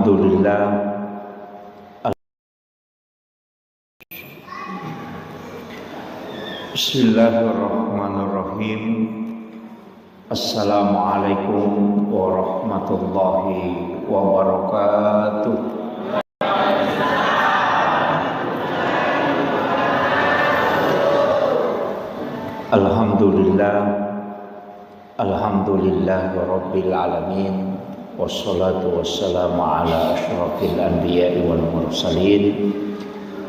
Alhamdulillah. Bismillahirrahmanirrahim. Assalamualaikum warahmatullahi wabarakatuh. Alhamdulillah. Alhamdulillahirabbil alamin. Wassalatu wassalamu ala asyrafil anbiya'i wal mursalin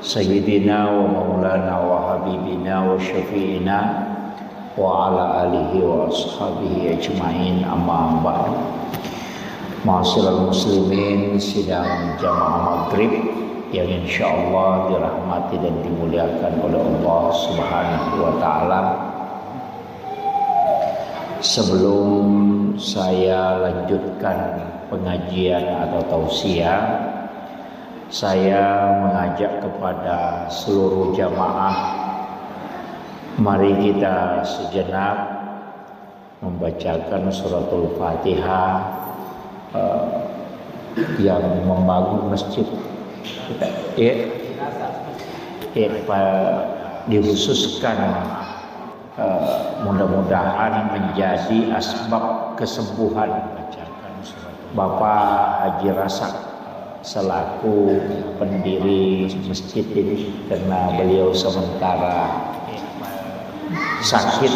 sayyidina wa maulana wa habibina wa syafi'ina wa ala alihi wa ashabihi ajma'in, amma ba'du. Ma'asyiral muslimin, sidang jamaah maghrib yang insyaallah dirahmati dan dimuliakan oleh Allah Subhanahu wa taala. Sebelum saya lanjutkan pengajian atau tausiah, saya mengajak kepada seluruh jamaah, mari kita sejenak membacakan suratul Fatihah yang membangun masjid dikhususkan mudah-mudahan menjadi asbab kesembuhan Bapak Haji Rasak selaku pendiri masjid ini, karena beliau sementara sakit.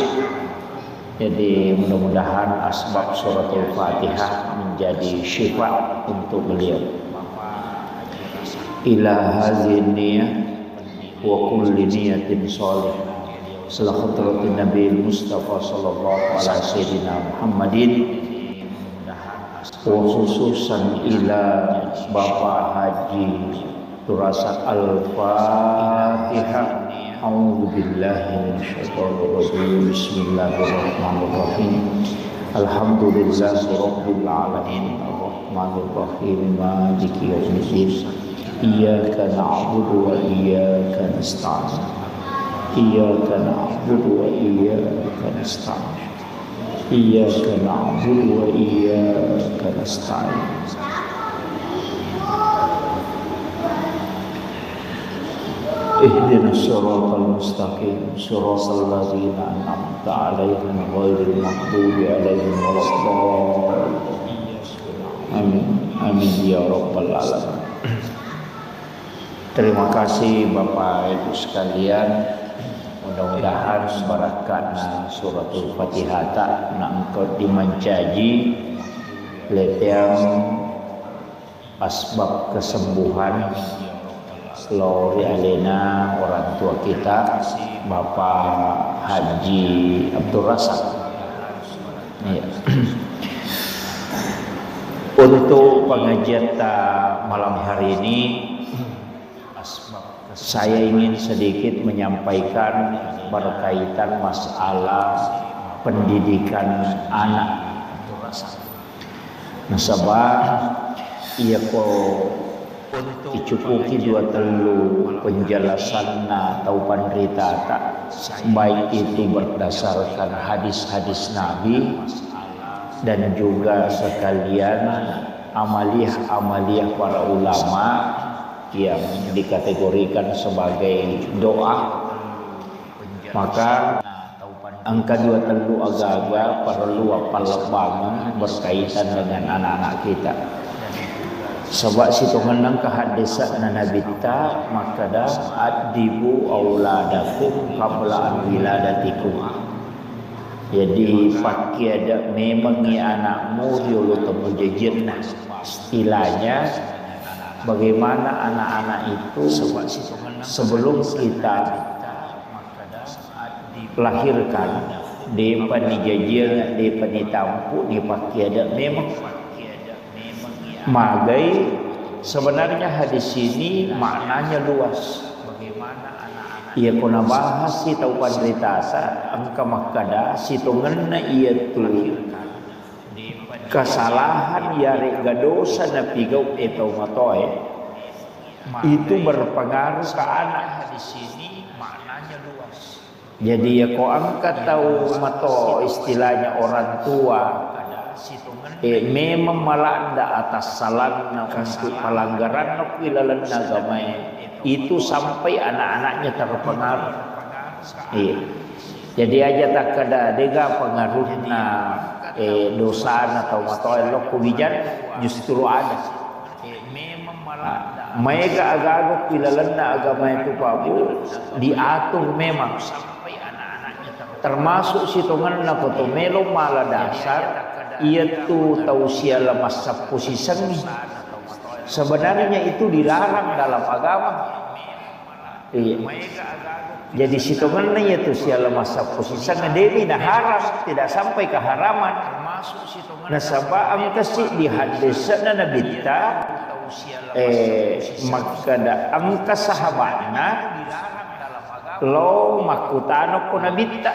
Jadi mudah-mudahan asbab suratul Fatihah menjadi syifa untuk beliau. Ila hadhihi niyyah wa kulli niyatin shalihah. Salawatun Nabi Mustafa sallallahu alaihi sayyidina Muhammadin, wa khususan ila Bapak Haji Rasak Al-Fatihah. A'udzu billahi minasyaitonir rajim. Bismillahirrahmanirrahim. Alhamdulillahi rabbil alamin, arrahmanir rahim, maliki yaumiddin. Iyyaka na'budu wa iyyaka nasta'in. Iyyaka na'budu wa iyyaka nasta'in. Iyyaka na'budu wa iyyaka nasta'in. Ihdinas siratal mustaqim, siratal ladzina an'amta 'alaihim ghairil maghdubi 'alaihim waladdallin. Amin. Amin ya rabbal alamin. Terima kasih Bapak Ibu sekalian. Mudah-mudahan barakatna suratul Fatihah na engkau dimencaji letiang asbab kesembuhan seluruh alena orang tua kita Bapak Haji Abdul Rasak. Ya. Untuk pengajian malam hari ini, saya ingin sedikit menyampaikan berkaitan masalah pendidikan anak. Nasabah ia ko dicukupi dua telu penjelasan atau penderita tak, baik itu berdasarkan hadis-hadis Nabi dan juga sekalian amaliah para ulama yang dikategorikan sebagai doa. Maka angka dua telu agak-agak perlu apal banget berkaitan dengan anak-anak kita. Sebab situ henang kehadisan Nabi ta, maka dah adibu auladakum qabla an wiladatikum. Jadi pakai ada memang ni anakmu diulu temu jejirna. Istilahnya bagaimana anak-anak itu sebelum kita lahirkan, depa dijajir, depa ditampu, dipakai ada memang. Magai sebenarnya hadis ini maknanya luas. Ia kuna bahas si tau pandritasa angka makada si tungena ia tu kesalahan yare gadosa na pigau etau matoy itu berpengaruh ke anak. Hadis ini maknanya luas. Jadi ya ko angkat tahu mato istilahnya orang tua memang malah anda atas salah untuk pelanggaran ilalan agama itu sampai anak-anaknya terpengaruh. Jadi aja tak kada dega pengaruhna dosa atau matolok kubijan justru ada. Mereka agak-agak ilalan agama itu Pak Bu diatur memang. Termasuk situngan na kotomelo mala dasar ia tu tausia lemas sapusi sengi. Sebenarnya itu dilarang dalam agama. Jadi situngan na itu sia lemas sapusi sengi dewi na haram tidak sampai ke haraman. Nasaba ang kasi di hadisan na nabita maka da ang kasahabatna lo makutano ko nabita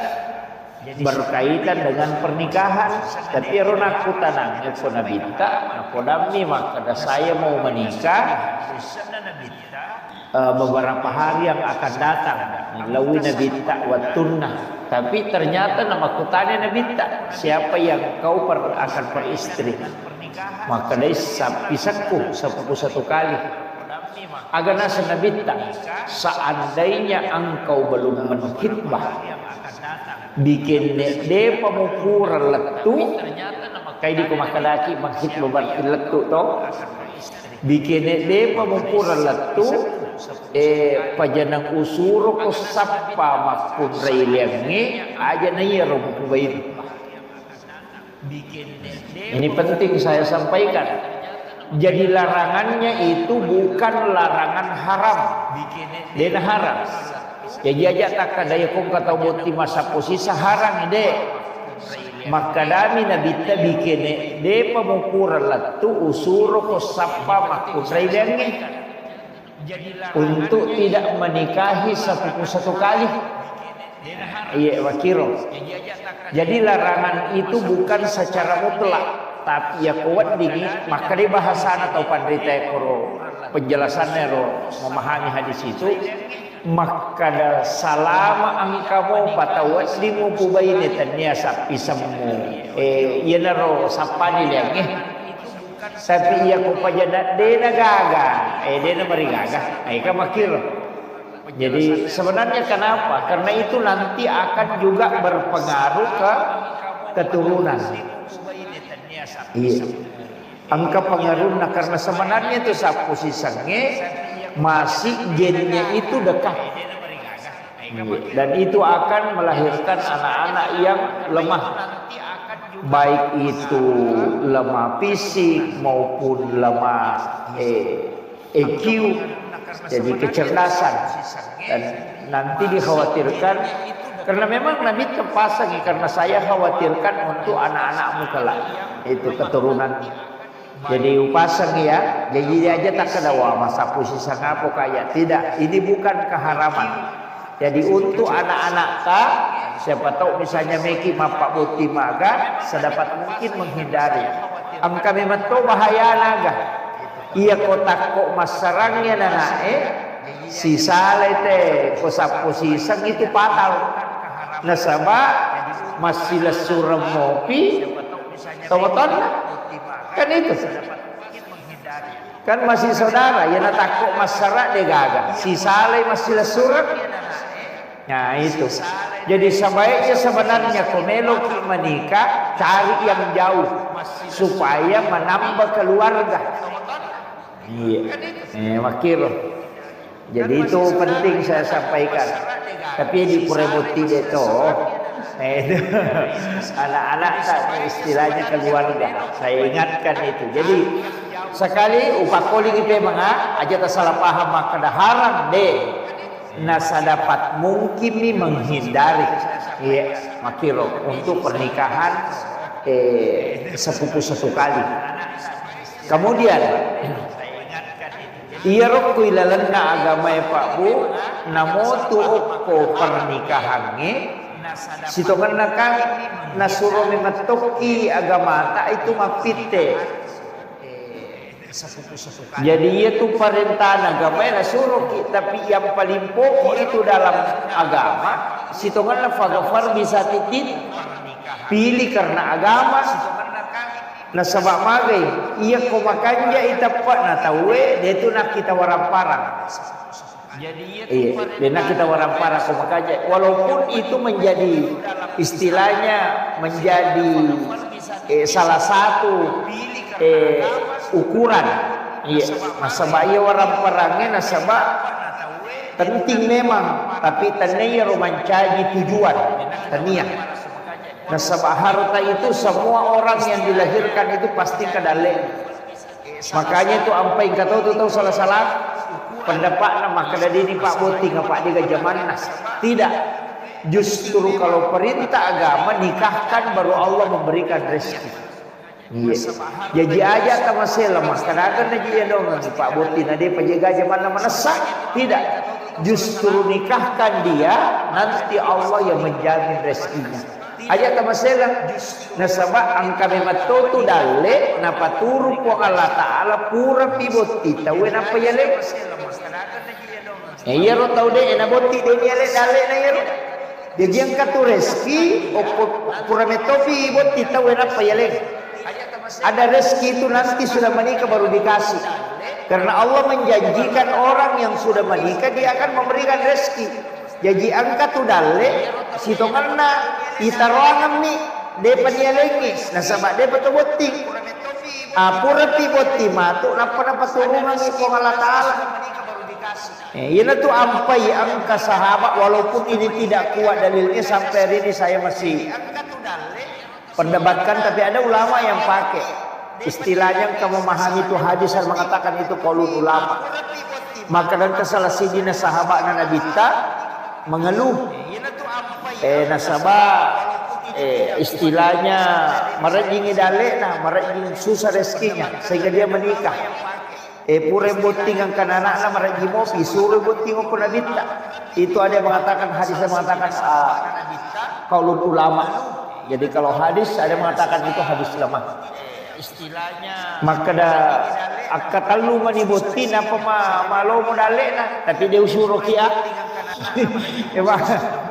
berkaitan dengan pernikahan. Tapi rona kutanang ko nabita nakodami maka saya mau menikah beberapa hari yang akan datang lawi nabita wa tunna. Tapi ternyata nama kutane nabita siapa yang kau akan beristri maka dia pisahku 11 kali. Agana sanabita seandainya engkau belum menkhitbah bikin de pemukuran letu kayak di kumakalaki menkhitbah berarti letu toh bikin de pemukuran letu pajanang usuro ko sappa makun railengi aja nayero kubain. Ini penting saya sampaikan. Jadi larangannya itu bukan larangan haram, dan haram. Jadi aja tak kadaya kong kata boti masa posisi haram ide. Maka dami nabita bikin de pemukuran latu usuro ko sapa makusai dengi untuk tidak menikahi satu kali. Iya wakiro. Jadi larangan itu bukan secara mutlak. Tapi ya kuat dingin maka dia bahasan atau pandrita koro penjelasannya ro memahami hadis itu maka selama angkamu patawat limu pubaini tania sapi semu iya naro sapani lagi sapi iya ko pajada dena gaga dena mari gaga ka makir. Jadi sebenarnya kenapa? Karena itu nanti akan juga berpengaruh ke keturunan. Iya. Angka pengaruhnya karena sebenarnya itu sapusi sange masih gennya itu dekat. Dan itu akan melahirkan anak-anak yang lemah. Baik itu lemah fisik maupun lemah EQ. Jadi kecerdasan. Dan nanti dikhawatirkan karena memang Nabi terpasang karena saya khawatirkan untuk anak-anakmu kelak itu keturunan. Jadi upasang ya, jadi dia aja tak kedawa masa posisi ngapo kayak tidak. Ini bukan keharaman. Jadi untuk anak-anak tak siapa tahu misalnya meki mapak buti maga sedapat mungkin menghindari. Angka memang to bahaya naga. Iya kotak kok masarangnya nanae si salete kosap posisang itu fatal. Nasaba masih lesurem mopi tomoton kan itu kan masih saudara ya natakok masyarakat de gaga si saleh masih lesurem. Nah itu jadi sebaiknya sebenarnya komelo menikah cari yang jauh supaya menambah keluarga. Iya wakil. Jadi itu penting saya sampaikan. Tapi di Purebuti itu anak-anak istilahnya keluarga. Saya ingatkan itu. Jadi sekali upakoli kita menga aja tak salah paham maka dah haram deh. Nasa dapat mungkin nih menghindari makiro untuk pernikahan sepupu satu kali. Kemudian iya rokku ilalan na agama Pak Bu namotu okko pernikahannya sitongan nakang nasuro mematoki agama tak itu mapite. Jadi itu perintah agama nasuro tapi yang paling pokok itu dalam agama sitongan na fagafar bisa titit pilih karena agama Nah sebab magai, iya ko makanja itapak na tawe, dia tu nak kita waramparang. Iya, dia nak kita waramparang ko makanja. Walaupun itu menjadi istilahnya menjadi salah satu ukuran. Iya, nasabak iya waramparangnya nasabak penting memang, tapi tania romancaji tujuan, tania. Nasabah harta itu semua orang yang dilahirkan itu pasti kadale. Makanya itu ampai kata tahu salah-salah pendapat nama kada dini Pak Boti ngapa dia zaman nas. Tidak. Justru kalau perintah agama nikahkan baru Allah memberikan rezeki. Iya. Jadi aja tak masalah mas kadang-kadang aja dong Pak Boti nade penjaga zaman nama nasah. Tidak. Justru nikahkan dia nanti Allah yang menjamin rezekinya. Aja tak masalah. Nasabak angka memato tu dale napa turu po Allah Taala pura piboti tahu napa yale. Iya ro tahu deh na boti deh yale dale na yale. Dia angkat tu rezeki pura metopi boti tahu napa yale. Ada rezeki itu nanti sudah menikah baru dikasih. Karena Allah menjanjikan orang yang sudah menikah dia akan memberikan rezeki. Jadi angkat tu dale si tongarna itaroangam ni depan dia lagi nasabak dia betul boting pura pi boting matu napa turungan si Allah Taala. Ini tu ampai angka sahabat walaupun ini tidak kuat dalilnya sampai hari ini saya masih pendebatkan, tapi ada ulama yang pakai istilahnya kamu memahami itu hadis dan mengatakan itu qaulul ulama. Maka dan kesalah sidina sahabat Nabi ta mengeluh nasabah istilahnya merejingi dalek nah merejing susah rezekinya sehingga dia menikah pura boting angkan anak-anak merejing mopi suruh boting pun nabita. Itu ada yang mengatakan hadis yang mengatakan qaulul ulama. Jadi kalau hadis ada yang mengatakan itu hadis lemah istilahnya. Maka dah akatalu manibotin apa malo modalek nah tapi dia suruh kia.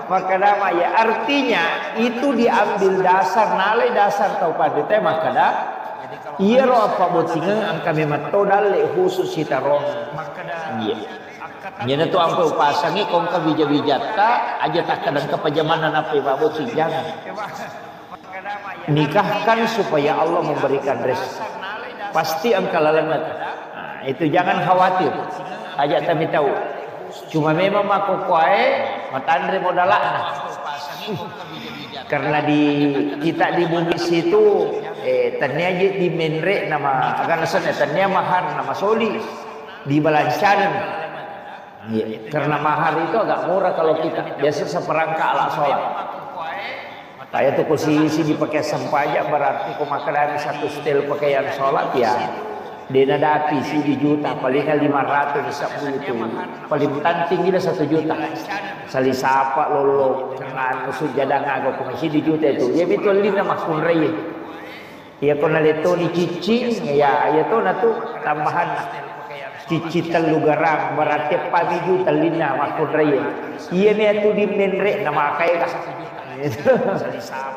Maka nama ya artinya itu diambil dasar nalai dasar tau pada teh maka dah iya roh apa botingan angka memang tau dalek khusus kita roh iya jadi tu ampe upasangi kongka bija-bijata aja tak kadang kepajamanan apa pak boting jangan nikahkan supaya Allah memberikan rezeki pasti angka lalangat. Nah, itu jangan khawatir aja kami tahu. Cuma memang aku kuai matandre modalak karena di kita di bumi situ tanya aja di menre nama akan sana tanya mahar nama soli di balancanan karena mahar itu agak murah kalau kita biasa seperangkat ala sholat kayak tuh posisi dipakai sampajak berarti kau makan satu setel pakaian sholat ya. Dia ada api sih di juta, palingnya 500 bisa itu. Paling tanting dia 1 juta. Sali sapa lolo kenal musuh jadang agak komisi di juta itu. Ya betul lina makun raya. Ya kena leto ni cicing ya tu natu tambahan cici telu garang berarti pagi juta lina makun raya. Iya ni tu di menrek nama kai kah.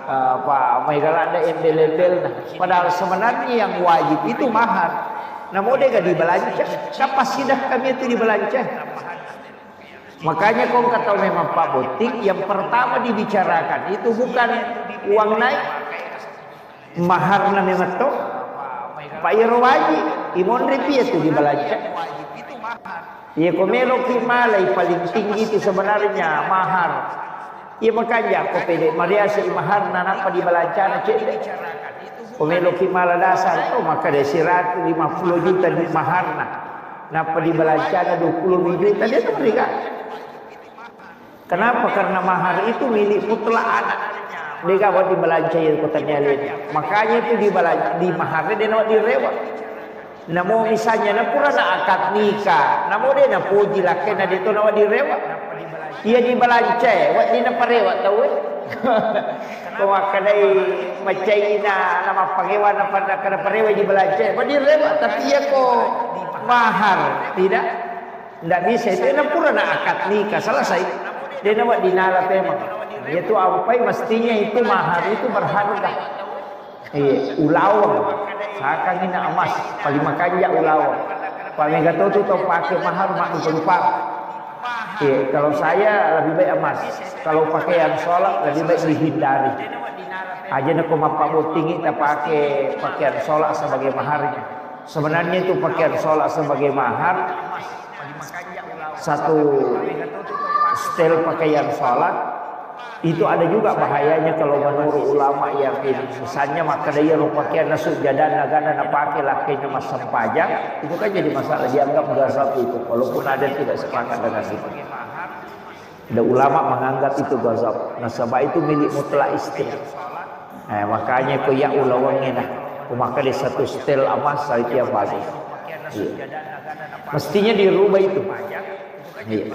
Apa megala ada embel-embel nah. Padahal sebenarnya yang wajib itu mahar. Namun dia gak dibelanca, kapasitas kami itu dibelanca. Makanya kau kata memang Pak Botik yang pertama dibicarakan itu bukan uang naik, mahar na memang tu, Pak Iro wajib, imon repi itu dibelanca. Ya komelo kimalai paling tinggi itu sebenarnya mahar. Ya makanya kau pede Maria si mahar nanak pa dibelanca na cendek. Komelo kimala dasar tu maka dia 150 juta di maharna. Napa di belancana 20 juta dia tu mereka. Kenapa? Karena mahar itu milik mutlak anak. Dia buat di belanca yang kota nyalin. Makanya itu di maharnya dia nak direwat. Namo misalnya na pura na akad nikah. Namo dia na puji laki na dito na direwat. Ia di belanca, wat di na parewat tahu. Kau kadai macai na nama pangewan apa nak kena parewa di belanja. Badi reba tapi ya ko mahar tidak bisa itu na pura na akad nikah selesai. Dia nak dinala memang. Itu apa mestinya itu mahar itu berharga. ulawang sakang ina emas paling makanya ulawang paling gato tu tau pakai mahar mak berupa. Kalau saya lebih baik emas, kalau pakaian sholat lebih baik dihindari aja nak mapamu tinggi tak pakai pakaian sholat sebagai maharnya. Sebenarnya itu pakaian sholat sebagai mahar satu setel pakaian sholat itu ada juga bahayanya kalau menurut ulama yang ini misalnya maka dia pakaian nasuk jadan nagana nak pakai lakinya mas sempajang itu kan jadi masalah dianggap gazab itu walaupun ada tidak sepakat dengan itu. Ada ulama menganggap itu gazab. Nasabah itu milik mutlak istri. Makanya ko ya ulawangnya nah maka di satu setel emas itu yang bagus. Mestinya dirubah itu.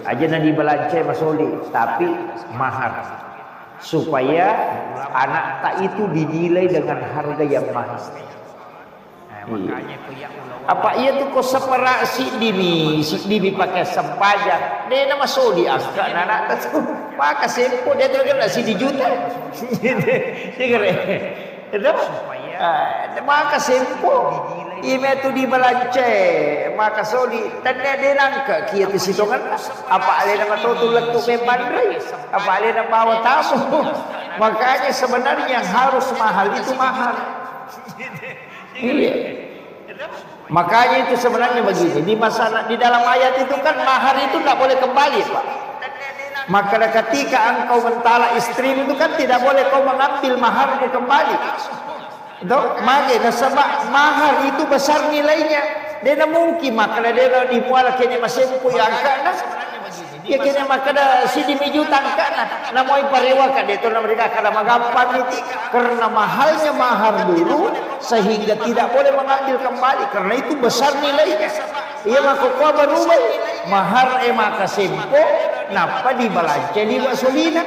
Aja nanti belanja masoli tapi mahar supaya anak tak itu dinilai dengan harga yang mahal. Apa ia tu kau separak si dini pakai sempajang dia nama soli aska anak tu pakai sempo dia tu kan si dijuta dia kira itu maka sempo ime tu di belanja maka soli dan dia nangka kia tu sitongan apa ale nama tu letuk membandrai apa ale nama bawa tamu makanya sebenarnya yang harus mahal itu mahal. Makanya itu sebenarnya begini di dalam ayat itu kan mahar itu tidak boleh kembali Pak. Maka ketika engkau mentala istri itu kan tidak boleh kau mengambil maharmu kembali. Makanya sebab mahar itu besar nilainya. Dia mungkin maka dia dimual kini masih punya angkana. Ya kini maka si dimijutan kana. Namoi parewa kan itu mereka kada magampang itu karena mahalnya mahar dulu sehingga tidak boleh mengambil kembali karena itu besar nilainya. Ia maka kau berubah mahar maka sempo napa dibalance di basolina.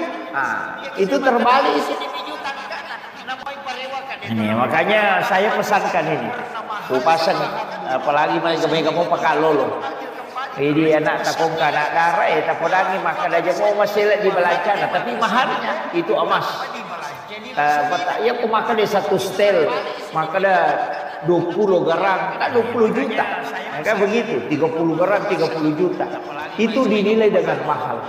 Itu terbalik itu. Ini makanya saya pesankan ini upasan apalagi mereka mau pakai lolo ini anak takung anak darah tak podangi maka aja mau masih di belancana tapi maharnya itu emas ya aku makan di satu setel maka ada 20 gerang kan 20 juta kan begitu 30 gerang 30 juta itu dinilai dengan mahal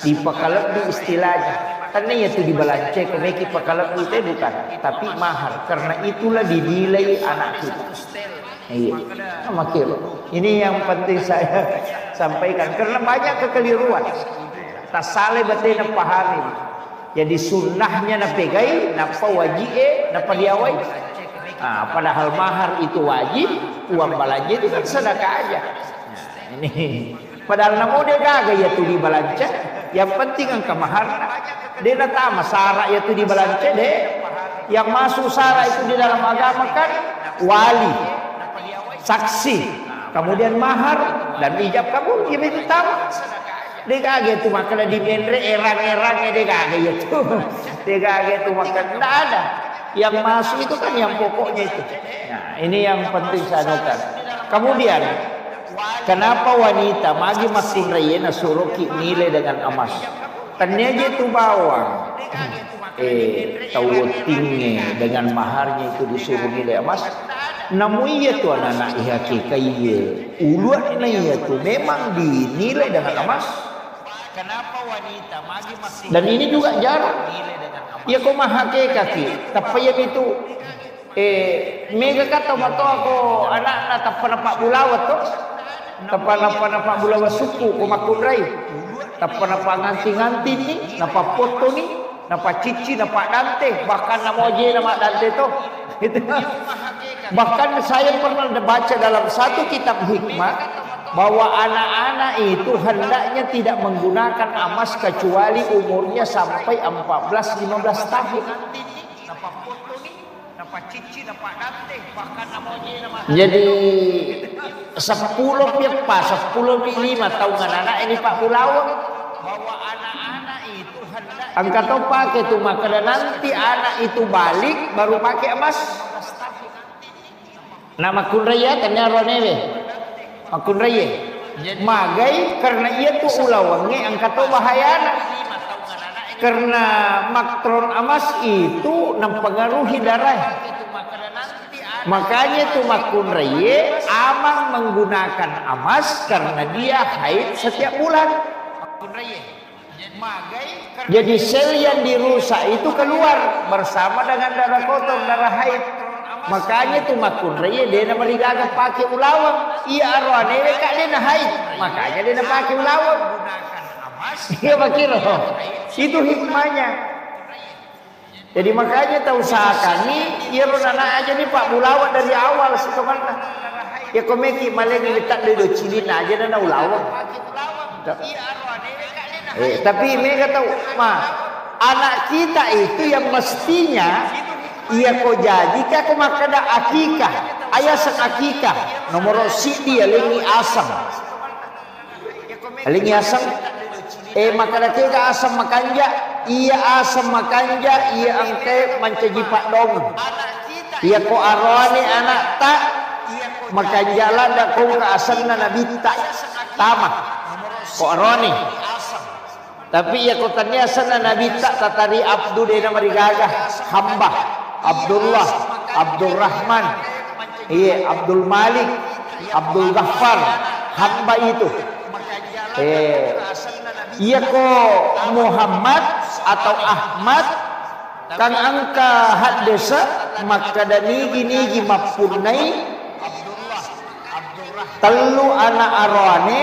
dipakalap di istilahnya karena itu dibalance kemeki pakalap itu bukan tapi mahar karena itulah dinilai anak kita. Makir ini yang penting saya sampaikan karena banyak kekeliruan tak saleh betul nak pahami jadi sunnahnya nak pegai napa wajib napa diawai padahal mahar itu wajib uang balanja itu kan sedekah aja ini padahal namu dia gagal ya tu dibalance yang penting angka mahar dia datang syarat itu dibalance deh yang masuk syarat itu di dalam agama kan wali saksi kemudian mahar dan ijab kabul ya itu tahu dia kaget tuh makanya di mendre erang-erangnya dia kaget itu dia kaget tuh makanya tidak ada yang masuk itu kan yang pokoknya itu. Nah ini yang penting saya notar. Kemudian kenapa wanita magi makin raya suruh nilai dengan emas ternyata itu bawang tahu tinggi dengan maharnya itu disuruh nilai emas. Namun iya tu anak-anak ihaki kaya uluan iya tu memang dinilai dengan emas. Kenapa wanita magi masih dan ini juga jarang. Ya kau mahake kaki tapi yang itu mega kata mato aku anak-anak tapan-tapan bulawat tu tapan-tapan bulawat suku ko makunrai tapan-tapan nganti-nganti ni napa foto ni napa cici napa dante bahkan nama oje nama dante tu itu. Bahkan saya pernah baca dalam satu kitab hikmah bahwa anak-anak itu hendaknya tidak menggunakan emas kecuali umurnya sampai 14-15 tahun. Jadi 10 dia pas 10-5 tahun anak ini Pak Pulawang bahwa anak-anak itu hendak angkat pakai itu maka nanti anak itu balik baru pakai emas. Nama kunraya tanya ronewe akun raya magai karena ia tu ulawangi angkat bahayana karena maktron amas itu mempengaruhi darah. Makanya itu makun reye amang menggunakan amas karena dia haid setiap bulan. Jadi sel yang dirusak itu keluar bersama dengan darah kotor, darah haid. Makanya itu makun reye dia nama ligaga pakai ulawang. Iya arwane kak dia na haid. Makanya dia na pakai ulawang. Iya bakiro. Itu hikmahnya. Jadi makanya tak usahakan nih, ya rona aja nih Pak Bulawat dari awal situ mana. Ya komeki maling letak di cilin aja dan ulawat. Tapi mereka tahu, anak kita itu yang mestinya ia kau jadi kau makan akikah, ayah sang akikah, nomor si dia lengi asam, makanan kita asam makanja. Ia asam makanja, ia angke mancaji pak dong. Ia ko arwani anak tak makanjala dak ko ka asam na nabita tama. Ko arwani. Tapi ia ko tanya asam na nabita tatari abdu de nama rigaga hamba Abdullah, Abdul Rahman, iya Abdul Malik, Abdul Ghaffar, hamba itu. Iya ko Muhammad atau Ahmad kang angka hadesa maka nigi mapunai telu anak arwane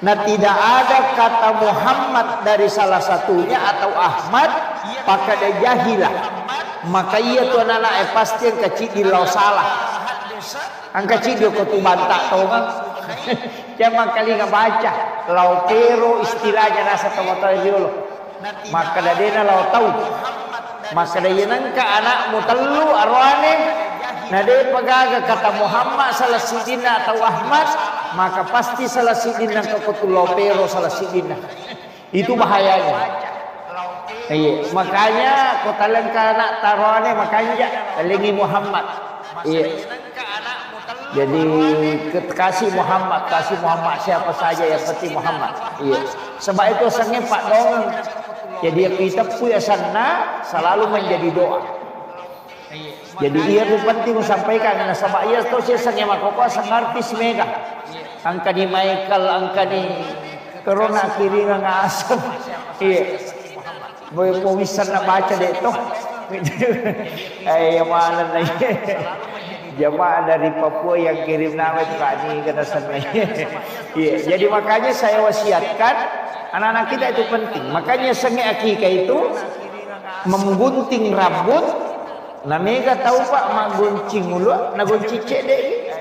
na tidak ada kata Muhammad dari salah satunya atau Ahmad pakada jahilah maka iya tu anak pasti yang kecil di lau salah angka kecil ko tu bantak tau kan jangan kali nggak baca lau pero istilahnya rasa tomato diolo maka dadena lau tahu maka dayenan ka anak mutelu arwane nade pagaga kata Muhammad salah sidina atau Ahmad maka pasti salah sidina ka kutu lau pero salah sidina itu bahayanya. Iya makanya kotalan ka anak tarwane makanya talingi Muhammad. Iya. Jadi kasih Muhammad siapa saja yang penting Muhammad. Iya. Sebab itu sange Pak Dong. Jadi kita punya sana selalu menjadi doa. Jadi ia itu penting sampaikan karena sebab ia tahu saya sange makoko sang artis mega. Angka di Michael, angka di Corona kiri ngasem. Iya. Mau bisa nak baca deh toh. Mana nih? Jamaah dari Papua yang kirim nama Kani kena sana. Iya, jadi makanya saya wasiatkan anak-anak kita itu penting. Makanya senge akikah itu menggunting rambut. Nah mega tahu Pak menggunting mulu, nagunci cedek.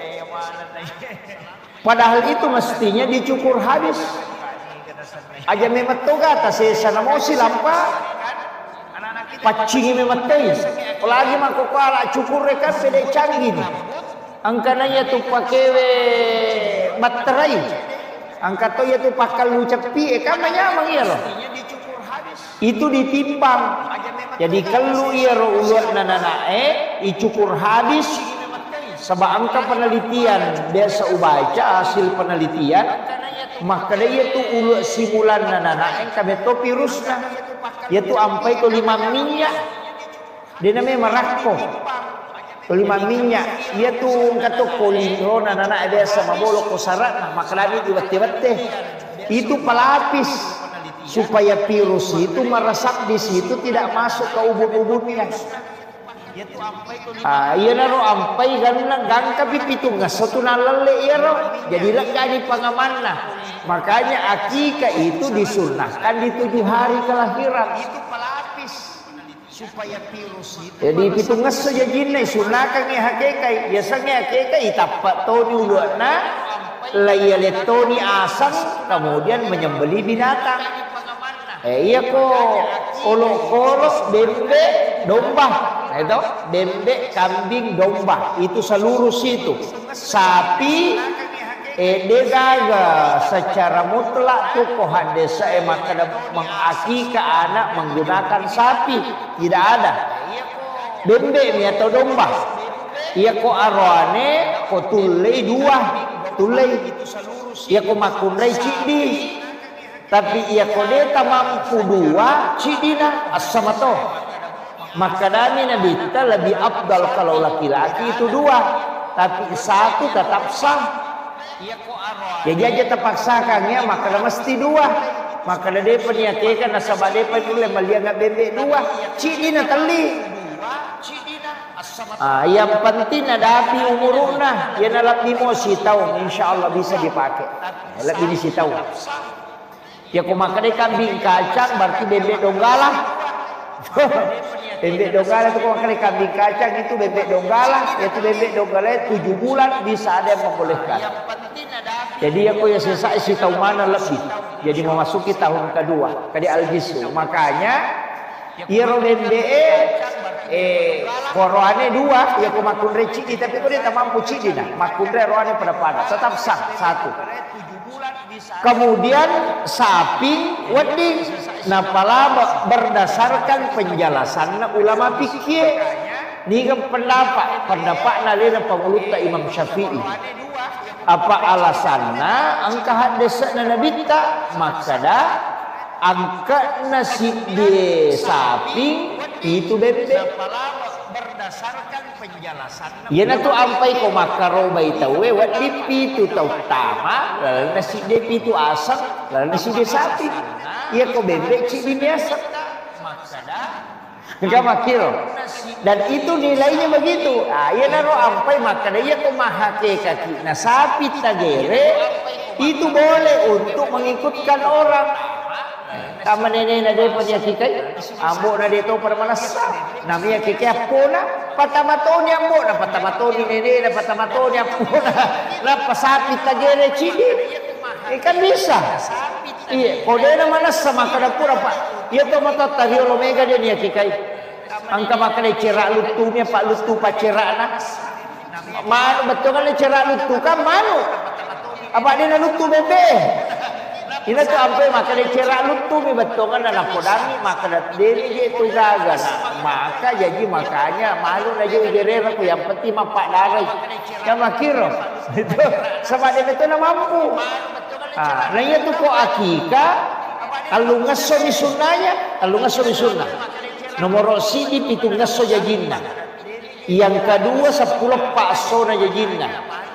Padahal itu mestinya dicukur habis. Aja memet toga tas sana mau silampa. Pacingi mematei, apalagi mako kala cukur rekan pede canggih nih. Angkananya tu pakai baterai, angkat tu ya tu pakal lucapi, kamanya mang iya loh. Itu ditimbang, jadi kalau iya roh ulat nana dicukur habis. Sebab angka penelitian biasa ubaca hasil penelitian, maka dia tu ulat simulan nana kabe to virusnya. Yaitu ampai ke 5 minyak dia namanya merakko ke 5 minyak ia tuh kata kolino anak biasa mabolok kosarat nah makalani diwatte-watte itu pelapis supaya virus itu meresap di situ tidak masuk ke ubun-ubunnya. Iya naro ampai gangka pipitu satu nalale iya ro jadi legani pangamanna. Makanya akikah itu disunahkan di 7 hari kelahiran. Itu pelapis supaya virus itu. Jadi pitu ngeso ya jinai sunahkan ya hakikai. Biasanya hakikai itapak toni uluana layale toni asam kemudian menyembeli binatang. Iya kok kolok bembe domba. Itu bembe kambing domba itu seluruh situ. Sapi degaga secara mutlak tuh kohan desa maka mengakikah anak menggunakan sapi tidak ada bembe atau domba ia ko arwane ko tulei 2 tulei ia ko makunai cidi Tapi ia kode mampu dua cidina as-samato. Maka dami Nabi kita lebih abdal kalau laki-laki itu dua, tapi satu tetap sah. Jadi aja terpaksakan ya, maka mesti dua. Maka dia penyakikan nasabah dia boleh melihat bebek dua cidina teli. Yang penting ada api umuruna, ya nak lebih si tahu, insya Allah bisa dipakai. Lebih si tahu. Ya kau makan kambing kacang berarti bebek donggala. Bebek donggala itu kau makan kambing kacang itu bebek donggala, yaitu bebek donggala 7 bulan bisa ada yang membolehkan. Jadi aku ya selesai si tahu mana lebih. Jadi memasuki tahun kedua kadi al-jisu. Makanya iro bebek koroane dua ya kau makun reci tapi kau dia tak mampu cidina makun roane pada tetap sah satu. Kemudian sapi wedding napala berdasarkan penjelasan ulama fikih ni pendapat nalina pengulut Imam Syafi'i. Apa alasanna angka hadisna Nabi ta makada angka nasi di sapi itu bebek berdasarkan penjelasan yana tu ampai ko makaro baitawe wat dipi tu tau tama lalu nasi depi tu asam lalu nasi de sapi ia ko bebek ci biasa enggak makil dan itu nilainya begitu ia naro ampai maka dia ko mahake kaki nah sapi tagere itu boleh untuk mengikutkan orang. Kama nene na de punya kikai ambo na de to para manasa namanya kikai apona patamato ni ambo na patamato ni nene na patamato ni apona na pasapi tagere cidi kan bisa iya kode na manasa makada pura pak iya to mata tario omega dia ni kikai angka makane cerak lutunya pak lutu pak cerakna manu betul kan cerak lutu kan manu apa dia na lutu bebe. Ina tu ampai maka dia cerak lutu mi betongan dan apodangi maka diri dia tu gaga maka jadi makanya malu aja ujerera ku yang penting mapak darah kan makiro itu sama dia itu na mampu nah iya tu ko akika kalau ngaso ni sunnahnya kalau ngaso ni sunnah nomor sidi pitu ngaso jajinna yang kedua 10 pakso na jajinna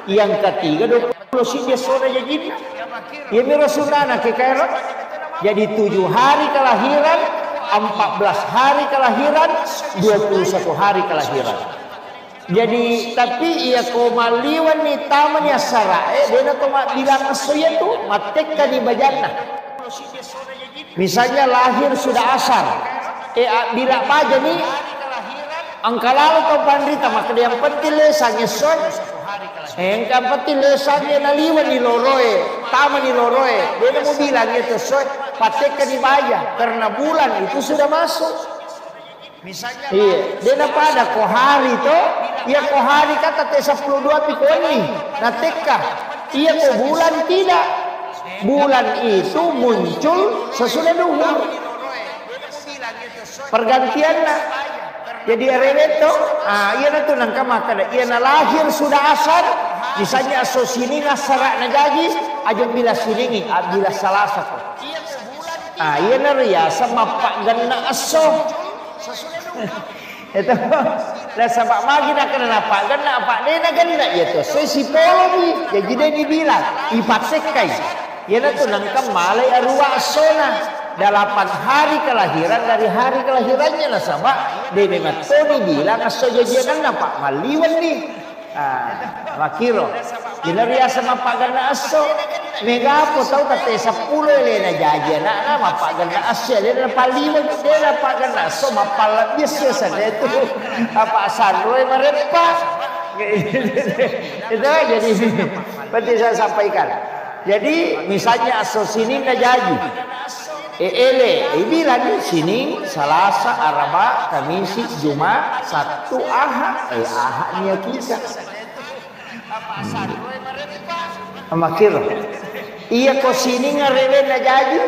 yang ketiga 20 sidi sona jajinna. Ya Rasulullah kekairan. Jadi 7 hari kelahiran, 14 hari kelahiran, 21 hari kelahiran. Jadi tapi ia komaliwan ni tamannya sarae dia koma bilang asoya tu matekka di bajana. Misalnya lahir sudah asar. Bila paja ni angkalalo to pandrita maka yang penting lesannya soy. Engkau peti lesannya naliwan di loroe, taman di loroe. Dia mau bilang itu soy, patekkan di baja karena bulan itu sudah masuk. Misalnya, iya, dia pada kohari to, iya kohari kata T12 pikoni, natekka, iya ko bulan tidak. Bulan itu muncul sesudah duhur. Pergantiannya. Jadi reweto, iya na tu nangka makana, iya na lahir sudah asar, misalnya aso sini ngasarak na gaji, aja bila siningi, bila salasa ko. Iya na riasa mapak ganna aso. Itu, lah sabak magi na kena napak ganna, apa dia na ganna, itu. So si polo ni, jadi dia dibilang, ipatekai. Iya na tu nangka malay arua asona. 8 hari kelahiran dari hari kelahirannya lah sama dia memang Tony bilang aso jajanan nampak maliwan nih makiro jenaria sama pak gana aso mega apa tahu kata 10 elena jajanan nama pak gana aso dia paliwan dia pak gana aso mapal biasa saja itu apa sanroy merepa itu jadi seperti saya sampaikan jadi misalnya aso sini na jadi bilang sini Selasa, Araba, Kamis, Jumat, Sabtu, Ahad. Ahadnya kita. Makir. Iya ko sini ngarewen na jadi.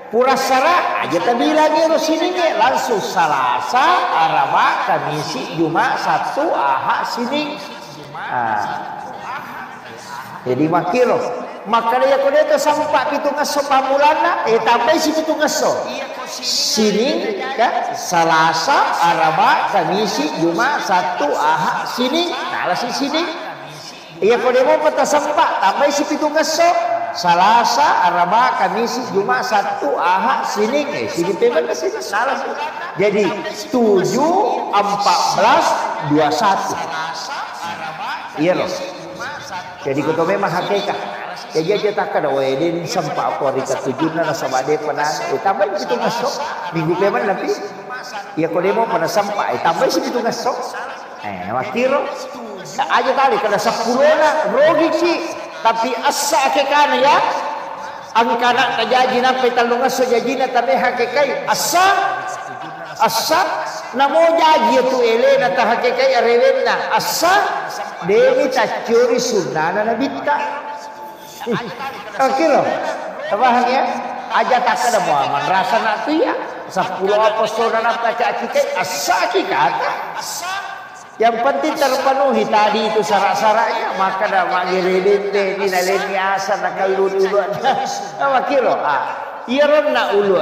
Pura sara aja tapi lagi ro sini langsung Selasa, Araba, Kamis, Jumat, Sabtu, Ahad sini. Jadi makir. maka dia kode itu sampai pitu ngaso pamulana tambah si pitu ngaso Senin kan Selasa Araba Kamisi Jumat Sabtu Ahad Senin nah si Senin iya kode mau peta sampai tambah si pitu ngaso Selasa Araba Kamisi Jumat Sabtu Ahad Senin Senin pemen ke sini nah jadi 7 14 21 iya loh jadi kau memang hakikat jadi aja tak ada wedin sempat aku hari ketujuh na sama dia pernah tambah itu ngasok minggu peman nanti ya kau demo pernah sampai tambah itu ngasok wakiro aja kali kena 10 na rogi sih tapi asa kekana ya angkana kajaji na petalung ngasok jajina tapi hakikai asa namo jaji tu elena ta hakikai arelena asa demi tacuri sunana nabita oke loh paham ya aja tak ada muaman rasa nak tu ya 10 apostol dan apa kita asa kata yang penting terpenuhi tadi itu syarat-syaratnya maka dah mangiridin deh di naleni asa nak kalu dulu apa kilo iya nak ulu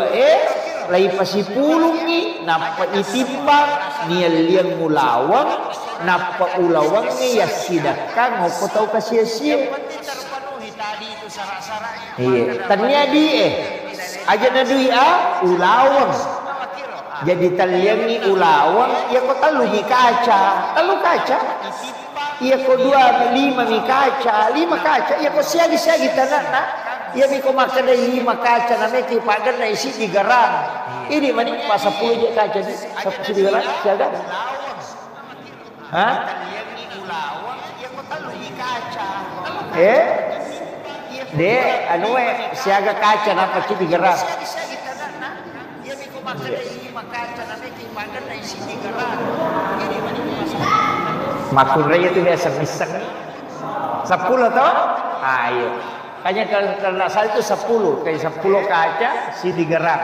lai pasipulung ni napa itimbang niya liang mulawang napa ulawang ni ya sidakang ngoko tau kasia-sia iya tanya di aja na dui ulawang jadi taliang ni ulawang ya ko talu kaca iya ko 5 mi kaca 5 kaca iya ko siagi tanana iya mi ko makada 5 kaca na me ki pagan na isi di garang ini mani pas 10 je kaca ni 10 di garang siaga de anu siaga kaca napa ci digerak makun raya itu biasa miseng 10 toh ayo kayaknya kalau salah itu 10 kayak 10 kaca si digerak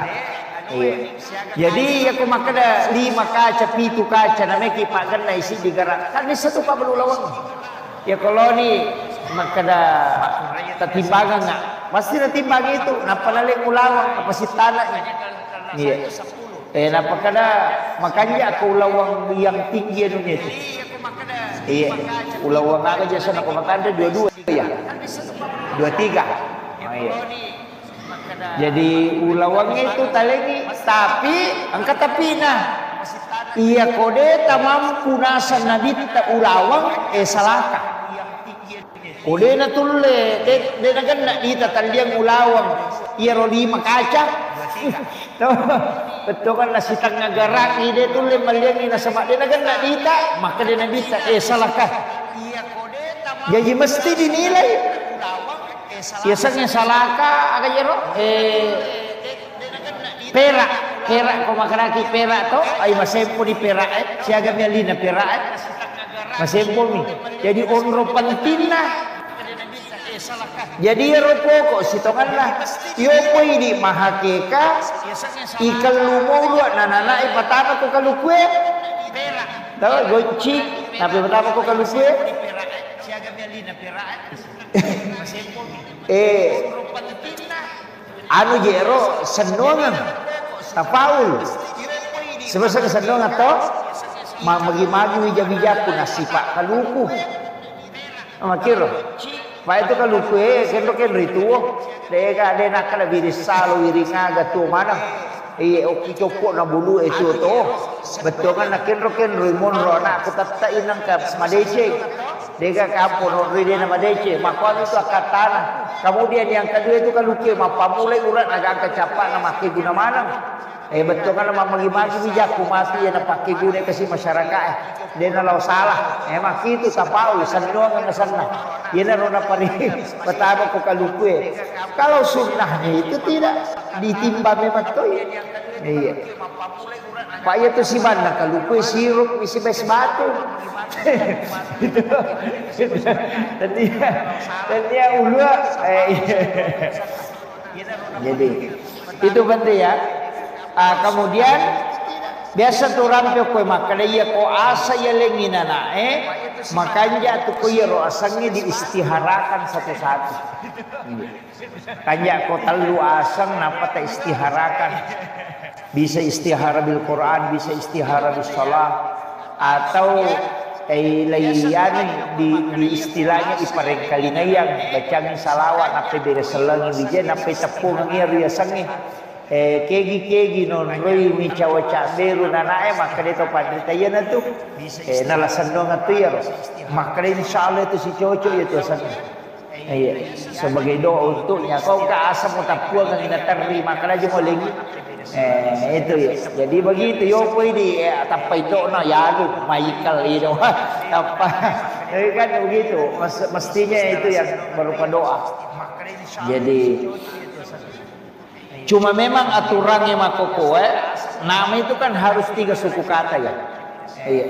iya jadi ya aku makan 5 kaca 7 kaca namanya kipagan na isi digerak kan ini satu pak belulawang ya kalau ni makada tertimbangan nggak pasti tertimbang itu napa naleng ulawang apa si tanah iya napa kada makanya aku ulawang yang tinggi dunia itu iya ulawang aja jasa nak komentar 22 ya 23 iya jadi ulawangnya itu talengi tapi angkat tapi nah iya kode tak mampu nasa nabi tak ulawang salaka kode na tulle de nagan na dita taliang ulawang iya ro 5 kaca betul kan nasi tengah garak ide tulle maliang ina sama de nagan na dita maka de na dita salaka jadi mesti dinilai biasanya salaka agak jero perak ko makaraki perak to ay masempo di perak siaga mialina perak masempo mi jadi onro pantina jadi ropoko sitonganlah yo poi di mahakeka ikan lumulu nanana ipatama ko kalukwe tahu goci tapi pertama ko kalukwe anu jero senongan tapaul sebesar senongan to magi-magi wija-wijaku nasipak kaluku makiro pak itu kaluku kendo rituo deka de nakala birisalo wiringaga tu mana oki copok na bulu itu to betul kan nakin ruimon rona aku tata inang ka madece deka kampung ride na madece makon itu akatana kemudian yang kedua itu kaluki mapamulai urat agak kecapak na make guna mana betul kan magi-magi wijaku mati ya na pakai guna kasih masyarakat dia nalau salah emang itu tapau sandoang na sana yana rona pari pertama ko kalukwe kalau sunnahnya itu tidak ditimbang memang tuh iya pak ya tuh si mana kalukwe sirup isi bes batu dan dia ulua jadi itu penting ya kemudian biasa tu rampe kue makanya iya ko asa ya lengina na makanya tuh kuyero asangnya diistiharakan satu-satu. Kanya ko telu asang napa ta istiharakan. Bisa istihara bil Quran, bisa istihara bis salat, atau layan di istilahnya iparengkalinayang bacangin salawat nape bereselangi bija nape tepung ngir sangi kegi non roi mi cawaca beru nanae maka deto padita yana tu nalasan dong atu ya maka insyaallah itu si cocok itu sangi sebagai doa untuknya kau ke asam utapuang ang inaterima kana aja mau lagi itu ya. Jadi begitu yo poi di tapai do na yalu maikal itu apa kan begitu mestinya itu yang berupa doa. Jadi cuma memang aturannya makokoe nama itu kan harus 3 suku kata ya. Iya.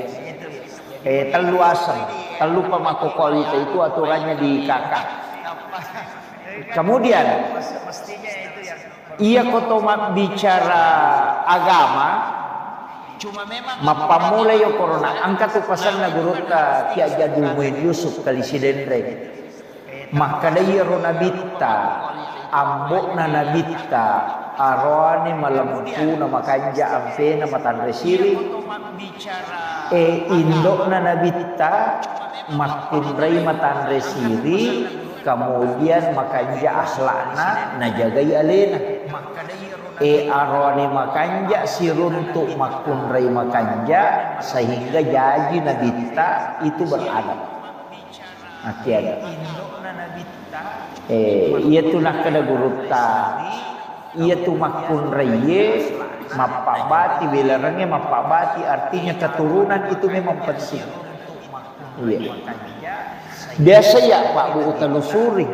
Telu asam, telu pamakokol itu aturannya di kakak. Kemudian ia kotomat bicara agama cuma memang mapamulay yo corona angkat tu pasal na guru ka Ki Jadul Muin Yusuf kali sidendre maka dai ro nabitta ambok na nabitta arone malampu na makanja ampe na matanre siri indok na nabitta makunrai matanre siri kemudian makanja aslana najagai alena arone makanja siruntuk makunrai makanja sehingga jadi nabita itu beradab akhirnya ia tu nak kada gurutta ia tu makunrai mapabati belarangnya mapabati artinya keturunan itu memang penting biasa ya Pak Bu telusuri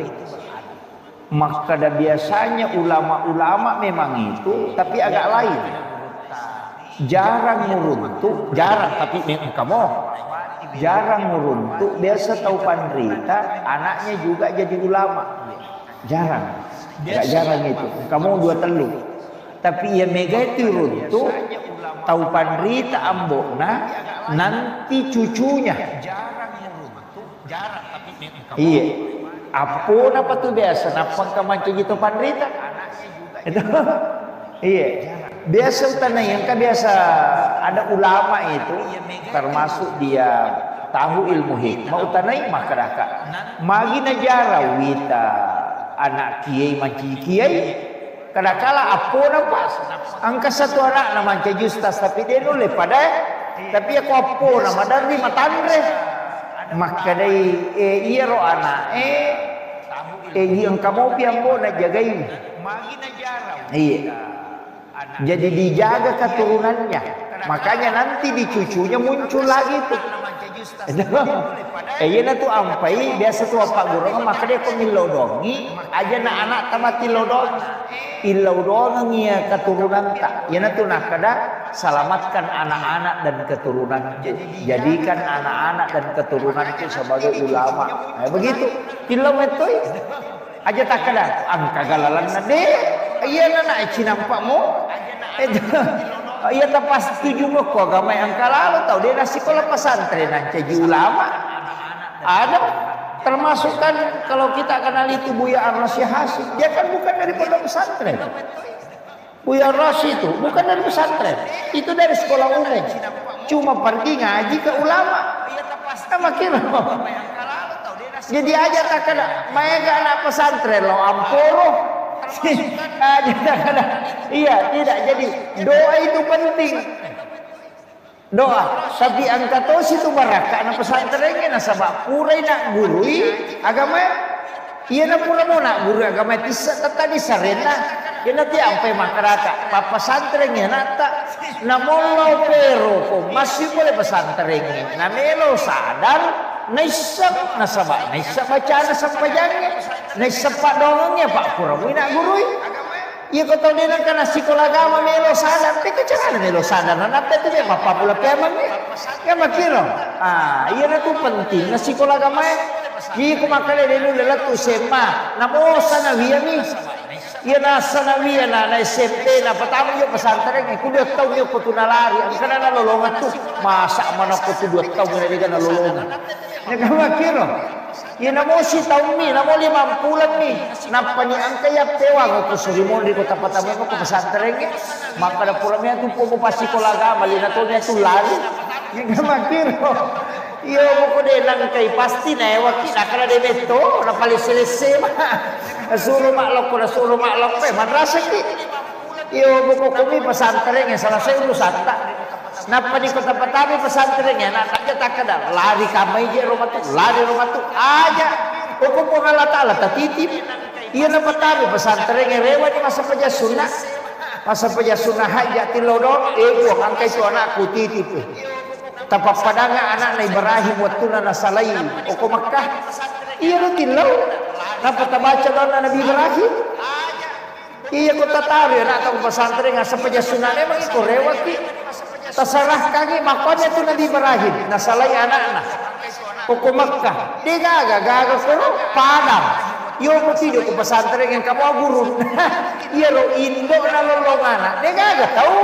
maka ada biasanya ulama-ulama memang itu tapi agak lain jarang nguruntuk jarang tapi memang kamu jarang nguruntuk biasa tahu pandrita anaknya juga jadi ulama jarang agak jarang itu kamu 2 telu tapi ya mega itu runtuk tahu pandrita ambokna nanti cucunya iya apa napa tuh biasa napa kamanci gitu pandrita itu iya biasa tanah yang kan biasa ada ulama itu termasuk dia tahu ilmu hikmah utanai masyarakat magi najara wita anak kiai manci kiai kadakala apa napa angka satu anak nama justas tapi dia nulis pada tapi aku apa nama dari matandre maka dari iya ro anak yang kamu piambo na jagain iya jadi dijaga keturunannya makanya nanti di cucunya muncul lagi tuh iya na tuh ampai biasa tuh apa guru maka dia pemilodongi aja na anak tamati lodong ilodong ya keturunan tak ya na tuh nak kada selamatkan anak-anak dan keturunan jadikan anak-anak dan keturunan itu sebagai ulama begitu kilometer aja tak kada angka galalan nade iya na cina nampakmu iya tak pas setuju kok agama yang lalu tahu dia nasi sekolah pesantren jadi ulama ada termasuk kan kalau kita kenal itu Buya Ar-Rasyid Hasyim dia kan bukan dari pondok pesantren Buya Ar-Rasyid itu bukan dari pesantren itu dari sekolah umum cuma pergi ngaji ke ulama sama kira jadi aja tak kena mereka anak pesantren lo amporo iya tidak jadi doa itu penting doa tapi angka tos itu baraka anak pesantrennya nasabak purai nak gurui agama iya nak pura mau nak guru agama tisa tadi sarena ya nanti sampai masyarakat pak pesantrennya nata namolo pero kok masih boleh pesantrennya namelo sadar naisap nasabak naisap bacaan sampai jangan naisap pak dongengnya pak pura mau nak gurui iya kau tahu dia nak kena sekolah agama melo sadar, tapi kecerahan melo sadar, nanti tu dia apa pula pemang ni, ya makiro, iya nak tu penting, nak sekolah agama, iya kau makan dia dulu lelah tu sema, namo sanawiyah ni, iya na sanawiyah na SMP, na pertama yo pesantren, aku 2 tahun yo kutu nalari, angkana na lolongan tu, masa mana kutu 2 tahun ni dia na lolongan, Nagamakiro. Yan na mo si taumi, na mo 5 bulan ni. Napaniang kaya tewa ko sulimon di ko tapatamo ko pasantereng. Maka na pura miya tu po pasi ko laga mali na to niya tu lali. Nagamakiro. Iyo mo ko de lang kay pasti na waki nakala de beto na palisilise ma. Nasuro maklok pa madrasa ki. Iyo mo ko kumi pasantereng salah saya ulo santa. Napa di kota Patabi pesantrennya nak takada lari kamai je rumah tu aja hukum Allah Taala tatitip iya na Patabi pesantrennya rewa di masa peja sunnah haja tilodong buang angkai tu anakku titip tapak padanga anak na Ibrahim waktu na salai hukum Makkah iya na tilaw napa tabaca doon na Nabi Ibrahim iya kota tabi anak tahu pesantren asa peja sunnah memang itu rewa ki terserah kaki makanya tu Nabi Ibrahim nasalai anak-anak hukum Makkah dia gagal suruh padam yo mo tido ko pesantren yang kamu guru iya lo Indo na lolong anak dia gagal tahu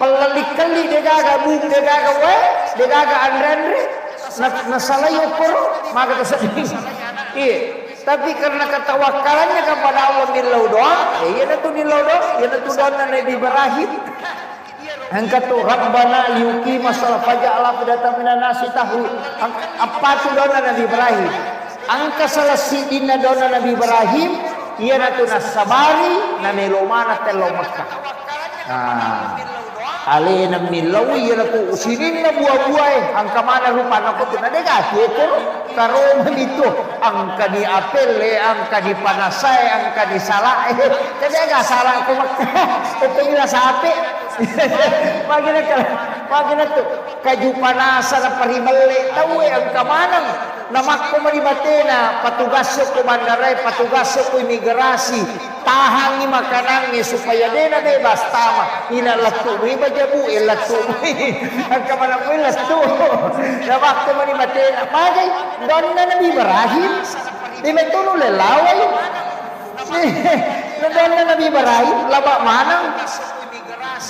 pelali-kali dia gagal buk dia gagal dia gagal andre nasalai okoro maka tersedih iya tapi karena ketawakalannya kepada Allah nilau doang iya na tu nilau doang iya na tu doang na Nabi Ibrahim angkat tu Rabbana liyuki masalah faja'ala fidatan minan nasi tahu apa tu doa Nabi Ibrahim angka salah sidina doa Nabi Ibrahim ia natu nasabari na melomana telo Makkah ale na milaw ia natu usinin na buah-buah angka mana rupa nako tu nadega ko karo itu angka di apel angka di panasai angka di salah kadega salah ko Makkah o pila sape Magina tu kaju panasa na paribale tahu ang kamanang namak ko manibatena patugas ko bandaray patugas ko imigrasi tahangi makanangi supaya dena bebas tama ina latu iba jabu ilatu ang kamanang mo ilatu namak ko manibatena magay don na Nabi Ibrahim di metuno lelaway don na Nabi Ibrahim laba manang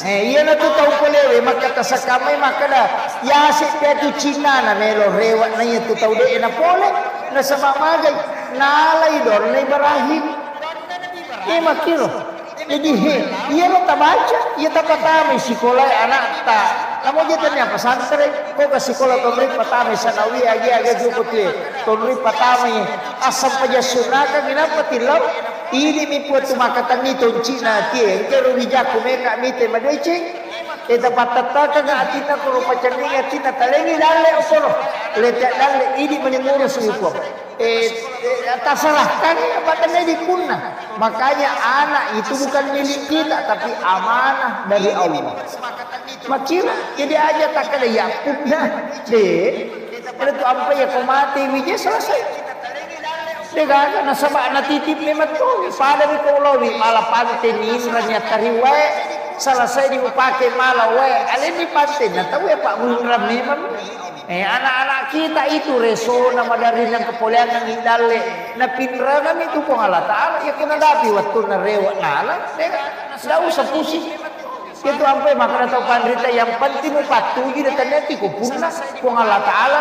iya na tu tahu pole makata sa kamay makada yasi kaya tu Cina na melo rewat na iya tu tahu de na pole na sa mamagay nalay doon na Ibrahim makiro jadi iya lo tabaca iya tapatamay sikolay anak ta namo jatan niya pesantren ko ka sikola tonri patamay sanawi agi jukut tonri patamay asam paja sunaka ginapatilaw ini mi puat tumakatan nito Cina tie kero wijaku meka mite madece eta patata ka atina ko pacaninga Cina talengi dalle osoro leta dalle ini menimuru suipo tasalah kan batanya di punna makanya anak itu bukan milik kita tapi amanah dari Allah makira jadi aja tak ada Yakubnya itu apa ya kau mati wije selesai Dega nasaba natitip memang tu pada di kolowi malah pantai ni ranya tariwe selesai dipakai malah alin di pantai na tahu ya Pak Munram memang anak-anak kita itu reso nama dari yang kepolian yang hidale na pinrangan itu pun Allah Ta'ala ya kena dapi waktu na rewa nala tidak usah pusing itu sampai makna tahu pandrita yang penting patuhi dan nanti kupuna pun Allah Ta'ala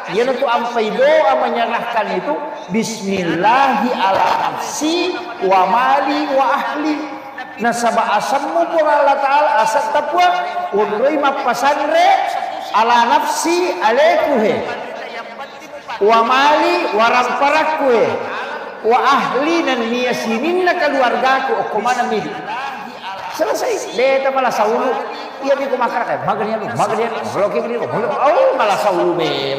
dia itu sampai doa menyerahkan itu Bismillahi ala nafsi wa mali wa ahli nasaba asammu pun Allah Ta'ala asat tapua unroi mapasandre ala nafsi alekuhe wa mali wa ramparakuhe wa ahli dan miyasinin na keluargaku o kumana milik selesai beta malah saulu iya bi ko makara maganya bloke bi oh malah saulu be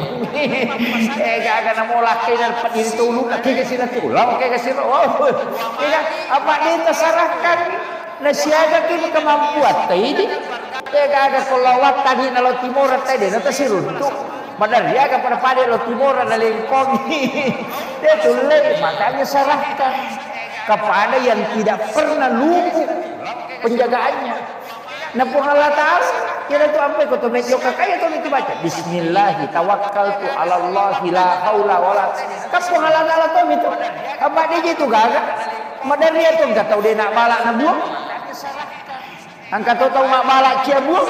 gaga na mo laki dan padiri tulu kaki sila tulang kaki sila oh iya apa dia terserahkan na siaga kini kemampuan tadi gaga kolawat tadi na lo timor tadi na tasiruntu padahal dia pada pada lo timor na lingkong dia tulai makanya serahkan kepada yang tidak pernah lumpuh penjagaannya. Nah Allah Ta'ala kira itu apa kau medio kakak itu itu baca Bismillahi tawakkaltu ala Allah la haula wala kapu Allah Ta'ala tuh itu apa dia itu gagak madari itu enggak tahu dia nak balak nak buang Angkat tahu mak balak ciabu.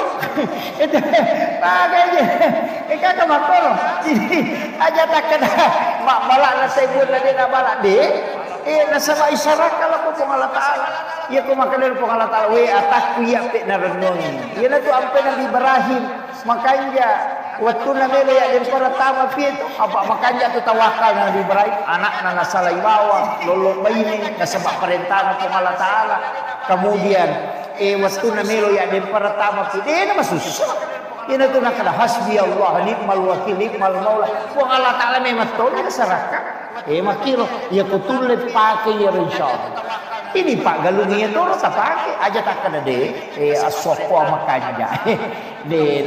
Itu pakainya. Kakak makor. Jadi aja tak kena mak balak na sebut na dia na balak de. Nasa isyarat kalau ko Allah Taala. Ya ko makan dari Allah Taala we atak ya pe na renung. Ya na tu ampe Nabi Ibrahim. Makanya waktu namanya ya dan para tamu itu apa makanya tu tawakal Nabi Ibrahim anak na nasalay bawa lolo bayi na sebab perintah Allah Taala. Kemudian waktu namelo ya den para tama pide na masusah ina tu nakada hasbi Allah ni'mal wakil ni'mal maula wa Allah taala me matol na saraka makiro ya kutul pake ya insyaallah ini pak galungi itu tak pakai aja tak kena de asoko makanya de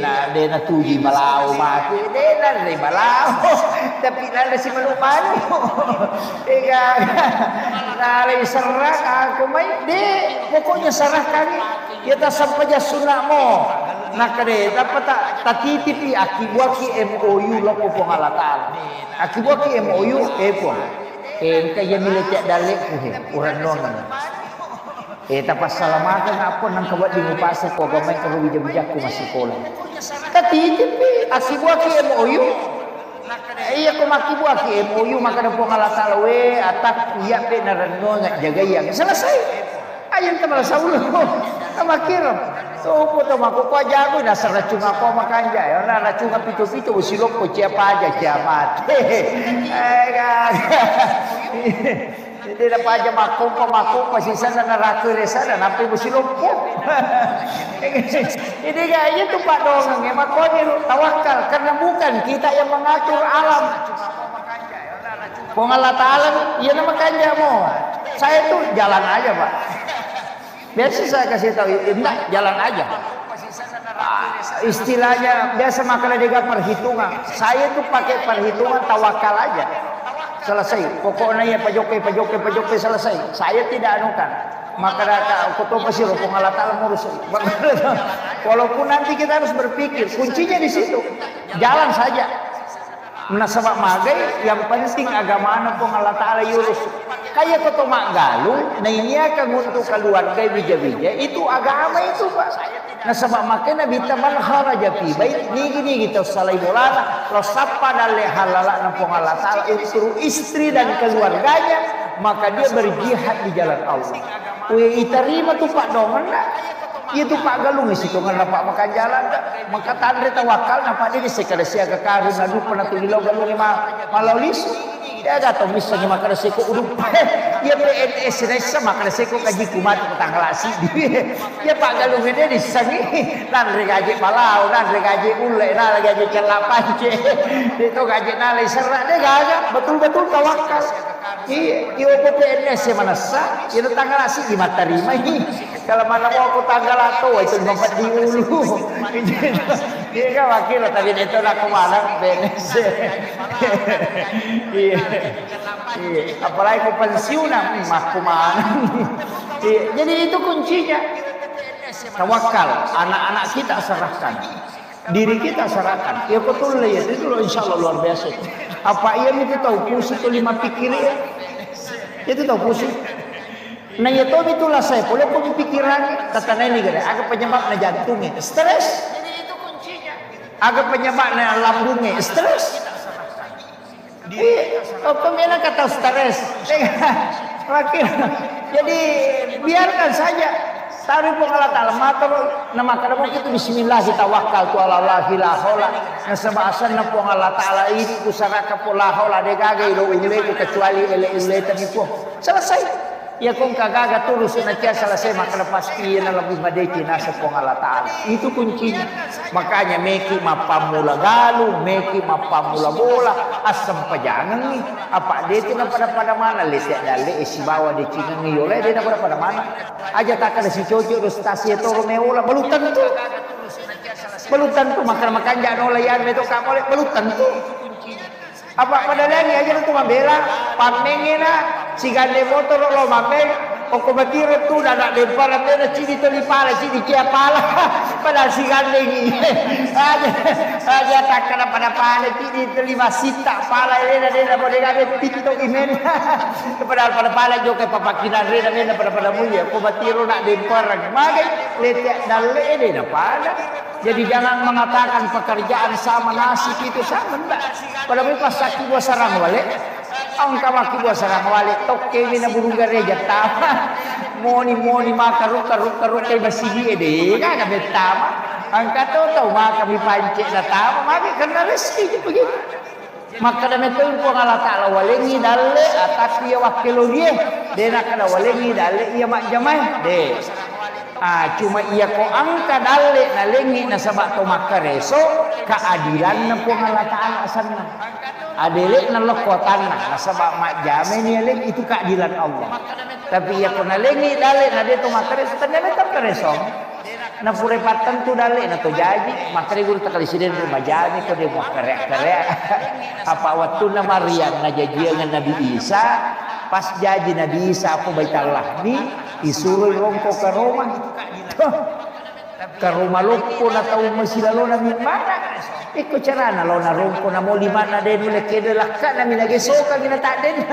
na tuji balau mati de na balau tapi nada si malupan nalai serah aku mai de pokoknya serahkan ya tak sampai sunnah mo nak de dapat tak titipi akibuaki MOU lo ko Allah taala akibuaki MOU pun kaya milicak dalek orang nongan tapas salamakan apa nang kawat di ngupasa ko gamay karo bijak ko masikola tatipi akibuaki MOU iya ko makibuaki MOU maka na po Allah taala we atak iya pe na renungan jaga yang selesai ayam temal saulo makir so po to mako ko jago na sa racung ako makanja yo na racung pito-pito usilok ko siapa aja kiamat tidak aja makum masih sana neraka resana nampi usilok ko ini kayaknya tuh Pak Dongeng ya makoni tawakal karena bukan kita yang mengatur alam Allah Taala ya nama kanja mo saya tuh jalan aja Pak. Biasa saya kasih tahu, enggak jalan aja. Istilahnya biasa makanya dia perhitungan. Saya tuh pakai perhitungan tawakal aja. Selesai. Pokoknya ya pajoke selesai. Saya tidak anukan. Maka aku tuh pasti rupung Allah Taala ngurus. Walaupun nanti kita harus berpikir, kuncinya di situ. Jalan saja. Menasabak magai yang penting agama anak pun Allah Taala yurus. Kayak koto mak galung, nah ini akan untuk keluarga bija-bija itu agama itu Pak. Nah sebab makanya bita man kharaja fi bait nigi kita salai bolana lo sapa dalle halala nampung Allah Taala untuk istri dan keluarganya maka dia berjihad di jalan Allah. We iterima tuh Pak Dongan itu Pak galung situ ngan Pak makan jalan maka tandre tawakal napa dia sekada siaga karun adu pernah tulilau galung malolis ya gato misalnya makan seko udah ya PNS resa makan seko kaji kumat ketanggalasi ya Pak galung ini di sini nan gaji malau nan gaji ule nan gaji celapance itu gaji nalai serak deh gagak betul-betul tawakal iya PNS yang mana sah itu tanggalasi gimana terima ini kalau mana mau aku tanggal atau itu tempat di ulu iya kan wakil tadi itu nak kemana PNS iya apalagi aku pensiunan mah kemana jadi itu kuncinya tawakal anak-anak kita serahkan diri kita serahkan ya betul ya itu loh insya Allah luar biasa apa ia itu tahu pusing itu 5 pikir ya itu tahu pusing nah ya tahu itulah saya boleh pun pikiran kata ini gara agak penyebabnya jantungnya stres jadi itu kuncinya agak penyebabnya lambungnya stres pemena kata stres jadi biarkan saja taruh Allah Taala mata nama kadang itu bismillah kita wakal tu Allah la ilaha nasabasan na Allah Taala ini kusaraka pola hola de gagai lo ini kecuali ele tadi pun selesai ya kung kagaga tulus na kaya selesai maka pasti na lebih madeki nasa Allah Taala itu kuncinya makanya meki mapamula galu meki mapamula bola asam pajangan nih apa dia itu na pada mana letek dale isi bawa di Cina nih oleh dia na pada mana aja tak ada si cocok rustasi itu romeola belutan tuh makan jangan olayan itu kamu oleh belutan tuh apa pada lagi aja tuh membela pamengena si gande motor lo mameng Oko bakiro tu dah nak lempar ada ciri tu lipala ciri kia pala pada si gandeng aja takkan pada pala ciri terlibat sita pala dia boleh gabe TikTok imen pada pala jo ke papakinan rena pada mulia oko bakiro nak lempar magai letek dalle dia pada. Jadi jangan mengatakan pekerjaan sama nasib itu sama enggak. Padahal pas sakit gua sarang wale. Angka maki gua sarang wale toke mina burung gereja tama. Moni maka ruka kay basigi ede kaga betama. Angka tahu maka mi pancik na tama maki karena rezeki begitu. Maka dami itu po Allah Ta'ala walengi dalle atak dia wakilo dia. Dena kada walengi dalle iya mak jamai de. Cuma iya ko angka dalle na lengi na sabak to makareso keadilan na po Allah Ta'ala asanna. Adele na lokotan na sabak mak jame ni leng itu keadilan Allah. Tapi iya ko na lengi dalle na de to makareso tanda to kareso. Na purepatan tu dalle na to jaji makare guru takali siden rumah jami ko de mo karek-karek. Apa waktu na Maryam na jajian Nabi Isa pas jaji Nabi Isa aku baital lahmi isuruh rongko ke rumah lupo na tahu masilalo na min mana iko carana lo na rongko na mo lima na den mule kede lakka na minagesoka gina tak den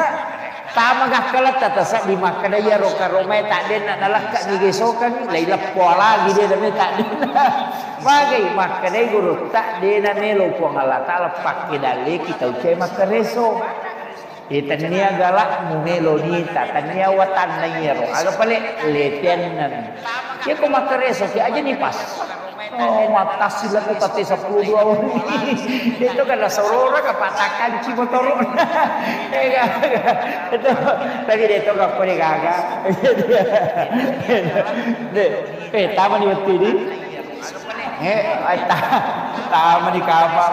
tama gak kalat tatasa di makada ya roka romai tak den na lakka ni gesoka ni lai lapo lagi dia dami tak den bagai makada guru tak den na melo po ngala ta'ala pakai dali kita ucai makareso itania galak mumelo nita tania watan na yero aga pale letenan ya ko makareso ki aja ni pas mata sila ko tati 12 itu kan sorora kapatakan cimotoro itu tadi itu gak pare gaga tama ni wati di tama ni kapa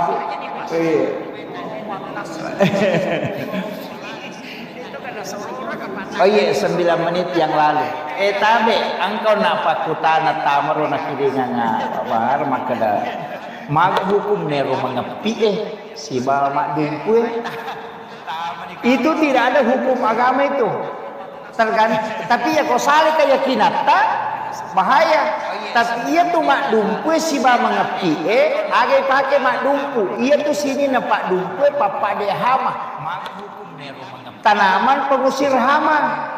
Oh iya 9 menit yang lalu. Tabe engkau nak pakutana tamaro nak kiringan apa makada. Mag hukum nero mengepi si bal mak dengkue. Itu tidak ada hukum agama itu. Tapi ya kau salah keyakinan bahaya. Tapi ia tu mak dumpu si bal mengepi agai pakai mak dumpu. Ia tu sini nampak dumpu papa dia hama. Tanaman pengusir hama.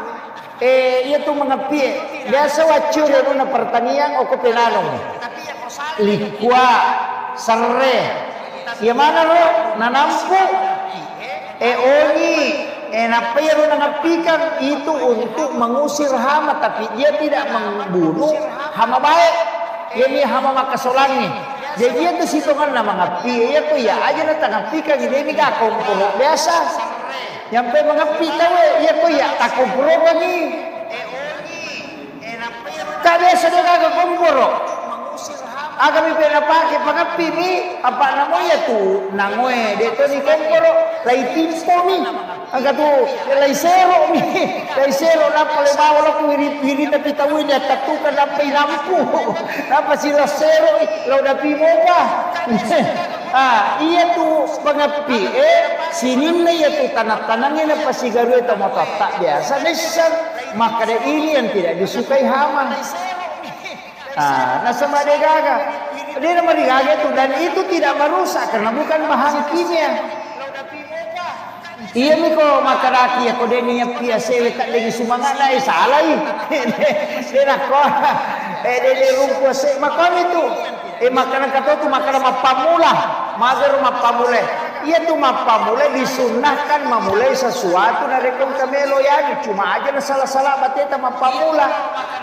Ia tu mengepi. Biasa wacur na pertanian oko penanong. Likwa, serre. Ia mana lo? Nanampu. Oni. Napero nangapikan itu untuk mengusir hama, tapi dia tidak membunuh hama baik. Ini hama makasolangi. Jadi dia tu situngan na mengapi. Ia tu ya aja na tangapikan ini gak komporo biasa. Yang mengapi tahu ia tu ya tak komporo bagi. Tak biasa dia gak komporo. Agak pernah pakai pengapi ni apa namanya tu nangoe dia tu ni komporo lai timpo ni agak tu lai sero ni lai sero napa le bawa lo wiri tapi tahu dia tatukan napa lampu napa sila sero lo dapi moga iya tu pengapi sini ni ia tu tanah-tanahnya napa sigaru itu motor tak biasa nisar maka ini yang tidak disukai hama. Nah sama dia gaga. Dia nama dia gaga itu dan itu tidak merusak karena bukan bahan kimia. Iya ni ko makaraki ako dia niya piase tak lagi sumangat na salah dia nak ko dia rumpu se makam itu makanan kata tu makanan mapamula mager mapamula. Ia tu mapamula disunahkan memulai sesuatu dari kamelo yani cuma aja na salah-salah bateta mapamula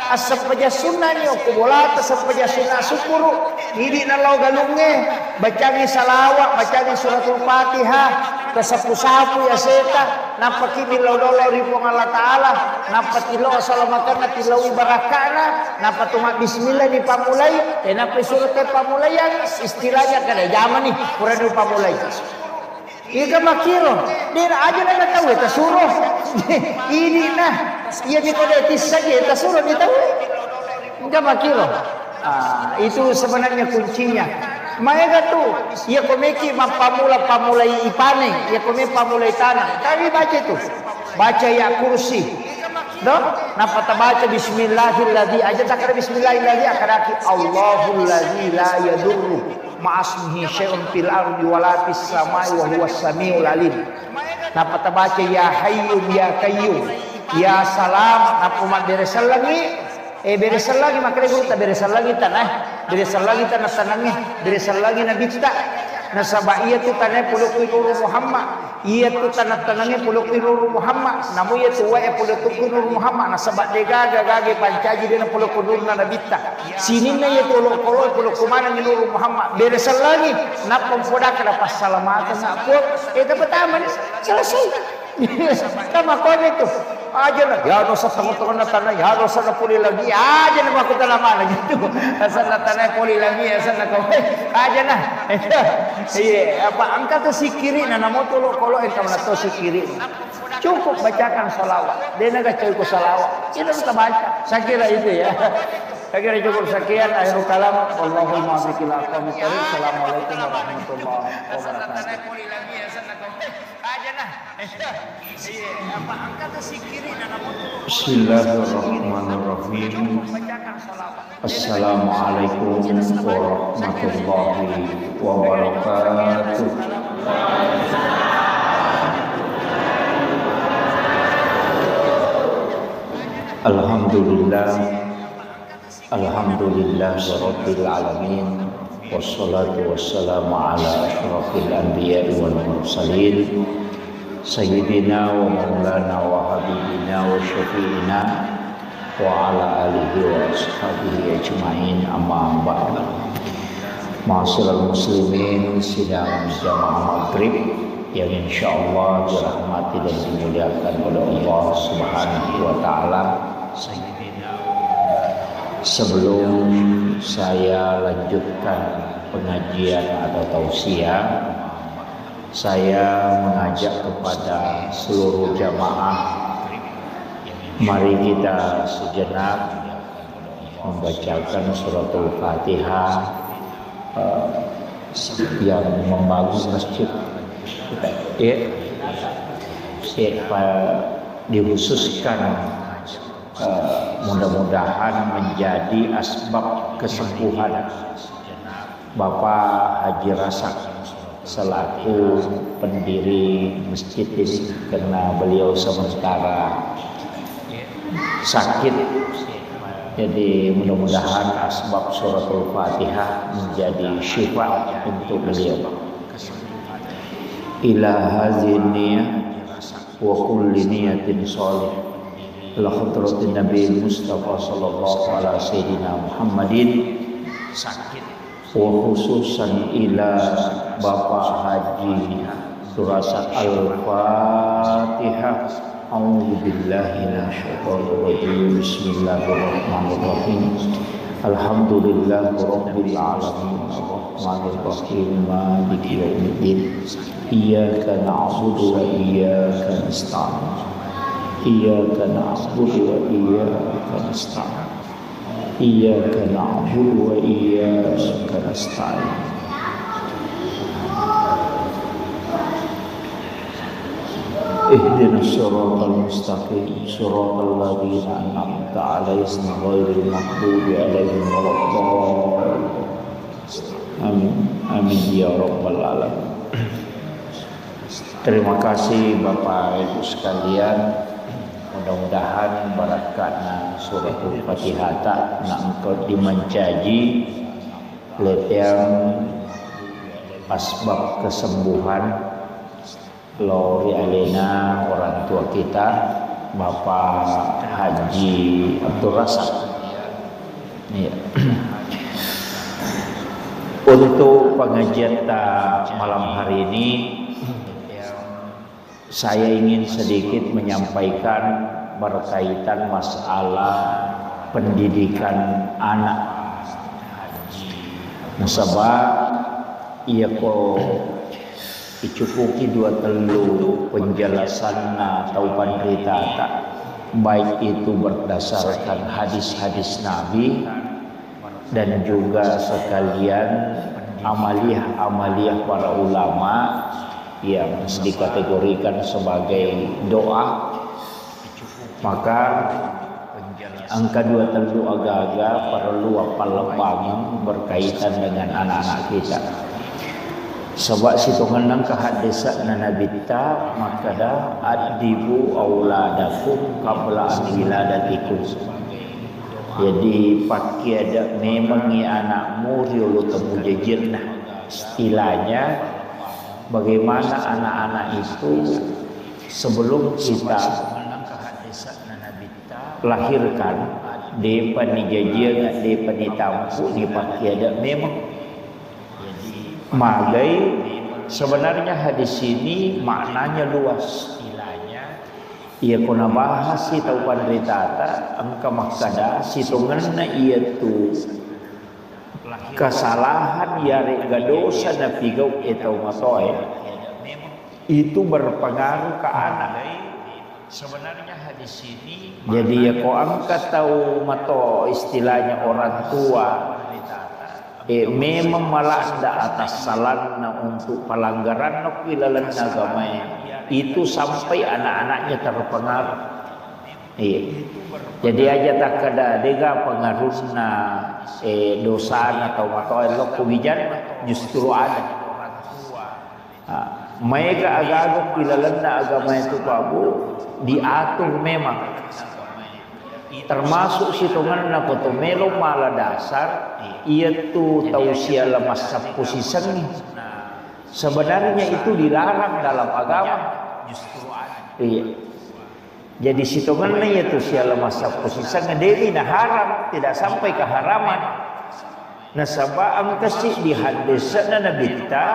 asap paja sunnah ni ko bola asap paja sunnah syukuru hindi na law galunge bacagi salawat bacagi suratul Fatihah kasapu-sapu ya seta napakini law dolo ripong Allah Ta'ala napatilo asalamatkan na tilaw barakana napatumak bismillah di pamulay napa surat pamulayan istilahnya kada zaman ni pura di pamulay. Ika makiro, dia aja na tahu eta suruh. Ini nah, ia di kodetis saja eta suruh dia tahu. Ika makiro. Itu sebenarnya kuncinya. Maya tu, ia komeki pamulai ipane, ia komeki pamulai tanah. Kami baca tu, baca ya kursi. Dok, napa tabaca bismillahilladzi aja takra bismillahilladzi akadaki Allahul ladzi la yadurru ma'asmihi syai'un fil ardi wala fis samai wa huwas samiul alim. Napa tabaca ya hayyun ya qayyum ya salam napa mat beresal lagi beresal lagi makanya guru tak beresal lagi tanah beresal lagi tanah tanangnya beresal lagi nabi kita nasaba iya tu tanah puluh nuru Muhammad iya tu tanah-tanahnya puluh nuru Muhammad namu iya tu wae puluh nuru Muhammad nasaba dega gage pancaji dina puluh nuru nabi kita sini na iya tu kolol puluh kumana nuru Muhammad beresal lagi napa poda kada pas salamatan apa itu pertama selesai sama kau itu aja lah ya dosa tengok-tengok tanah ya dosa na puli lagi aja nama aku lama lagi tu asal tanah puli lagi asal nak kau aja nah iya apa angkat tu si kiri na namo tu kalau engkau nak tu si kiri cukup bacakan salawat dia nak cukup salawat itu kita baca saya kira itu ya saya kira cukup sekian akhirul kalam wallahul muwaffiq ila aqwamit thoriq. Assalamualaikum warahmatullahi wabarakatuh. Bismillahirrahmanirrahim. Assalamualaikum warahmatullahi wabarakatuh. Alhamdulillah, alhamdulillahirabbil alamin. Wassalatu wassalamu ala asyrafil anbiya'i wal mursalin sayyidina wa maulana wa habibina wa syafi'ina wa ala alihi wa ashabihi ajma'in amma ba'd. Ma'asyiral muslimin sidang jamaah maghrib yang insyaallah dirahmati dan dimuliakan oleh Allah Subhanahu wa taala. Sebelum saya lanjutkan pengajian atau tausiah, saya mengajak kepada seluruh jamaah, mari kita sejenak membacakan suratul Fatihah yang membangun masjid dikhususkan mudah-mudahan menjadi asbab kesembuhan Bapak Haji Rasak selaku pendiri masjid ini, karena beliau sementara sakit. Jadi mudah-mudahan asbab suratul Fatihah menjadi syifa untuk beliau. Ila hadhihi niyyah wa kulli niyatin shalih ila hadratin Nabi Mustafa sallallahu alaihi sayyidina Muhammadin wa khususan ila Bapak Haji Rasak Al-Fatihah. A'udzu billahi minasyaitonir rajim. Bismillahirrahmanirrahim. Alhamdulillahi rabbil alamin arrahmanir rahim maliki yaumiddin. Iyyaka na'budu wa iyyaka nasta'in. Iyyaka na'budu wa iyyaka nasta'in. Iyyaka na'budu wa iyyaka nasta'in. Ihdinas siratal mustaqim siratal ladzina an'amta 'alaihim ghairil maghdubi 'alaihim waladdallin. Amin. Amin ya rabbal alamin. Terima kasih Bapak Ibu sekalian. Mudah-mudahan barakatna suratul Fatihah nak engkau dimencaji letiang asbab kesembuhan Lori alena orang tua kita Bapak Haji Abdul Rasak. Ya. Untuk pengajian malam hari ini saya ingin sedikit menyampaikan berkaitan masalah pendidikan anak. Nasabah ia dicukupi dua telu penjelasan atau penderita baik itu berdasarkan hadis-hadis Nabi dan juga sekalian amaliyah para ulama yang dikategorikan sebagai doa Maka angka 23 agak-agak perlu apal lembangan berkaitan dengan anak-anak kita. Sebab situngan nang kahadisa na nabita maka dah adibu auladakum qabla an wiladatikum. Jadi pakai ada memang ya anakmu riulu temu jejirna. Istilahnya bagaimana anak-anak itu sebelum kita lahirkan depa ni jajir depa ni tampu dipakai ada memang. Magai sebenarnya hadis ini maknanya luas. Ia kuna bahas si tahu pandritata angka maksada situnganna ia tu kesalahan yare gadosa na pigau etau matoy itu berpengaruh ke anak. Sebenarnya hadis ini jadi ya ko angka tahu mato istilahnya orang tua memang malah ada atas salahnya untuk pelanggaran nopilalan agama itu sampai anak-anaknya terpengaruh. Jadi aja tak kada dega pengaruhna dosa atau atau elok kubijan justru ada. Mereka agak-agak pilalan agama itu babu diatur memang. Termasuk situngan na foto melo mala dasar ia tu tausia lemas posisi sebenarnya itu dilarang dalam agama. Iya. Jadi situngan na itu sia lemas posisi dewi na haram tidak sampai ke haraman. Nasaba ang kasi di hadis na nabita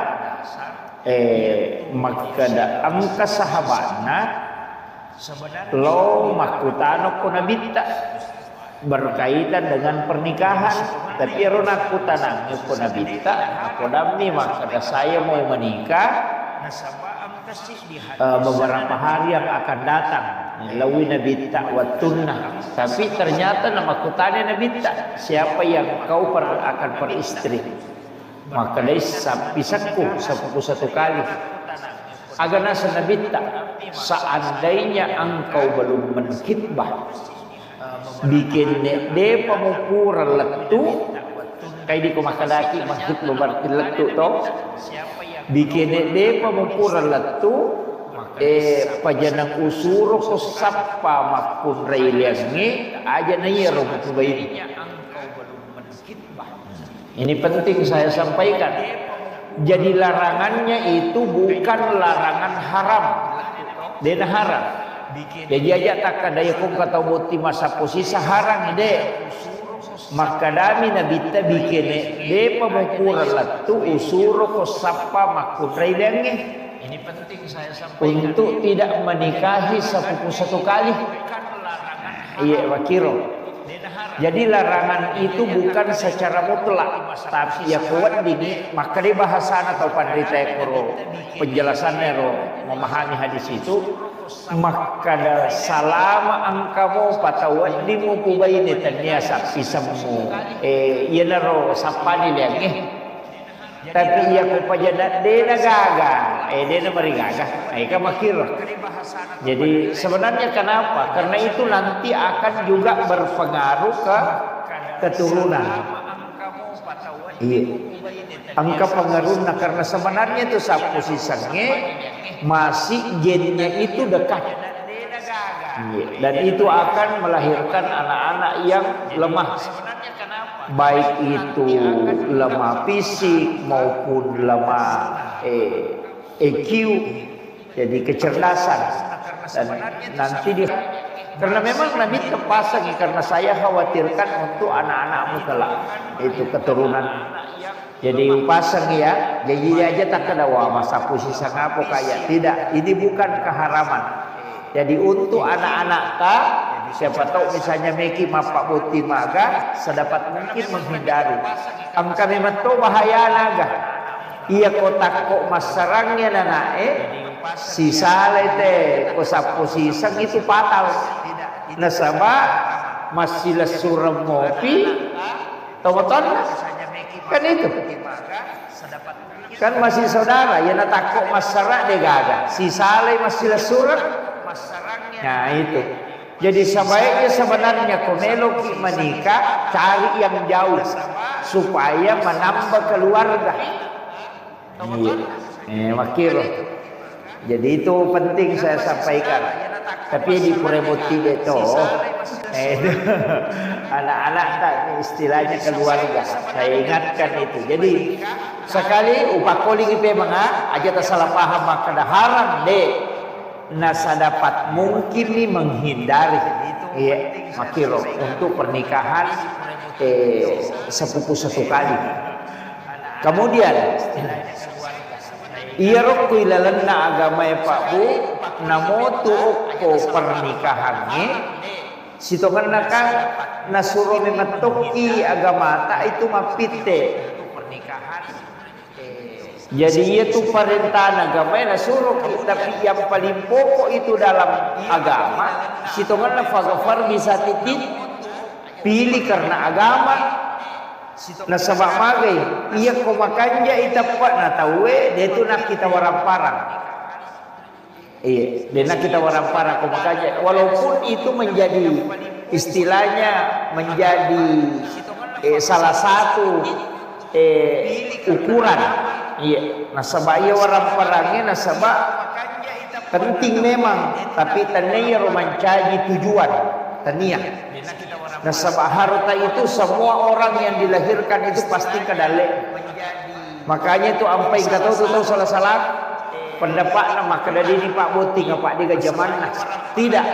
maka da ang kasahabana lo makutano ko nabita berkaitan dengan pernikahan tapi ron aku tanang ko nabita aku damni maka saya mau menikah beberapa hari yang akan datang lawi nabita watunna tapi ternyata nama kutane nabita siapa yang kau akan peristri maka dia pisahku satu kali agar nasa nabita seandainya engkau belum menkitbah bikin de pemukuran letu kayak di kumakadaki masjid beberti letu to bikin de pemukuran letu pajanang usuro ko sappa makun railangi aja na yero kubaini. Ini penting saya sampaikan. Jadi larangannya itu bukan larangan haram. Dena haram. Jadi aja tak kadaya kong kata boti masa posisi haram ide. Maka dami nabita bikin de pemukuran latu usuro ko sapa makurai dengi. Ini penting saya sampaikan. Untuk tidak menikahi sepupu satu kali. Iya wakiro. Jadi larangan itu bukan secara mutlak, tapi ya kuat dini. Maka di bahasan atau pandrita ekoro penjelasannya ro memahami hadis itu. Maka selama angkamu patawat di mukubai ini ternyata pisamu iya naro sapani lagi. Tapi ia kupajada dena gaga, dena merigaga, ika makir. Jadi sebenarnya kenapa? Karena itu nanti akan juga berpengaruh ke keturunan. Iya. Angka pengaruhnya karena sebenarnya itu posisinya masih gennya itu dekat. Iya. Dan itu akan melahirkan anak-anak yang lemah. Baik itu lemah fisik maupun lemah EQ, jadi kecerdasan. Dan nanti karena memang Nabi terpasang karena saya khawatirkan untuk anak-anakmu kelak itu keturunan. Jadi pasang ya, jadi aja tak ada wah masa posisi ngapo kayak tidak. Ini bukan keharaman. Jadi untuk anak-anak tak siapa tahu misalnya Meki mapak buti maga sedapat mungkin menghindari. Angka memang tu bahaya naga. Ia kotak kok masarangnya nanae si salete kosap posisang itu fatal. Nasaba masih lesuram ngopi tomoton kan itu. Kan masih saudara ya natakok masarak de gaga. Si sale masih lesuram. Nah itu. Jadi sebaiknya sebenarnya komelo menikah cari yang jauh supaya menambah keluarga. Iya, wakil. Jadi itu penting saya sampaikan. Tapi di Purebuti itu anak-anak tak istilahnya keluarga. Saya ingatkan itu. Jadi sekali upakoli ipe mga aja tak salah paham maka dah haram deh. Nasa dapat mungkin nih menghindari. Iya, makiro untuk pernikahan sepupu satu kali. Kemudian iya rok ilalanna agama ya Pak Bu namo tuh pernikahannya sitongan kan nasuro mematoki agama tak itu mapite. Jadi ia tuh perintah agama yang nasuruh, tapi yang paling pokok itu dalam agama sitongan fagafar bisa titik pilih karena agama. Nah sebab magai ia ko makanja itapat na tahu dia tu nak kita warang-parang. Iya, dia nak kita warang-parang ko makanja walaupun itu menjadi istilahnya menjadi salah satu ukuran. Iya, nah sebab ia warang-parangnya nah sebab penting memang tapi tanya romancaji tujuan tania. Nah sebab harta itu semua orang yang dilahirkan itu pasti kedale. Makanya itu ampai kata tu tahu salah-salah pendapat nama kedadi ni Pak Boting apa dia zaman tidak.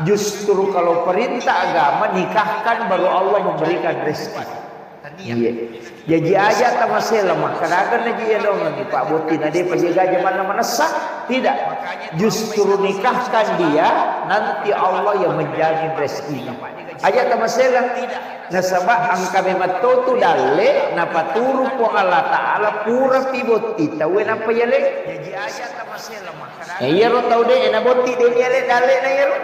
Justru kalau perintah agama nikahkan baru Allah memberikan rezeki. Iya. Jadi aja tak masalah kadang-kadang aja ya dong ni Pak Boting ada penjaga zaman mana sah tidak. Justru nikahkan dia nanti Allah yang menjamin rezekinya. Aja tak masalah. Nah sebab angka memang tu dale napa turu po Allah Taala pura piboti tahu napa ya le. Jadi aja tak masalah makana. Iya ro tahu deh na boti deh dia le dale na ya ro.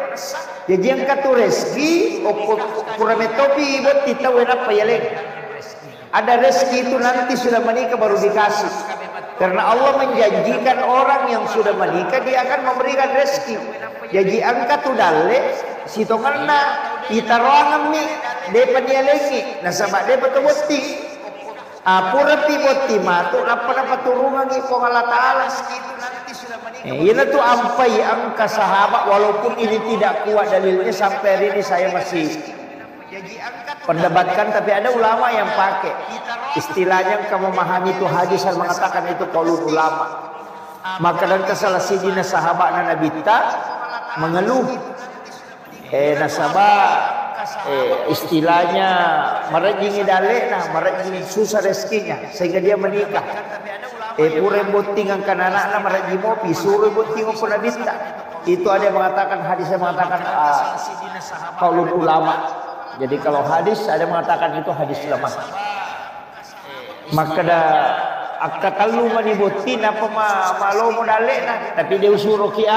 Jadi angka tu rezeki pura metopi boti tahu napa ya le. Ada rezeki itu nanti sudah menikah baru dikasih. Karena Allah menjanjikan orang yang sudah menikah dia akan memberikan rezeki. Jadi angka tu dale sitonganna kita roangan mi depan dia lagi. Nah sebab dia betul boti. Pura pi boti matu apa turungan ipong Allah Taala segitu nanti sudah menikah. Ini tu ampai angka sahabat walaupun ini tidak kuat dalilnya sampai hari ini saya masih pendebatkan tapi ada ulama yang pakai istilahnya kamu memahami itu hadis yang mengatakan itu qaulul ulama. Maka dan kesalah sidina sahabat Nabi ta mengeluh nasabah istilahnya merejingi dale nah merejingi susah rezekinya sehingga dia menikah pure botingan kan anak-anak merejingi mopi suruh botingan pun Nabi ta itu ada yang mengatakan hadisnya mengatakan qaulul ulama. Jadi kalau hadis ada mengatakan itu hadis lemah. Maka dah akakalu manibutin apa malo modale nah tapi dia suruh kia.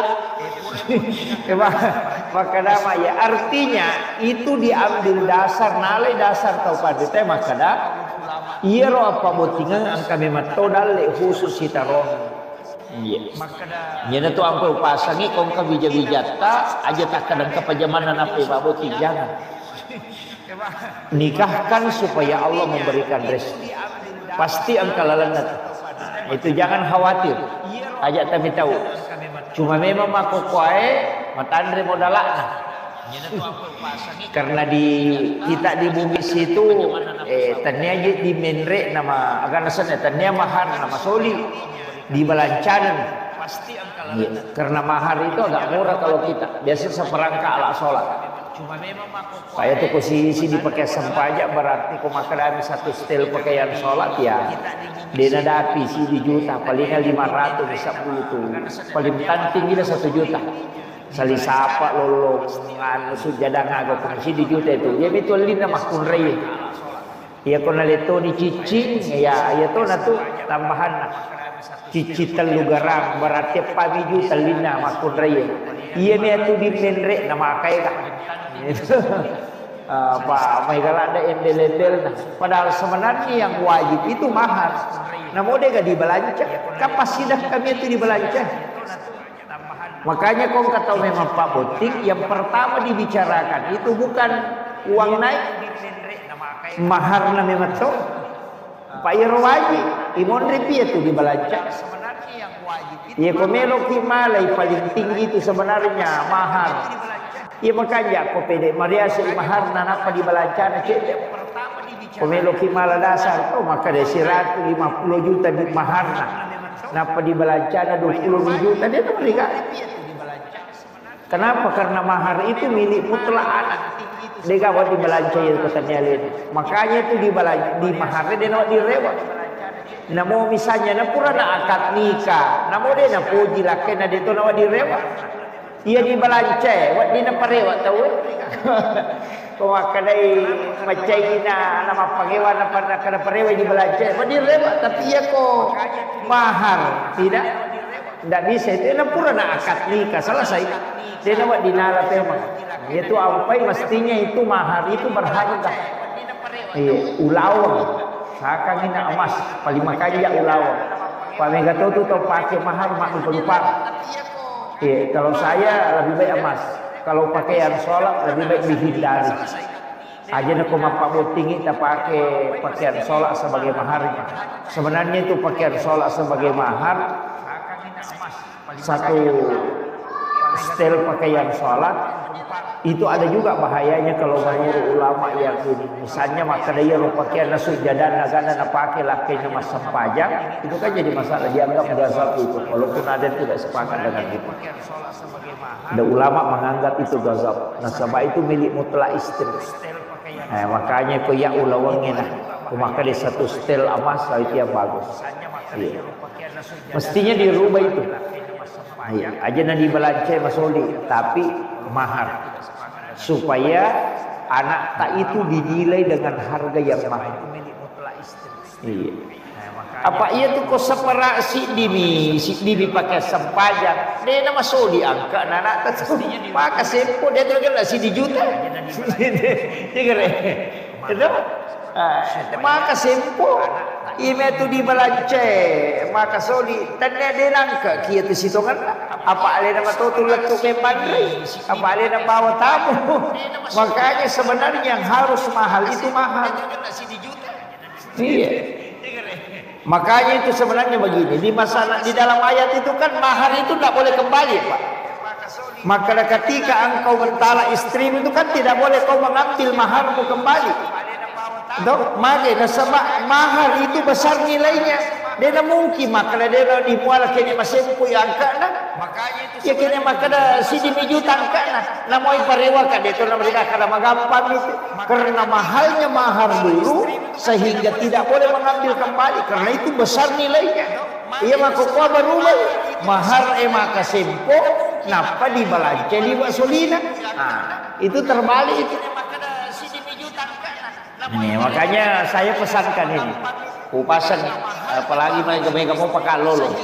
Maka dah ya artinya itu diambil dasar nalai dasar tau pada teh maka dah iya ro apa botingan angka memang todale khusus kita ro. Iya. Nya tu ampe pasangi kong ka bija-bijata aja tak kadang kepajamanan apa Pak Boting jangan. Nikahkan supaya Allah memberikan rezeki. Pasti angka lalanat. Itu jangan khawatir. Ajak kami tahu. Cuma memang mako kuae matandre modalana. Karena kita di bumi situ tanya aja di menre nama agak nasan tanya mahar nama soli di balancanan. Karena mahar itu agak murah kalau kita. Biasa seperangka ala sholat. Saya tuh posisi dipakai sempajak berarti kau makan ada satu setel pakaian sholat ya. Dia ada api sih di juta palingnya 500 bisa tuh paling tanting gila 1 juta. Sali sapa lolong anu sujadah ngago sih di juta itu. Ya itu lina makun rey. Ya kena leto di cicing ya tuh natu tambahan cici telu garang berarti pagi juta lina makun rey. Iya nih tuh di menre nama kai kah. Pak Maigala ada embel-embel nah. Padahal sebenarnya yang wajib itu mahar. Nah mau dia gak dibelanja kapasitas kami itu dibelanja Makanya kau kata memang Pak Botik, yang pertama dibicarakan itu bukan uang naik, mahar na memang to. Pak Irwaji, imon repi itu dibalanca. Iya komelo kimalay paling tinggi itu sebenarnya mahar. Iya makanya ko pede Maria si mahar na napa dibalanca na cede. Komelo kimala dasar to maka de 150 juta di mahar na. Napa dibalanca na 20 juta dia tuh mereka. Kenapa? Karena mahar itu milik mutlak anak. Dia gawat dibalanca itu katanya lain. Makanya itu di mahar dia nak direwat. Namo misalnya na pura na akad nikah, namo dia na puji laki na dito na direwat. Ia dibalanca, wat di na parewat tahu. Kau kadai macai na nama pangewan na pada kada parewat dibalanca, wat direwat tapi ia ko mahar tidak. Tidak bisa itu na pura na akad nikah selesai. Dia na wat dinala memang. Itu apa mestinya itu mahar itu berharga. Ulawang. Sakang ina emas, paling makanya ulawang. Pak Mega tu pakai mahar mak lupa. Kalau saya lebih baik emas. Kalau pakaian sholat lebih baik dihindari. Aja nak Pak Boting kita pakai pakaian sholat sebagai maharnya. Sebenarnya itu pakaian sholat sebagai mahar. Satu setel pakaian sholat. Itu ada juga bahayanya kalau menurut ulama yang ini. Misalnya maka dia pakaian sujadan nagana na pakai lakinya mas sempajang, itu kan jadi masalah dianggap gazab itu. Walaupun ada yang tidak sepakat dengan itu. Ada ulama menganggap itu gazab. Nasabah itu milik mutlak istri. Nah, makanya itu ya ulawangnya nah. Maka dia satu setel emas itu yang bagus. Iya. Mestinya dirubah itu. Iya, aja nanti balanca masoli, tapi mahar supaya anak tak itu dinilai dengan harga yang mahal. Iya. Apa ia tu kau separak si dimi pakai sempajang, dia nama soli angka anak tak pakai sempo dia tu kan si di juta, dia kere, itu, maka sempo. Ime tu di balanca maka soli tanda dia nangka kia tu sitongan apa ale nama tu letuk memandai apa ale nama bawa tamu makanya sebenarnya yang harus mahal itu mahal. Iya. Makanya itu sebenarnya begini di dalam ayat itu kan mahar itu tidak boleh kembali Pak. Maka ketika engkau mentala istri itu kan tidak boleh kau mengambil maharmu kembali. Dok, maka sebab mahar itu besar nilainya. Dia mungkin maka dia dimual kini masih punya angka nak. Makanya itu ya kini maka si juta angka nak. Namoi parewa kan dia tu mereka kada magampang itu. Karena mahalnya mahar dulu sehingga tidak boleh mengambil kembali karena itu besar nilainya. Ia maka kau berubah mahar maka sempo napa dibalanca di basolina. Itu terbalik itu. Ini makanya saya pesankan ini kupasan apalagi mereka mau pakai lolo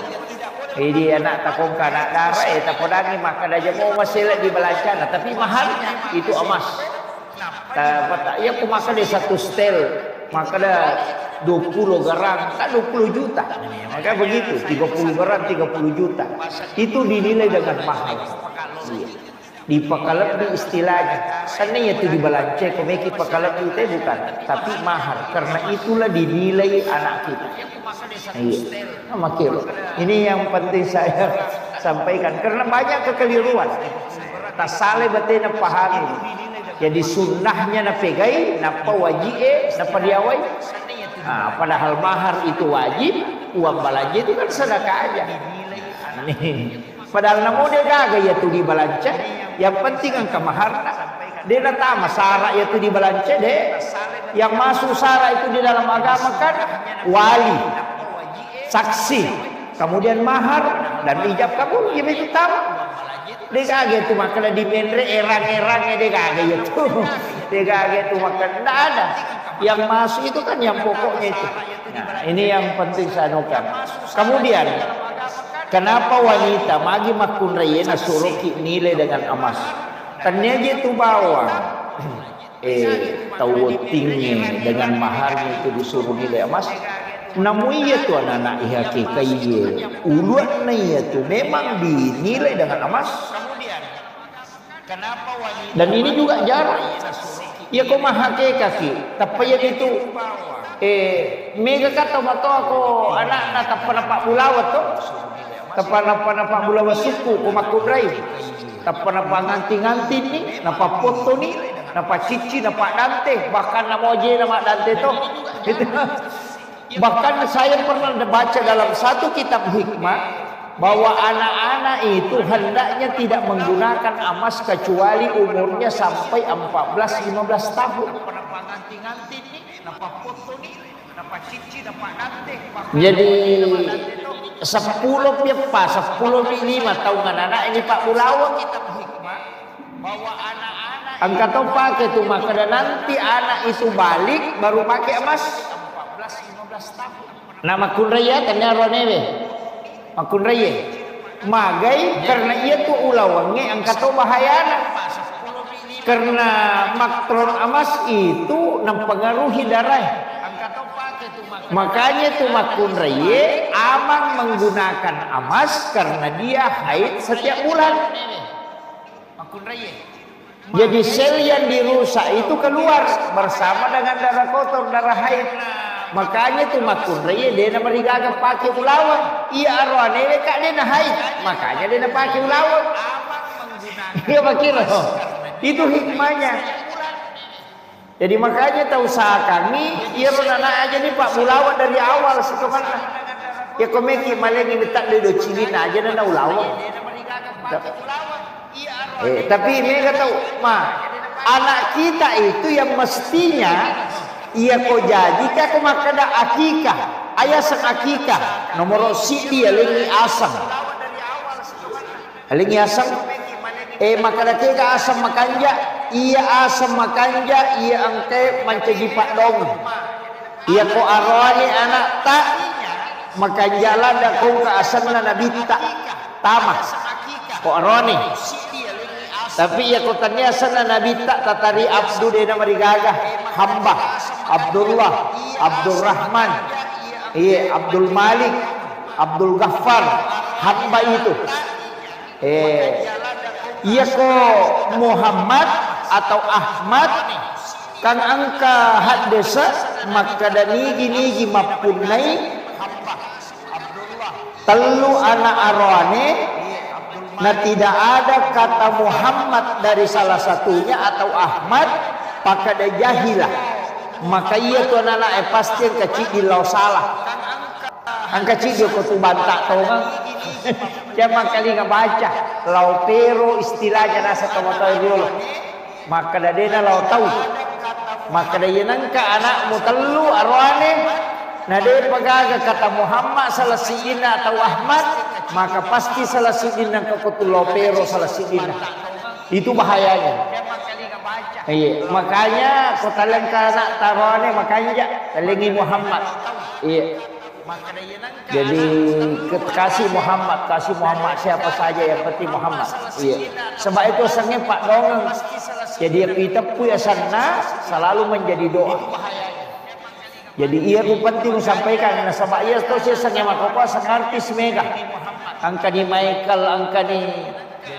ini anak takung anak darah tak podangi maka aja mau masalah di belancana tapi maharnya itu emas ya aku makan di satu setel maka ada 20 gerang kan 20 juta maka begitu 30 gerang 30 juta itu dinilai dengan mahal. Di pakalap di istilahnya sananya itu dibalanca komeki pakalap itu bukan tapi mahar karena itulah dinilai anak kita. Iya. Makanya ini yang penting saya sampaikan karena banyak kekeliruan tak saleh betina pahami jadi sunnahnya na pegai napa wajib napa diawai padahal mahar itu wajib uang balanja itu kan sedekah aja nih. Padahal namun dia gagal ya tu dibalanca. Yang penting angka mahar. Dia datang sara ya tu dibalanca deh. Yang masuk sara itu di dalam agama kan wali, saksi, kemudian mahar dan ijab kabul. Dia itu tahu. Dia gagal tu makan di mendre erang-erangnya dia gagal ya tu. Dia gagal tu makan tidak ada. Yang masuk itu kan yang pokoknya itu. Nah, ini yang penting saya nukan. Kemudian kenapa wanita magi makun rayena suruh nilai dengan emas? Ternyata itu bawang. Tahu tinggi dengan maharnya itu disuruh nilai emas. namun iya tuh anak-anak hakikat iya uluan iya tuh memang dinilai dengan emas. Dan ini juga jarang. Ya kok mah hakikat tapi yang itu mega kata mato ako anak tapan apa bulawat to tapan apa bulawat suku ko makudray tapan apa nganti-nganti ni napa foto ni napa cici napa dante bahkan nama oje nama dante to itu. Bahkan saya pernah baca dalam satu kitab hikmah bahwa anak-anak itu hendaknya tidak menggunakan emas kecuali umurnya sampai 14-15 tahun. Jadi 10 piapa 10 tahun anak ini Pak Bulawang bahwa anak-anak angkat pakai itu maka nanti anak itu balik baru pakai emas 14-15 tahun. Nama kunraya tanya ronewe makun raya magai karena ia tu ulawange angkat bahayana karena maktron emas itu mempengaruhi darah. Makanya tu makun raya aman menggunakan emas karena dia haid setiap bulan. Jadi sel yang dirusak itu keluar bersama dengan darah kotor, darah haid. Makanya tu makun raya dia nak merigaga pakai ulawan. Ia arwane kak dia nak haid. Makanya dia nak pakai ulawan. Dia makira. Itu hikmahnya. Jadi makanya tak usah kami ia anak aja ni Pak Bulawat dari awal sebenarnya. Ya komeki malengi letak dia do cilin aja dan ulawan. Tapi mereka tahu, anak kita itu yang mestinya ia ko jadi ka ko makada akikah ayah sang akikah nomor sidi alingi asam makada ke asam makanja ia asam makanja ia angke mancaji pak dong ia ko arwani anak tak makanjala da ko ka asam na nabita tamak ko arwani tapi ia ko tanya sana nabita tatari abdu de na marigagah hamba Abdullah, Abdul Rahman, iya Abdul Malik, Abdul Ghaffar, hamba itu. Iya ko Muhammad atau Ahmad kan angka hadesa maka danigi mapunai telu anak arwane nah tidak ada kata Muhammad dari salah satunya atau Ahmad pakada jahilah. Maka iya tu anak pasti yang kecil di lau salah. Ang kecil dia kau tu bantak tau kan? Jangan kali nggak baca lau pero istilahnya nasa tomatoi dulu. Maka dah dia lau tahu. Maka dah ia nangka anakmu telu arwane. Nah dia pegaga kata Muhammad salah sidina atau Ahmad. Maka pasti salah sidina kau tu lau pero salah sidina. Itu bahayanya. Iya, makanya kota lengkap anak taruhannya makanya telingi Muhammad. Iya. Jadi kasih Muhammad siapa saja yang penting Muhammad. Iya. Sebab itu sengnya Pak Dongeng. Jadi kita punya sana selalu menjadi doa. Jadi ia ku penting sampaikan sebab ia tu sengnya makoko sang artis mega. Angka ni Michael, angka ni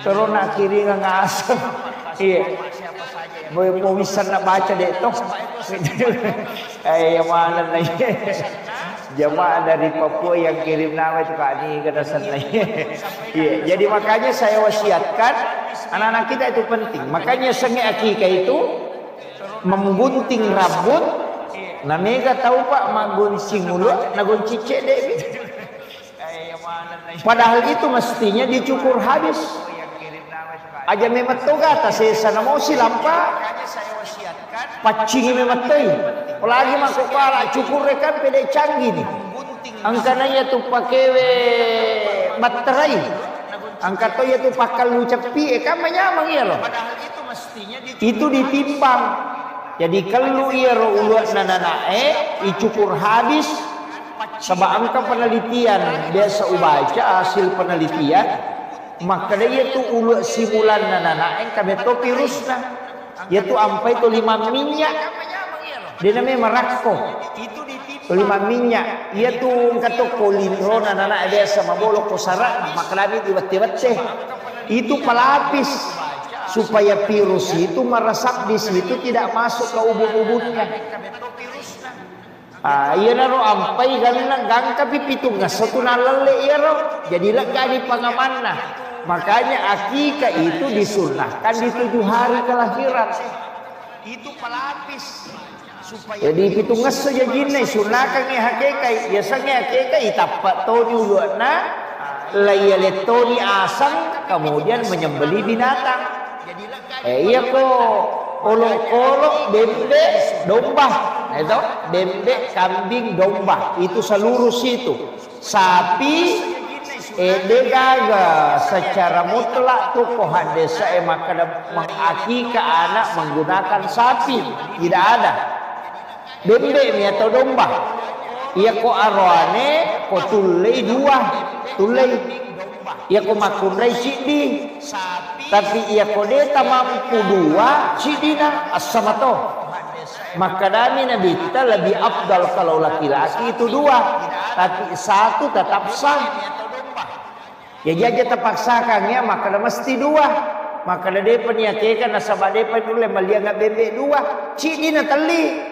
corona kiri ngasem. Iya. Mau bisa nak baca deh toh. Yang mana lagi? Jemaah dari Papua yang kirim nama itu Kak Ani ke dasar lagi. Iya, jadi makanya saya wasiatkan anak-anak kita itu penting. Makanya sengai akikah itu menggunting rambut. Nah mega tahu Pak magunting mulut, nagun cicek deh. Padahal itu mestinya dicukur habis. Aja memet toga ta sesana mau silampa pacingi memet tei apalagi mako pala cukur rekan pede canggih nih angkananya tu pakewe materai angkat to ya tu pakal lucapi kan menyamang iya loh itu ditimbang jadi kalau iya ro uluat nananae dicukur habis sebab angka penelitian biasa ubaca hasil penelitian maka dia tu ulu simulan nana yang kami tu virusna dia tu ampai tu 5 minyak dia namanya merakko lima minyak. Ia tuh kata kolindro anak biasa mabolok kosarak makalami tiba-tiba itu pelapis supaya virus itu meresap di situ tidak masuk ke ubun-ubunnya. Iya naro ampai gangka pipitung satu nalale iya ro jadilah kali pangamanna. Makanya akikah itu disunahkan di 7 hari kelahiran. Itu pelapis. Jadi pitung ngeso jajinai sunahkan ya hakikai. Biasanya hakikai tapak toni uluana layale toni asang kemudian menyembeli binatang. Iya kok kolok-kolok bembe domba. Itu bembe kambing domba itu seluruh situ. Sapi gaga secara mutlak tokoh desa maka mengakikah anak menggunakan sapi tidak ada. Bembe atau domba. Ia ko arwane ko tulei 2 tulei. Ia ko makunai cidi. Tapi ia ko deta mampu 2 cidina asamato. Maka dami Nabi kita lebih afdal kalau laki-laki itu 2, tapi 1 tetap sah. Ya jaja terpaksakan ya maka mesti 2. Maka dia penyakikan nasabah dia dulu melihat bebek 2 cidina teli.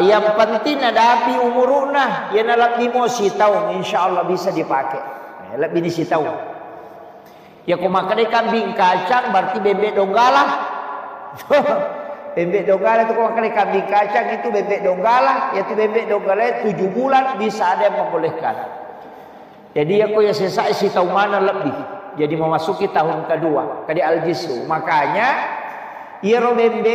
Yang penting ada api umuruna yang nak limo si tahun insyaallah bisa dipakai. Lebih si tahun. Ya kau makan kambing kacang berarti bebek donggala. Bebek donggala itu kau makan kambing kacang itu bebek donggala, yaitu bebek donggala 7 bulan bisa ada yang membolehkan. Jadi aku ya selesai si tahun mana lebih. Jadi memasuki tahun kedua kadi al-jisu. Makanya ia ro bembe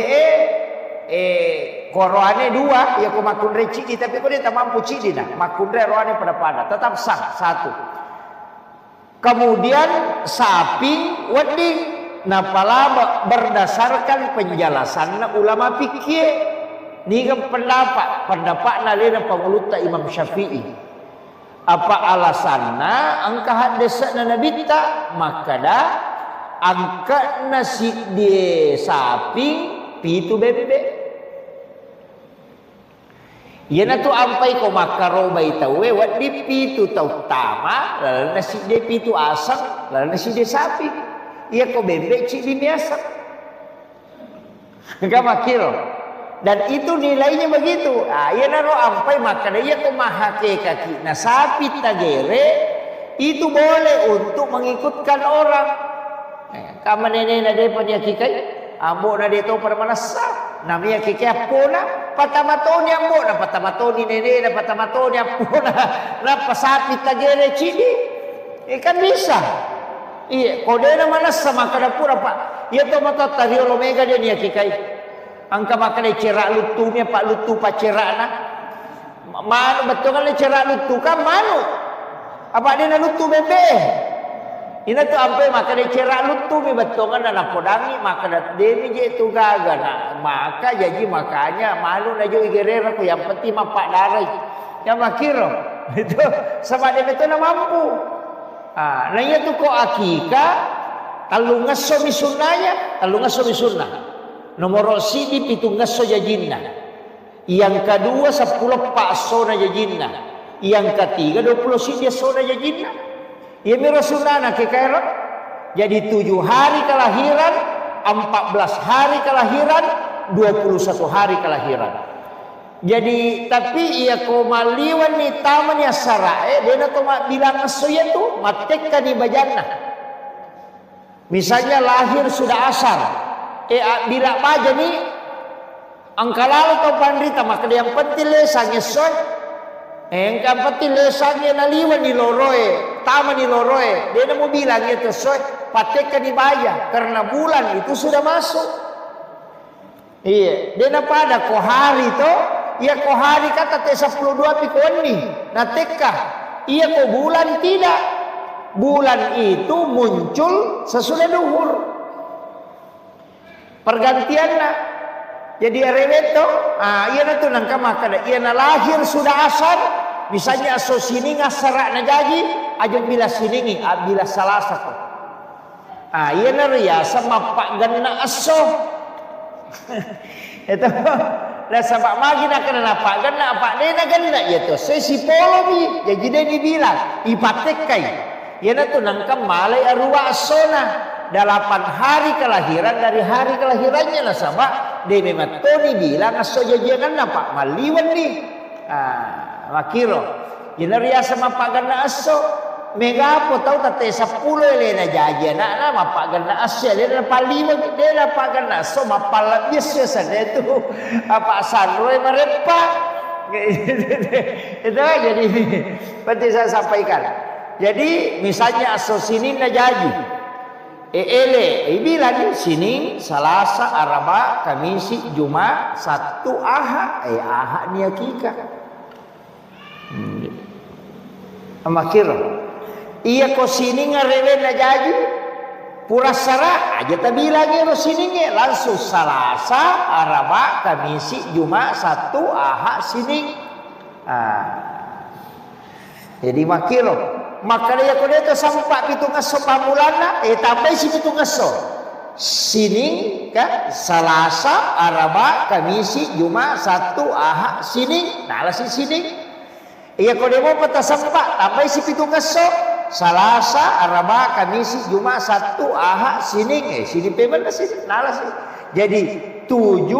koroane 2 ya ko makun recidi tapi ko dia tak mampu cidi nah makun roane pada tetap sah 1. Kemudian sapi wedding napala berdasarkan penjelasan ulama fikih ni pendapat nalena panguluta Imam Syafi'i. Apa alasanna angka hadesna Nabi ta maka da angka nasi di sapi pitu bebek. Yana tu ampai ko makaro baita we wat dipitu tau tama lalu nasi de pitu asam lalu nasi de sapi. Ia ko bebek cik di biasa. Enggak makil. Dan itu nilainya begitu. Ia naro ampai maka dia ko mahake kaki. Nah sapi tagere itu boleh untuk mengikutkan orang. Kama nenek na de penyakikai ambo na de to permanasa. Namanya kiki apona patamatoni ambo na patamatoni nene na patamatoni apona na pasapi tagere cidi kan bisa iya kode na mana sama kada pura pak iya to mata tario omega dia ni kikai angka makane cerak lutunya pak lutu pak cerakna manu betul kan cerak lutu kan manu apa dia na lutu bebe. Ina tu ampai maka dia cerak lutu mi betul kan anak podangi maka dat demi je tu gaga nah maka jadi makanya malu na jo igerera ku yang penting mapak darai yang makiro itu sebab dia betul na mampu. Nah ia tu ko akika talu ngaso mi sunnahnya talu ngaso mi sunnah nomor sidi pitu ngaso jajinna yang kedua 10 pak sona jajinna yang ketiga 20 sidi sona jajinna. Ya mirasunana kekairot. Jadi 7 hari kelahiran, 14 hari kelahiran, 21 hari kelahiran. Jadi tapi ia komaliwan ni taman ya sarae dia to bilang asoya tu matekka di bajana. Misalnya lahir sudah asar. Bila baja ni angkalalo to pandrita maka yang penting lesangnya soy. Engkau pati lesangnya naliwan ni loroe, taman ni loroe. Dia mau bilang itu soy, patekan dibayar karena bulan itu sudah masuk. Iya, dia pada kohari to, iya kohari kata T12 pikoni, nah teka, iya ko bulan tidak. Bulan itu muncul sesudah duhur. Pergantiannya. Jadi reweto, iya na tu nangka makana, iya na lahir sudah asar, misalnya aso sini ngasarak na jadi, aja bila siningi, bila salasa ko. Iya na riasa mapak ganna aso. Itu Lah sabak magi nak kena apa dia nak kena ya tu. Si polo bi, jadi dia dibilang ipatekai. Ya na tu nangkam malai arwah sona. 8 hari kelahiran dari hari kelahirannya lah sabak dia memang Tony bilang aso jajangan apa maliwan ni. Makiro. Jenaria sama pagana aso. Megapo tahu tate 10 elena jajan nak apa gana aso dia paliwan dia pagana aso mapal biasa sana tu apa sanroy marepa. Itu jadi penting saya sampaikan. Jadi misalnya aso sini na jaji. Bilang sini Selasa, Araba, Kamis, Jumat, Sabtu, Ahad. Ahad ni akikah. Amakir. Iya ko sini ngarewe na jaji. Pura sara aja tabi lagi ro sini langsung Selasa, Araba, Kamis, Jumat, Sabtu, Ahad sini. Jadi makir. Maka dia kau itu sampai pitung aso pamulana, tambah si pitung aso. Sini kan Selasa, Araba, Kamis, Jumat, Sabtu, Ahad, sini. Nah lah sini. Iya kau dia mau patah sampai tambah si pitung aso. Selasa, Araba, Kamis, Jumat, Sabtu, Ahad, sini. Sini payment lah sini. Nah lah sini. Jadi 7,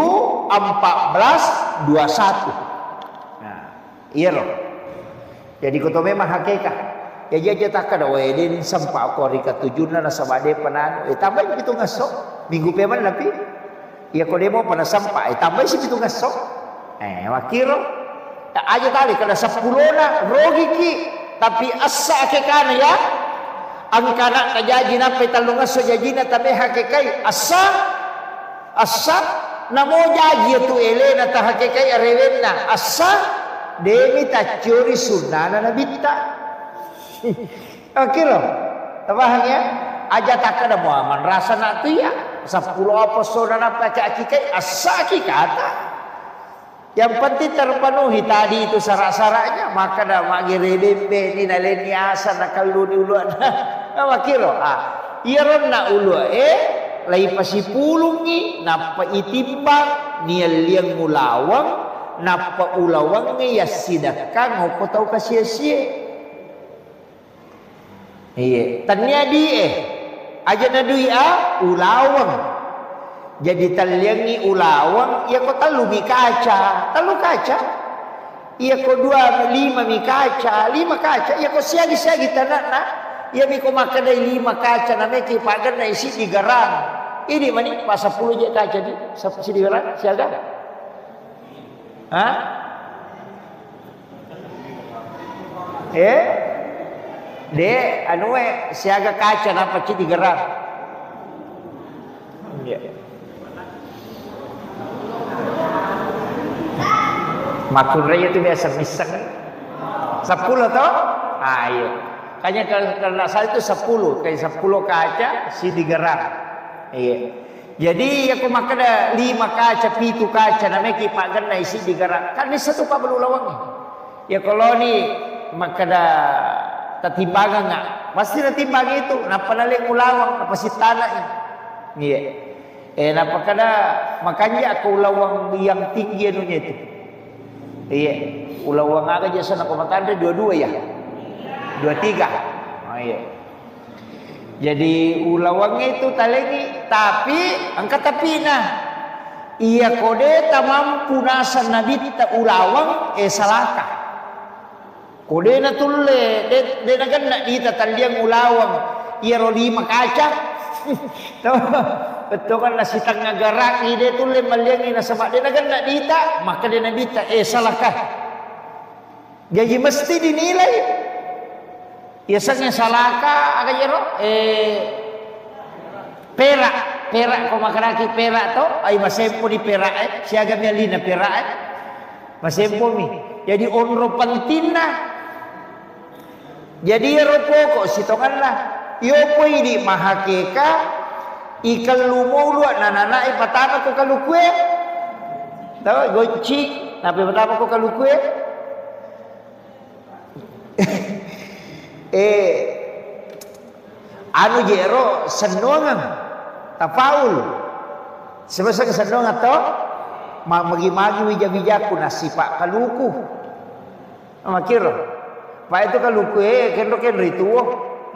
14, 21. Nah, iya loh. Jadi kau tu memang hakikat. Ya dia tak ada wedding sampai kori ketujuan na sabade panan. Tambah itu ngasok minggu peman tapi. Ya kau demo pada sampai tambah si itu ngasok. Wakiro aja tali kada 10 na rogi ki tapi asa ke kana ya. Ang kana kajaji na petalong ngasok jaji na tabe hakikai asa namo jaji tu elena ta hakikai arewenna asa demi ta curi sunana na bitta. Oke loh, tabah ya. Aja tak ada muaman rasa nak tu ya. 10 apa saudara pakai akikai asaki kata. Yang penting terpenuhi tadi itu syarat-syaratnya maka dah magi redembe ni naleni asa nakalu di uluan. Makiro iya rona ulu lai pasipulungi napa itimbang niel liang mulawang napa ulawang ya sidakang ngopo tau kasia-sia. Iya, tanya aja nadui ulawang. Jadi taliangi ulawang, ya kau talu mi kaca. Iya kau 5 mi kaca, 5 kaca. Ya kau siagi tanah na. Ya mi kau makan dari 5 kaca, namanya kipagan na isi di garang. Ini mani pas 10 je kaca di, si di garang siaga. De anu siaga kaca napa ci digerak. Iya. Makun raya itu biasa misang. 10 toh? Iya. Kayaknya kalau salah itu 10, kayak 10 kaca si digerak. Iya. Jadi aku makan 5 kaca, 7 kaca namanya kipagan na isi digerak. Kan ini satu pak belulawang. Ya kalau ni makan tertimbangan nggak? Pasti tertimbang itu. Napa nalik ulawang? Apa si tanah ini? Iya. Napa kada makanya aku ulawang yang tinggi anunya itu. Iya. Ulawang aga jasa nak komatanda 22 ya. 23. Iya. Jadi ulawangnya itu talengi tapi angkat tapi nah. Iya kode tamampu nasan nabi ta ulawang salaka. Kode na tulle de nagan na dita taliang ulawang iya ro 5 kaca. Betul kan nasitang ngagarak ide tulle maliang ina sama de nagan na dita maka de na dita salakah. Jadi mesti dinilai. Ya sangnya salaka aga jero perak ko makaraki perak to ay masempo di perak siaga mi alina perak masempo mi. Jadi onro pantina. Jadi pokok sitonganlah. Yo poi di mahakeka ikan lumulu nanana ipatama ko kalukwe. Tahu goci tapi pertama ko kalukwe. Anu jero senongan tapaul. Sebesar senongan to magi-magi wija-wijaku nasi pak kaluku makiro pak itu kaluku kendo itu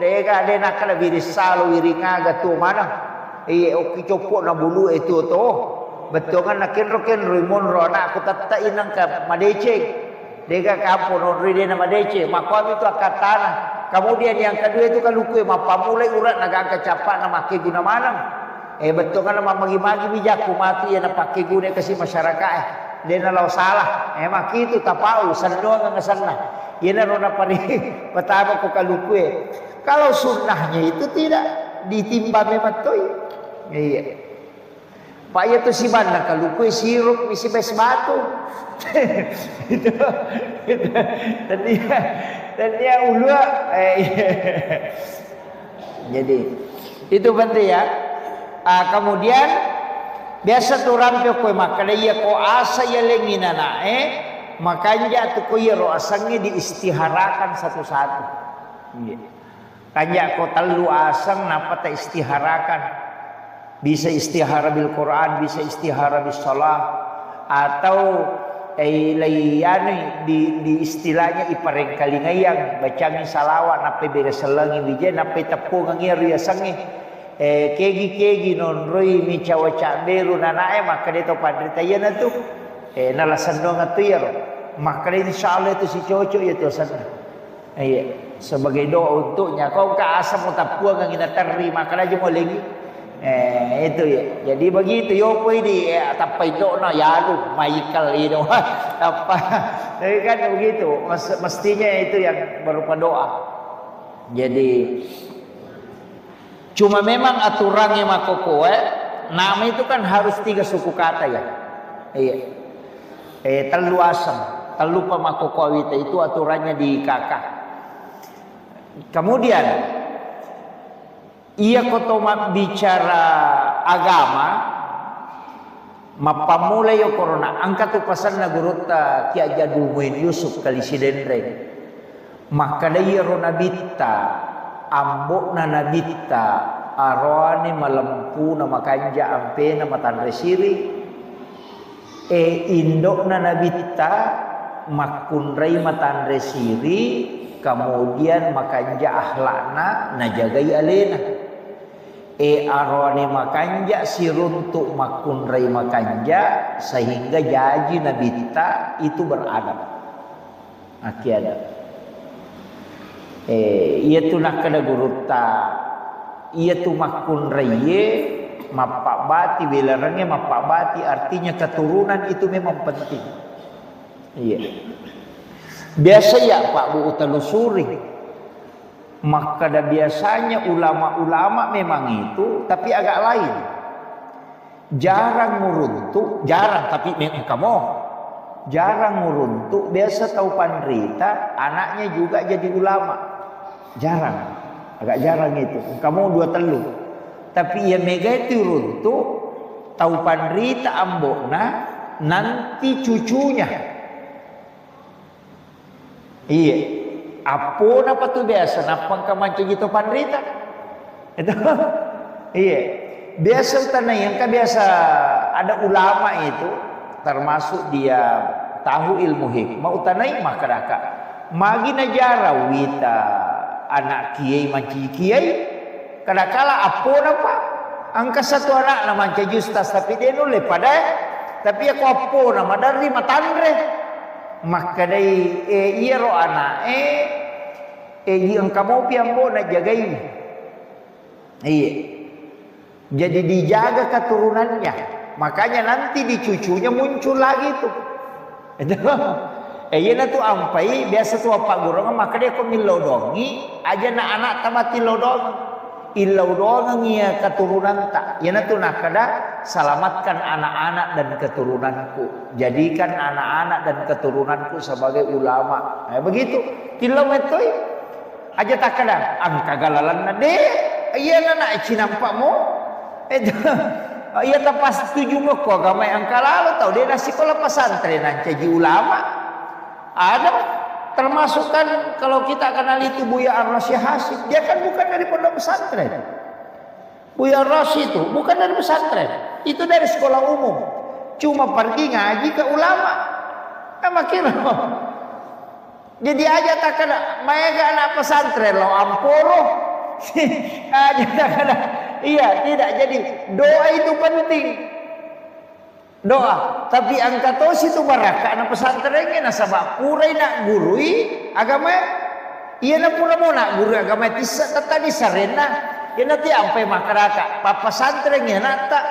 deka de nakala birisalo wiringaga tu mana oki copo na bulu itu to betul kan nakin rimon rona aku tatta inang ka madece deka kapo non ride na madece makwami itu akatana kemudian yang kedua itu kaluku mapamulai urat naga capak na make guna manang betul kan magi-magi bijaku mati ya na pakai guna kasih masyarakat dia na law salah maki itu tapau sando nga sana yan na rona pa pertama ko kaluku kalau sunnahnya itu tidak ditimba memang toy iya pak ya tuh si banda kaluku sirup isi bes batu itu dan dia ulua jadi itu penting ya. Kemudian biasa tu rampio kue makanya ia ko asa ya lengina makanya tu kue ro asangnya diistiharakan satu-satu. Kanya ko telu asang napa ta istiharakan. Bisa istihara bil Quran, bisa istihara bis salat atau layani di istilahnya ipareng kalingayang bacang salawat nape bereselangi bije nape tepu ngir ya sangi kegi non roi mi cawaca beru nanae maka dia to padrita yana tu nala sandong atu ya maka insyaallah itu si cocok ya tu sana sebagai doa untuknya kau ka asam utapua ngang ina terima maka aja mau lagi itu ya jadi begitu yo poi di tapai do na yaru maikal itu apa jadi kan begitu mestinya itu yang berupa doa jadi cuma memang aturannya makoko nama itu kan harus 3 suku kata ya telu asam telu pamakoko itu aturannya di kakak kemudian ia kotomak bicara agama mapamulai yo corona angkat tu pasan na guruta Ki Jadul Muin Yusuf kali sidendre maka daya rona bitta ambok na nabitta arwane malempu na makanja ampe na matandre siri indok na nabitta makunrai matandre siri kemudian makanja ahlakna na jagai alena arwane makanja siruntuk makunrai makanja sehingga jaji nabita itu beradab akiadab ia tu nak kada guruta ia tu makunrai mapak bati belarangnya mapak bati artinya keturunan itu memang penting iya biasa ya Pak Bu telusuri maka dah biasanya ulama-ulama memang itu tapi agak lain jarang muruntuk jarang tapi memang kamu jarang muruntuk biasa tahu pandrita anaknya juga jadi ulama jarang agak jarang itu kamu 2 telu tapi ya mega itu runtuk tahu pandrita ambokna nanti cucunya iya apa tu biasa napang kamanca gitu pandrita itu iya biasa tanah yang biasa ada ulama itu termasuk dia tahu ilmu hikmah utanai makaraka magi najara wita anak kiai manci kiai kadakala apa napa angka satu anak nama manca justas tapi dia nule pada tapi aku apa nama dari matandre maka dari iya ro anak yang kamu piambo nak jagai iya jadi dijaga keturunannya makanya nanti di cucunya muncul lagi tuh iya tu ampai biasa tu apa gurung maka dia ko milodongi aja na anak tamati lodong ilodong ia keturunan tak yana tu nak kada selamatkan anak-anak dan keturunanku jadikan anak-anak dan keturunanku sebagai ulama begitu kilometer aja tak kada angka galalan na de iya na cinampakmu iya tak pas setuju mo ko gamay angka lalu tahu dia na sekolah pesantren jadi ulama ada termasuk kan kalau kita kenal itu Buya Ar-Rasyid Hasib dia kan bukan dari pondok pesantren Buya Ar-Rasyid itu bukan dari pesantren itu dari sekolah umum cuma pergi ngaji ke ulama. Makira. Jadi aja tak kena, mereka anak pesantren lo amporo. Aja tak kena. Iya, tidak. Jadi doa itu penting. Doa. Tapi angka tos itu baraka anak pesantrennya nasabak purai nak gurui agama. Iya nak pura mau nak guru agama tisa tadi sarena. Ya nanti ampai makaraka. Papa pesantrennya nata.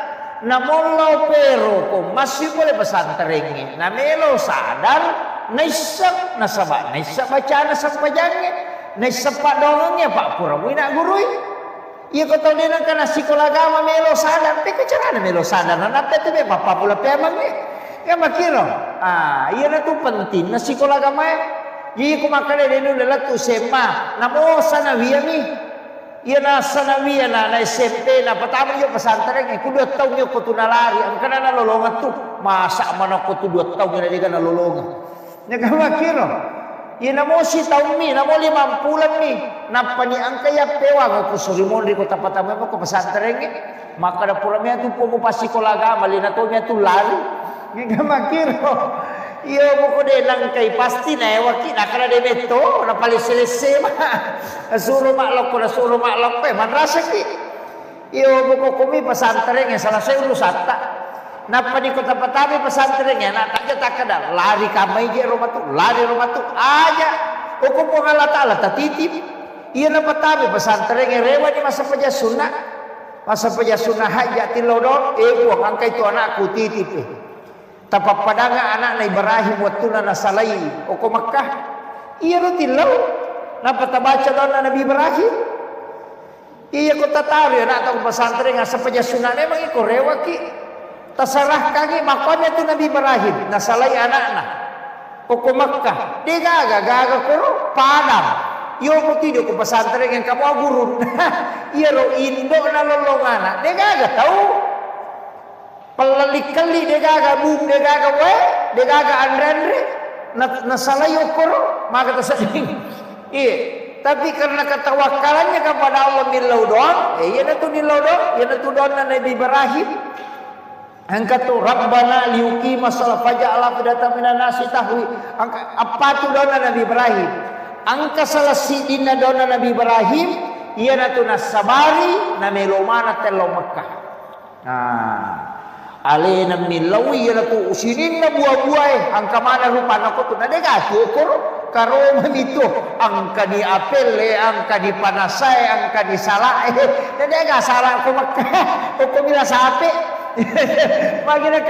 Namolo pero ko masih boleh pesantrennya. Namelo sadar. Naisak nasabak. Naisak bacaan sampajangnya. Naisak pak dongengnya pak pura mau nak gurui. Iya kau tahu dia nak kena sekolah agama melo sadar, tapi cara melo sadar, nanti tu be papa pula pemang ni, ya makiro. Iya na tu penting na sekolah agama. Iya kau makan dia nu adalah tu sema, namo sanawiyah ni, iya na sanawiyah na SMP na pertama yo pesantren ni, ku 2 tahun yo kau tu nalari, angkana na lolongan tu, masa mana kau tu 2 tahun ni dia na lolongan, ya kau makiro. Iya namo si tahun ni, namo 5 bulan ni. Napa ni angka ya pewa ko surimon di kota Patama ko pesantren ni. Maka da puramia tu pomo pasi kolaga malina to nya tu lari. Nga makiro. Iyo mo ko de lang kay pasti na waki na kala de beto na pali selese ma. Suruh maklok ko na suruh maklok pe man rasa ki. Iyo mo ko kumi pesantren nga salah saya urusata. Napa di kota Patama pesantrennya nak aja tak kada lari kamai je rumah tu lari rumah tu aja hukum Allah Taala tatitip iya na Patama pesantrennya rewa di masa peja sunnah hajat tilodon buang angka itu anakku titip tapak padanga anak na Ibrahim watuna na salai oko Makkah iya rutilau napa tabaca dona Nabi Ibrahim iya kota tahu ya nak tahu pesantren ngasa peja sunnah memang iko rewa ki. Terserah kaki makanya tu Nabi Ibrahim nasalai anak-anak koko Makkah dia gaga koro padam yo mo tido ko pesantren yang kamu gurun iya ro indo na lolongana dia gaga tahu pelali-kali dia gaga bum dia gaga we dia gaga andre nasalai koro maka terseding iya tapi karena ketawakalannya kepada Allah milau doang iya na tu milau doang iya na tu doang Nabi Ibrahim. Angkat tu Rabbana liuki masalah faja'ala fidatan minan nasi tahwi. Apa tu doa Nabi Ibrahim? Angka salah sidina doa Nabi Ibrahim ia na tu nasabari na melomana telo Makkah. Alena milawi ia na tu usinin na buah-buah angka mana rupa na ko tu na dega syukur karo itu angka di apel angka di panasai angka di salah na dega salah ko Makkah ko bila sape Magina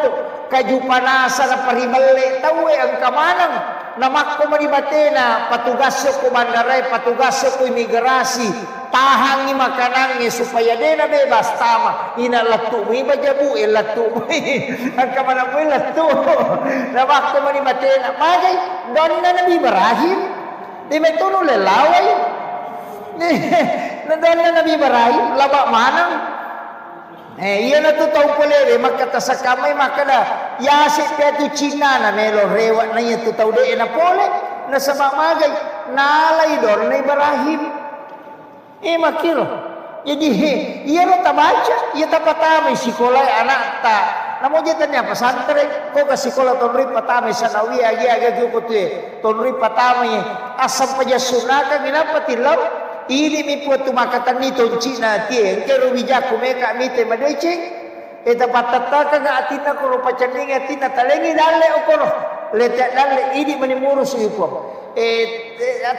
tu kaju panasa na paribale tahu ang kamanang namak ko manibatena patugas ko bandaray patugas ko imigrasi tahangi makanannya supaya dia na bebas tama inalatu mo ibajabu ilatu mo ang kamanang mo ilatu namak ko manibatena magay don na Nabi Ibrahim di may tuno lelaway na don na Nabi Ibrahim laba manang iya na tu tahu pole makata sa kamay makada yasi pia tu Cina na melo rewa na iya tu tahu de na pole na sa mamagay nalay dor na Ibrahim makiro jadi iya ro tabaca iya tapatamay sikolay anak ta namo jetanya pesantren ko ka sikola tonri patamay sanawi agi ko tu tonri patamay asam paja sunaka ginapa tilaw ili mi puatu makatan nito Cina tie kero wijaku meka mite madeceng eta patata ka atina ko pacaninga atina talengi dalle okoro leta dalle idi menimurus ipo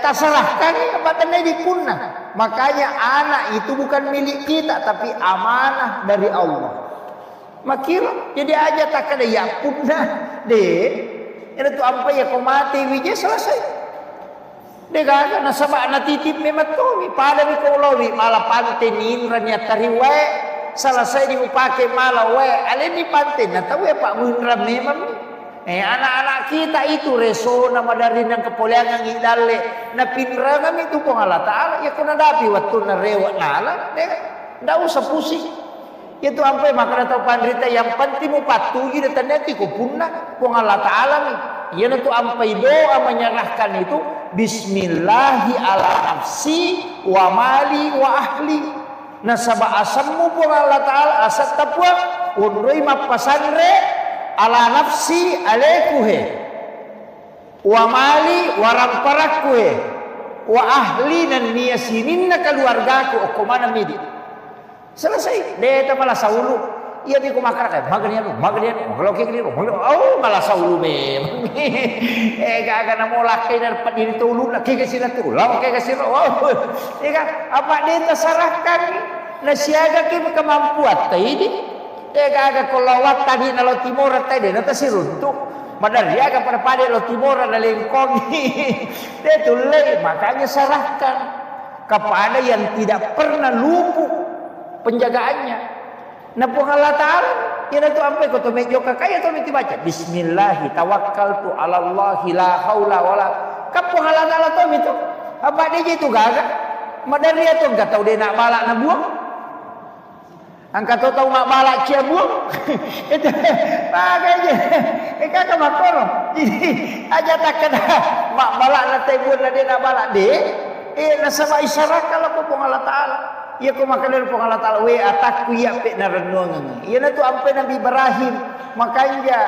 tasalah kan batane dipunna makanya anak itu bukan milik kita tapi amanah dari Allah makiro jadi aja tak ada ya punna de itu apa ya kau mati wije selesai. Dega nasaba natitip memang tu pada mi kolowi malah pante ninranya tariwe selesai diupake malah we ale di pante na tahu ya Pak Munra memang anak-anak kita itu reso nama dari nang kepoleangan ngidale na pinrangan itu ko Allah Taala ya kuna dapi waktu na rewa nala ndak usah pusing itu ampai makna tau pandrita yang penting mu patuhi dan nanti ko punna ko Allah Taala ni ya tu ampai doa menyerahkan itu Bismillahi ala nafsi wa mali wa ahli nasaba asammu pun Allah Ta'ala asat tapuak unroi mapasandre ala nafsi alekuhe wa mali waramparakuhe wa ahli nan niyasininna keluargaku okomana midi. Selesai. Deta malah saulu. Iya bi ko makara magnian kalau kayak gini oh malah saulu memang gaga na mo lakay na padiri tulong laki kasi na tulang kay kasi oh kan apa dia terserahkan na siaga ki kemampuan tadi gaga ko lawat tadi na lo timor tadi na tasiruntuk madari aga pada pade lo timor na lengkong dia tulay makanya serahkan kepada yang tidak pernah luput penjagaannya. Nah Allah Ta'ala kira tu ampai kau tu mejo kakaya tu mesti baca Bismillahi tawakkaltu ala Allahi la haula wala kapo Allah Ta'ala tu itu apa dia itu gagak madari tu enggak tahu dia nak balak nak buang angkat tahu mak balak cia buang itu bagainya kakak makor jadi aja tak kena mak balak nak tebun dia nak balak dia nasaba isyarat kalau kau Allah Ta'ala. Ya ko makalir po Allah Ta'ala we atak ku ya pe na renungan. Iya na tu ampe Nabi Ibrahim makanya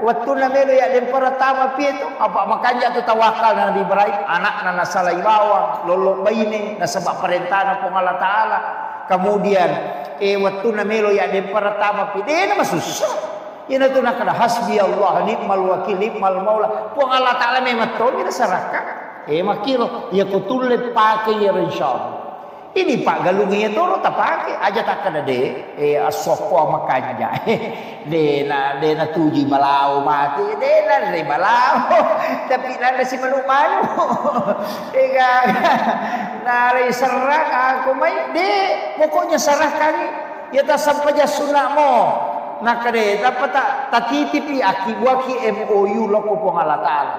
waktu na melo ya dem para tama pi itu apa makanya tu tawakal na Nabi Ibrahim anak na nasalay bawang lolo baine na sabab perintah na po Allah Ta'ala. Kemudian waktu na melo ya dem para tama pi na masusah. Iya na tu nakada hasbi Allah ni'mal wakil ni'mal maula. Po Allah Ta'ala may matol ina saraka. Makiro ya ko tulit pakai ya insyaallah. Ini Pak galungnya itu tak pakai aja tak kena asoko makanya dena tuji balau mati dena balau tapi nada si malu-malu nari serang aku main pokoknya serahkan ya tak sampai sunnah mo nak kade dapat tak titipi akibuaki MOU loko pong Allah Ta'ala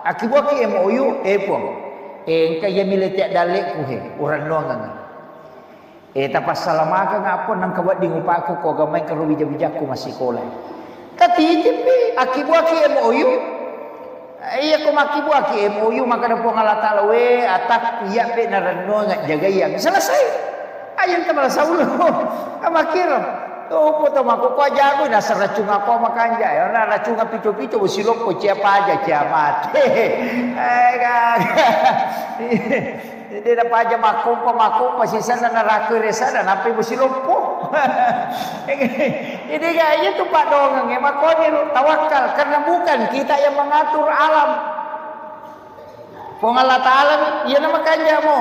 akibuaki MOU pong kaya militek dalek ku orang longan tapas salamaga nga po nang kawat di ngupaku ko gamay karubija-bijaku masih kolay. Tatitipi akibuaki MOU. Iya ko makibuaki MOU maka na po Allah Ta'ala we atak iya pe na rano nga jagayang. Selesai. Ayun ta sa ulo. Amakiro. Po to makukuha jago nasa racung ako makanja. Na racung picho-picho usilok ko siapa aja kiamat. Hindi na pa dyan makumpa sisa na narakir sana napi mo silumpo. Hindi ka, itu Pak Dongeng makonil tawakal karena bukan kita yang mengatur alam. Allah Ta'ala ya nama kanja mo.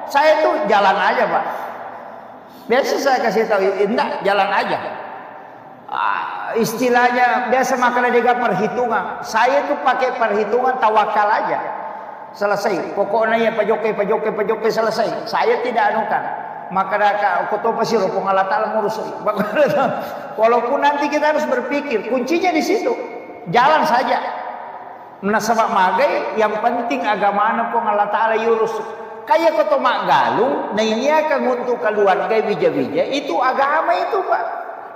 Saya tuh jalan aja Pak. Biasa saya kasih tahu, enggak jalan aja. Istilahnya biasa makanya dia perhitungan. Saya tuh pakai perhitungan tawakal aja. Selesai. Pokoknya ya pajoke selesai. Saya tidak anukan. Maka aku tahu pasti rupung Allah Ta'ala ngurus. Walaupun nanti kita harus berpikir, kuncinya di situ. Jalan saja. Menasabak magai, yang penting agama anak pun Allah Ta'ala yurus. Kayak kau mak galung, nah ini akan untuk keluarga bija-bija. Itu agama itu Pak.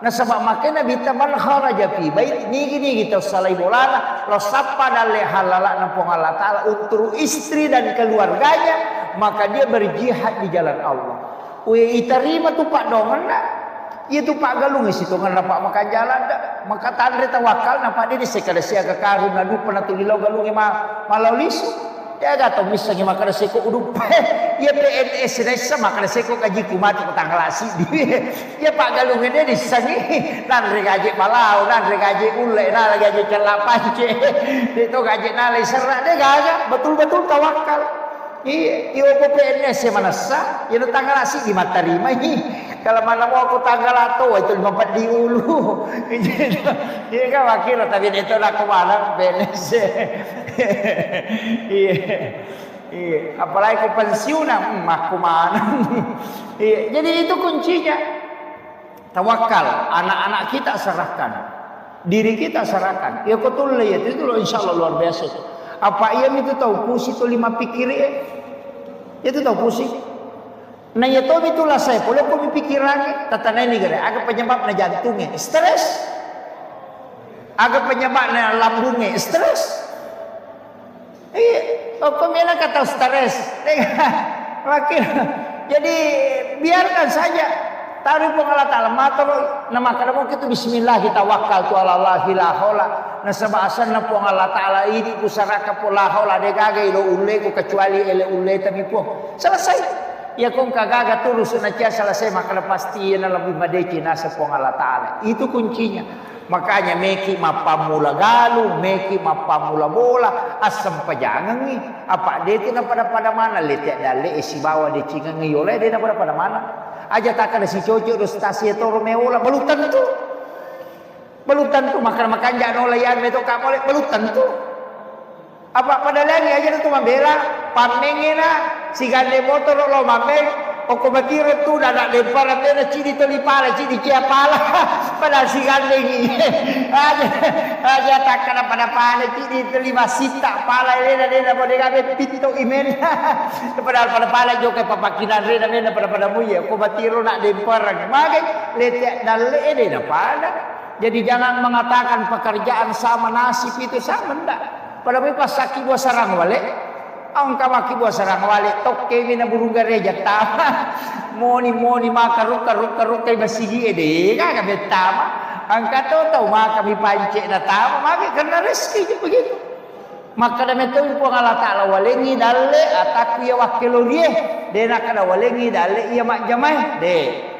Nah sebab makanya bita man kharaja fi bait nigi kita salai bolana lo sapa dalle halala nampung Allah Ta'ala untuk istri dan keluarganya maka dia berjihad di jalan Allah. We iterima tuh Pak Dongan dah. Itu Pak Galung situ ngan Pak makan jalan dah. Maka tandre tawakal napa dia sekada siaga karun nadu pernah tulilau galung malau lisu. Ya gato misalnya makan seko udup ya PNS desa makan seko gaji kumati kutanglasi ya Pak Galung ini di sini nan gaji malau nan gaji ule nan gaji celapance itu gaji nalai serak deh gagak betul-betul tawakal iya PNS yang mana sah ya tanglasi di mata terima kalau mana mau aku tanggal atau itu 54 di ulu iya kan wakil tapi itu nak kemana PNS iya apalagi ke pensiunan aku mana iya jadi itu kuncinya tawakal anak-anak kita serahkan diri kita serahkan ya betul ya itu loh insyaallah luar biasa apa ia itu tahu pusi itu 5 pikir itu tahu pusi nah ya tahu itulah saya boleh kau pikiran tatana ini gara agak penyebabnya jantungnya stres agak penyebabnya lambungnya stres iya pemena kata stres makin jadi biarkan saja Tahu pun Allah Ta'ala matur nama kadang kita bismillah kita wakal tu Allah la haula nasaba asanna pun Allah Ta'ala ini kusaraka pun la haula de gaga ilo ulle ku kecuali ele ulle tapi pun selesai ya kong kagaga tulus na cia selesai maka pasti na lebih madeki nasa pun Allah Ta'ala itu kuncinya. Makanya meki mapamula galu, meki mapamula bola, asam pajangan ni. Apa dia tu na pada mana letak dale isi bawa dia cingang ni oleh dia na pada mana. Aja tak ada si cocok do stasi to Romeo lah belutan tu makan jangan olayan beto kamu oleh belutan tu apa pada lagi aja tu membela pamengena si gande motor lo mameng oko batiro tu dah nak lempar ada ciri teli pala ciri cia pala pada si gande ni aja tak ada pada pala ciri teli masita pala dia boleh gabe pintu imen padahal pada pala juga papakinan rena pada muya oko batiro nak lempar magai letek dalle dia pada. Jadi jangan mengatakan pekerjaan sama nasib itu sama enggak. Padahal pas saki buah sarang wale, angka maki buah sarang wale, toke mina burung gereja tama, moni maka ruka basigi ede, kagak betama, angka tahu maka mi pancek na tama, maka karena rezeki begitu. Maka dame tu pun Allah Ta'ala walengi dalle ataku ya wakilo dia, nak kada walengi dalle ia mak jamai de.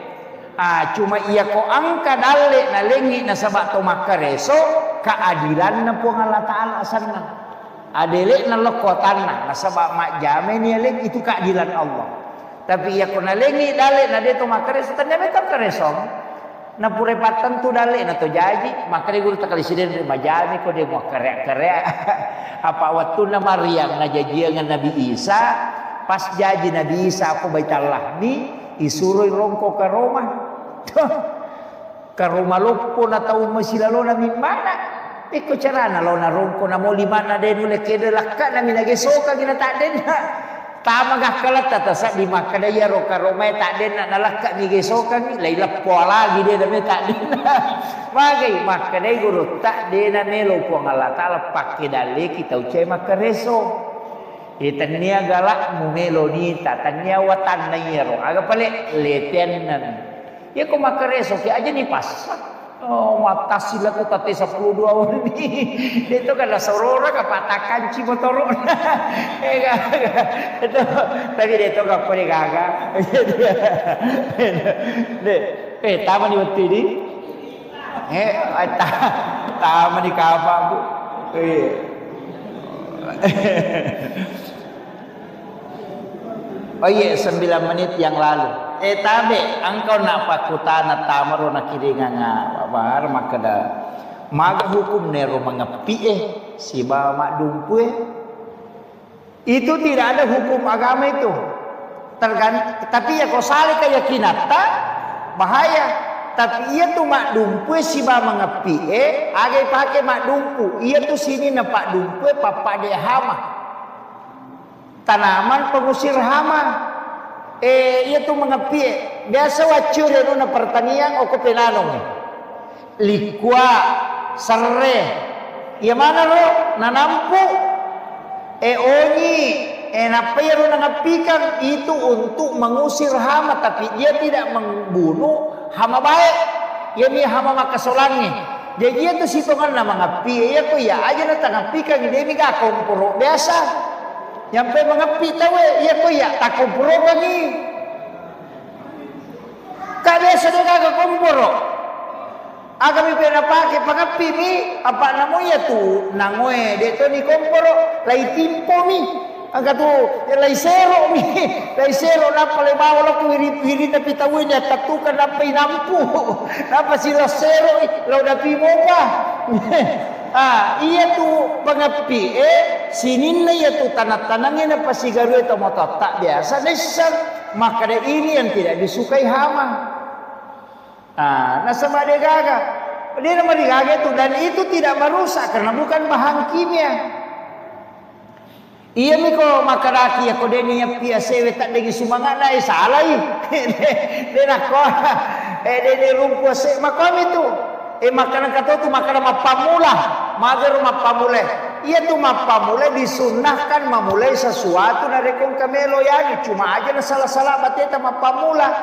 Cuma ia ko angka dalle na lengi na sabak to makareso keadilan na po Allah Ta'ala asanna adele na lokotan na sabak mak jame ni leng itu keadilan Allah tapi ia ko na lengi dalle na de to makareso tanya betam kareso na pure patan tu dalle na to jaji maka de guru takali siden majami ko de mo karya apa waktu na Maryam na jajiangan Nabi Isa pas jaji Nabi Isa aku baitallah ni isuroy rongko ke Roma ke Roma lopo na tau masilalona min mana iko carana lo na rongko na mo limana den ule kede lakka na minagesoka gina tak den tama gah kalat tata sa di makadaya ro ka Roma tak den na lakka migesoka ni lai lappo lagi dia dame tak den magai makadai guru tak den na melo po Allah Ta'ala pakke dale kita ucai makareso itania galak mumelo ni tatanya watan na yero aga pale letenan ya ko makareso ki aja ni pas oh mata sila ko tate 12 awal ni itu kan sorora ka patakan ci motoro itu tapi dia to ka pare gaga tama ni wati ni tama ni kapa bu Oh iya 9 menit yang lalu. Tabe engkau nak pakutana tamaro nak kiringa babar makada maga hukum nero mengepi si bawa mak dumpu itu tidak ada hukum agama itu tapi ya kau salah keyakinan tak bahaya tapi ia tu mak dumpu si bawa mengepi agai pakai mak dumpu ia tu sini nampak dumpu papa dia hama tanaman pengusir hama ia tu mengepi biasa wacur na pertanian oko penanong likwa serre ia mana lo nanampu onyi napero nangapikan itu untuk mengusir hama tapi dia tidak membunuh hama baik ia ni hama makasolangi jadi ia tu sitongan na mengepi ia ko ya aja na tangapikan dia ni ka komporo biasa nyampe mengepi tahu iya ko ya tak kumpuro bagi kaya biasa dia kagak kumpuro agami pena pakai pengepi mi apa namanya tu nangoe dia tu ni kumpuro lai timpo mi angkat tu lai sero mi lai sero napa le bawa lo wiri tapi tahu dia tatukan napa inampu napa sila sero lo dapi moga iya tu pengepi sinin na iya tu tanah-tanahnya na pasigaru itu motor tak biasa nisam maka dari ini yang tidak disukai hama nasama dia gaga dia nama dia gaga itu dan itu tidak merusak karena bukan bahan kimia iya miko makaraki ya kode niya pia sewe tak degi sumangan na salah dia nak dia rumpu se makam itu makanan kata tu makanan mapamula mager mapamule ia tu mapamule disunahkan memulai sesuatu dari kong kamelo yani cuma aja na salah-salah bateta mapamula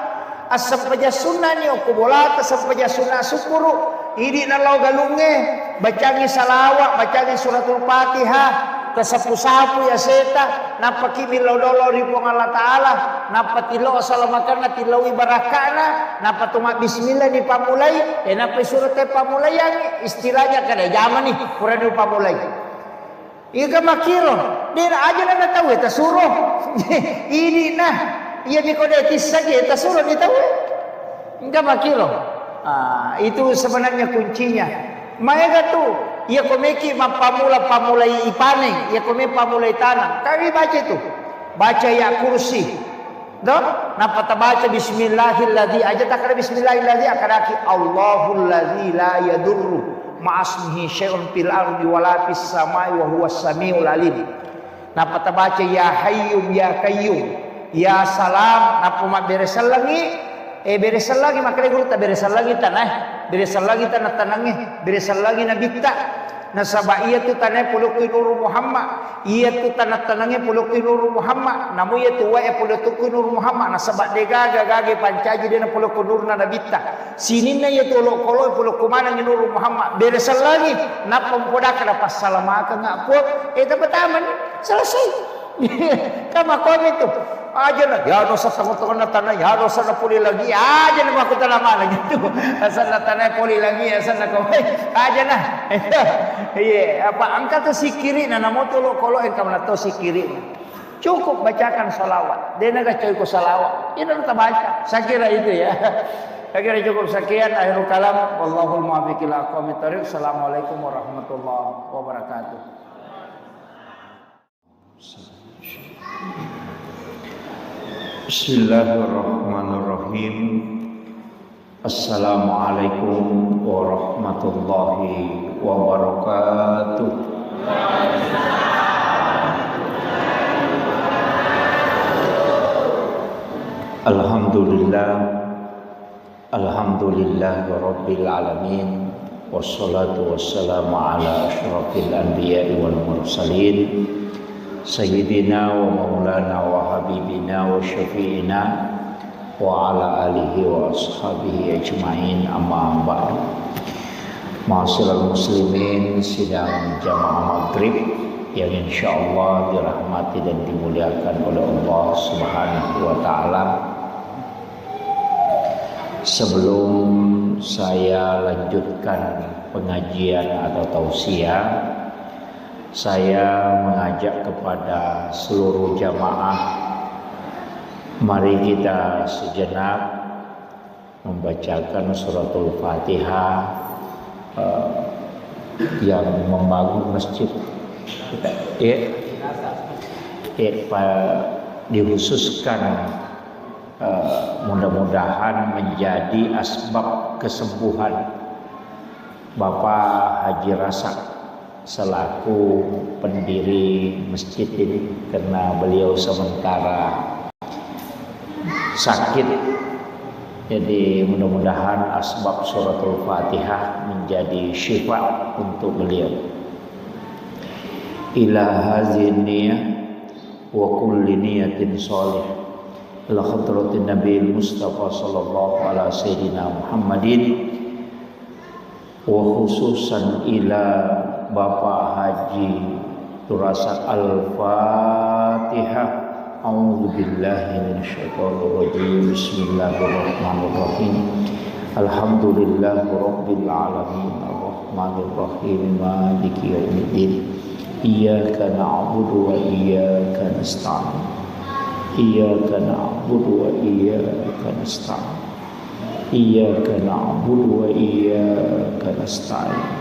asam paja sunnah ni aku bola asam paja sunnah syukuru ini nalau galunge bacangi salawat bacangi suratul Fatihah kesapu-sapu ya seta napa kimilau dolo ripong Allah Ta'ala napa tilo asalamakana tilo ibarakana napa tumak bismillah ni pamulai napa surat pamulai yang istilahnya kada zaman nih kurang pamulai ika makiro dia aja na tahu eta suruh ini nah iya bikodetis saja eta suruh ditahu enggak makiro itu sebenarnya kuncinya Maya tu, ia komeki pamulai ipane, ia komeki pamulai tanah. Kami baca itu, baca ya kursi. Dok, napa ta baca bismillahilladzi aja tak ada bismillahilladzi akadaki Allahul ladzi la yadurru ma'asmihi syai'un fil ardi wala fis samai wa huwas samiul alim. Napa ta baca ya hayyum ya qayyum, ya salam napa mak beresal lagi beresan lagi makanya guru tak beresan lagi tanah beresan lagi tanah tanangnya beresan lagi nabi kita nasabah iya tu tanah puluki nur Muhammad iya tu tanah tanangnya puluki nur Muhammad namu iya tu wae puluki nur Muhammad nasabah dega gage pancaji dina puluki nur nabi kita sinina iya tu koloi puluki mana nur Muhammad beresan lagi napa podak kada pas salamaka ngapot eta pertama selesai kama kami tu aja na ya dosa sangotongan na tanah ya dosa na puli lagi aja na makuta nama lagi tu asal na tanah puli lagi asal na kawai aja na iya apa angkat tu si kiri na namo tu lo kolo engkau na tu si kiri cukup bacakan salawat dia naga coy ko salawat ini kita baca saya kira itu ya saya kira cukup sekian akhirul kalam wallahul muwaffiq ila aqwamit thoriq. Assalamualaikum warahmatullahi wabarakatuh. Bismillahirrahmanirrahim. Assalamualaikum warahmatullahi wabarakatuh. Alhamdulillah Rabbil alamin wassalatu wassalamu ala asyrafil anbiya'i wal mursalin Sayyidina wa maulana wa habibina wa syafi'ina wa ala alihi wa ashabihi ajma'in amma ba'du. Ma'asyiral muslimin sidang jamaah maghrib yang insyaallah dirahmati dan dimuliakan oleh Allah Subhanahu wa taala. Sebelum saya lanjutkan pengajian atau tausiah, saya mengajak kepada seluruh jamaah, mari kita sejenak membacakan suratul Fatihah yang membangun masjid dikhususkan mudah-mudahan menjadi asbab kesembuhan Bapak Haji Rasak selaku pendiri masjid ini karena beliau sementara sakit, jadi mudah-mudahan asbab suratul Fatihah menjadi syifa untuk beliau. Ila hazin niyah wa kulli niyatin sholih ila hadratin Nabi Mustafa sallallahu alaihi sayyidina Muhammadin wa khususan ila Bapak Haji Turasak Al-Fatihah. A'udzu billahi minasyaitonir rajim. Bismillahirrahmanirrahim. Alhamdulillahi rabbil alamin arrahmanir rahim maliki yaumiddin. Iyyaka na'budu wa iyyaka nasta'in. Iyyaka na'budu wa iyyaka nasta'in. Iyyaka na'budu wa iyyaka nasta'in.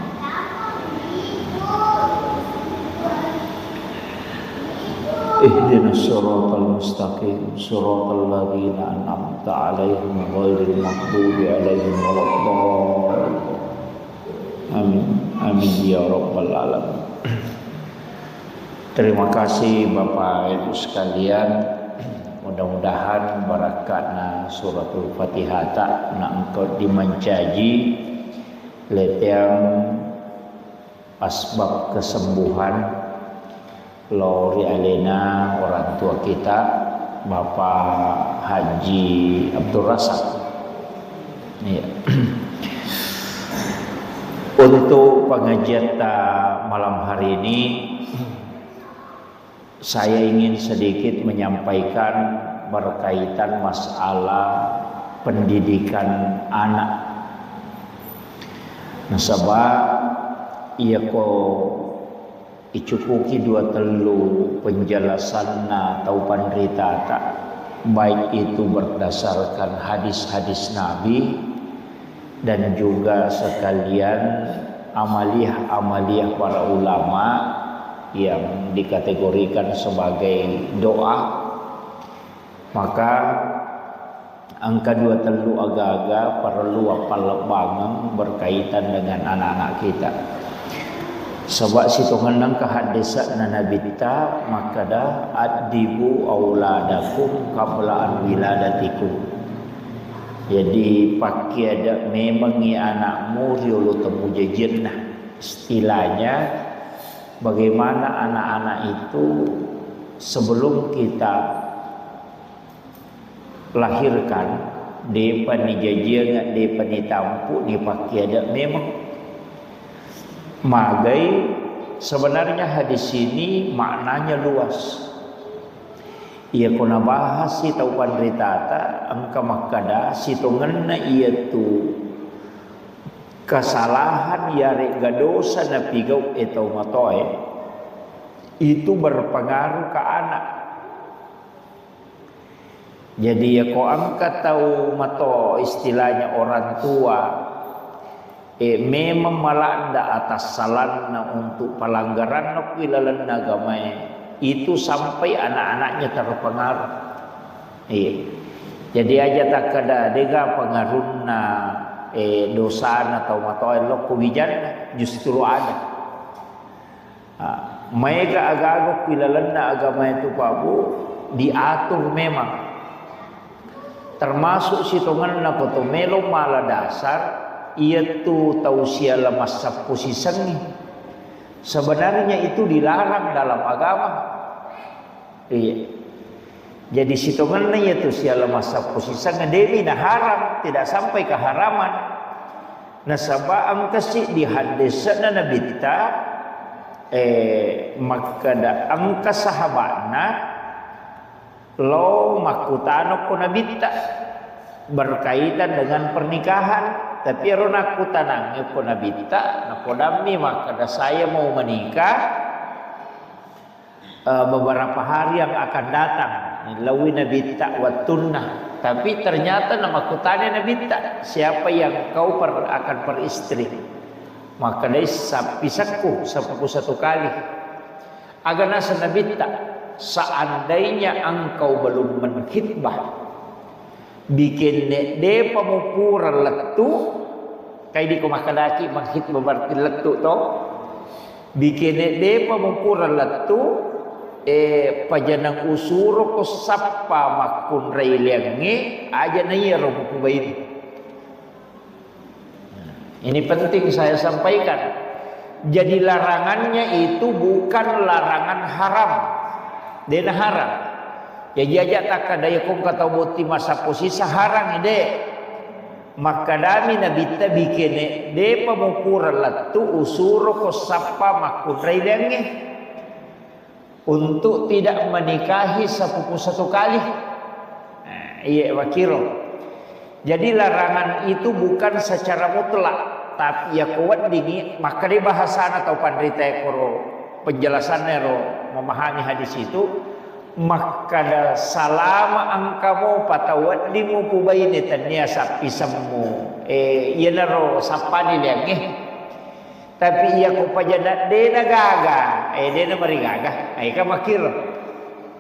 Ihdinas siratal mustaqim siratal ladzina an'amta 'alaihim ghairil maghdubi 'alaihim waladdallin. Amin amin ya rabbal alamin. Terima kasih Bapak Ibu sekalian. Mudah-mudahan barakatna suratul Fatihah tak nak engkau dimencaji letiang asbab kesembuhan Lori alena orang tua kita Bapak Haji Abdul Rasak Iya. Untuk pengajian malam hari ini, saya ingin sedikit menyampaikan berkaitan masalah pendidikan anak. Nasabah ia ko icukuki dua telu penjelasan atau panrita tak, baik itu berdasarkan hadis-hadis Nabi dan juga sekalian amaliyah-amaliyah para ulama yang dikategorikan sebagai doa. Maka angka 2 telu agak-agak perlu apal banget berkaitan dengan anak-anak kita. Sebab situngan nang kehadisan Nabi kita, maka dah adibu auladakum qabla an wiladatikum. Jadi pakai ada memang ya anakmu riulu temu jejennah. Istilahnya bagaimana anak-anak itu sebelum kita lahirkan, depa ni jajian, depa ni tampu, dipakai ada memang. Magai sebenarnya hadis ini maknanya luas. Ia kena bahas si taupan ritata angka makada si tungenna ia tu kesalahan yare gadosa na pigau etau matoe itu berpengaruh ke anak. Jadi ya ko angka tau mato istilahnya orang tua memang malanda atas salanna untuk pelanggaran nok wilalan agama itu sampai anak-anaknya terpengaruh. Jadi aja tak kada dega pengaruhna dosa atau matoy lo kubijan justru ada. Mereka agak-agak wilalan agama itu pabu diatur memang. Termasuk situngan na koto melo mala dasar ia tu tausia lemas sapu sisengi. Sebenarnya itu dilarang dalam agama. Iya. Jadi situngan na itu sia lemas sapu sisengi demi na haram, tidak sampai ke haraman. Nasaba ang kasi di hadisan na nabita maka da ang kasahabana lo makutano ko nabita berkaitan dengan pernikahan. Tapi rona aku tanangnya ko nabita nakodami maka saya mau menikah beberapa hari yang akan datang lawi nabita watunna. Tapi ternyata nama kutanya nabita, siapa yang kau akan peristri, maka dari pisahku sepupu satu kali agar nasa nabita seandainya engkau belum menkhitbah bikin de pemukuran letu kayak di kumakadaki menghitbah berarti letu to bikin de pemukuran letu pajanang usuro ko sappa makun railengi aja na yero kubain. Ini penting saya sampaikan. Jadi larangannya itu bukan larangan haram. Dena haram. Ya jaja tak kadaya kong kata boti masa posisi harang ide. Maka dami nabita bikin de pemukuran latu usuro ko sappa makun railengi untuk tidak menikahi sepupu satu kali. Iya wakiro. Jadi larangan itu bukan secara mutlak, tapi ya kuat dini maka di bahasan atau pandrita koro penjelasannya ro memahami hadis itu maka salama angkamo patawat dimu pubaini tania sapi semu iya naro sapani liang tapi ia ko pajana dena gaga dena mari gaga ka makir.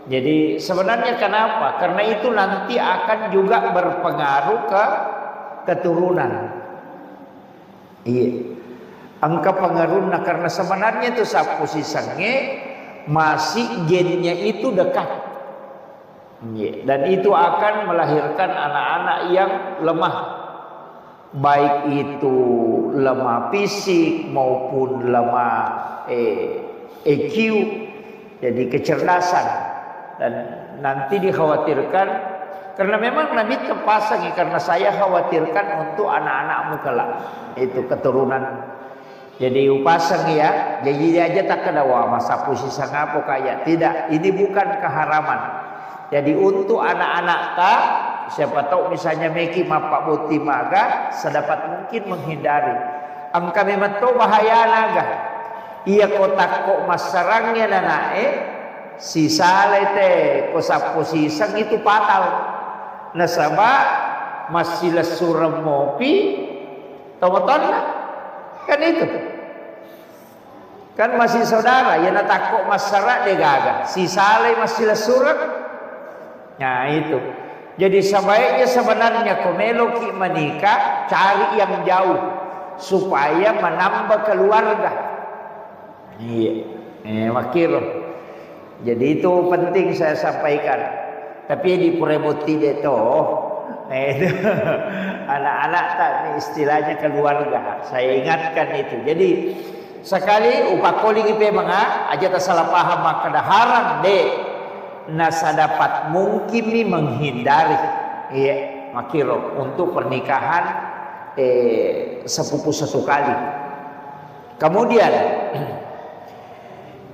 Jadi sebenarnya kenapa? Karena itu nanti akan juga berpengaruh ke keturunan. Iya. Angka pengaruhnya karena sebenarnya itu sapu sisangnya masih gennya itu dekat. Iya. Dan itu akan melahirkan anak-anak yang lemah. Baik itu lemah fisik maupun lemah EQ, jadi kecerdasan. Dan nanti dikhawatirkan Karena memang Nabi terpasangi karena saya khawatirkan untuk anak-anakmu kelak. Itu keturunan. Jadi upasang ya. Jadi dia aja tak kena wah masa pusi sangapo kayak. Tidak, ini bukan keharaman. Jadi untuk anak-anak tak, siapa tahu misalnya meki mapak buti maga, sedapat mungkin menghindari. Angka memang tahu bahaya naga. Ia kotak kok masarangnya nanae, si salete kosapo sisang itu fatal. Nasabah masih lesurem mopi tomoton kan itu kan masih saudara ya natakok masyarakat dia gagal si saleh masih lesurem. Nah itu jadi sebaiknya sebenarnya komelo ki menikah cari yang jauh supaya menambah keluarga. Iya wakil. Jadi itu penting saya sampaikan. Tapi di Pureboti itu anak-anak tak istilahnya keluarga. Saya ingatkan itu. Jadi sekali upakoli ipe mga aja tak salah paham maka dah haram deh. Nasa dapat mungkin nih menghindari. Iya makiro untuk pernikahan sepupu satu kali. Kemudian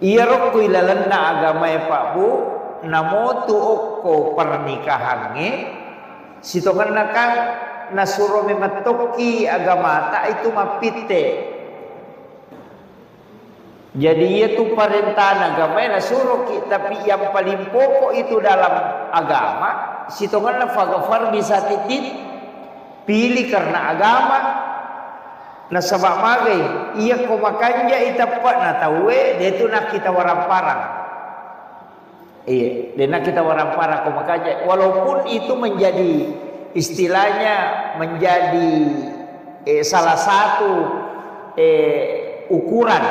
iya rokku ilalena agama ya Pak Bu. Namo tu okko pernikahannya sitongan nakang nasuro mematoki agama tak itu mapite. Jadi ia tu perintah agama nasuro ki tapi yang paling pokok itu dalam agama sitongan fagafar bisa titit pilih karena agama nasabak magai ia ko makanja itapat na tawe dia tu nak kita warang parang. Iya, dan kita orang para makanya walaupun itu menjadi istilahnya menjadi salah satu ukuran.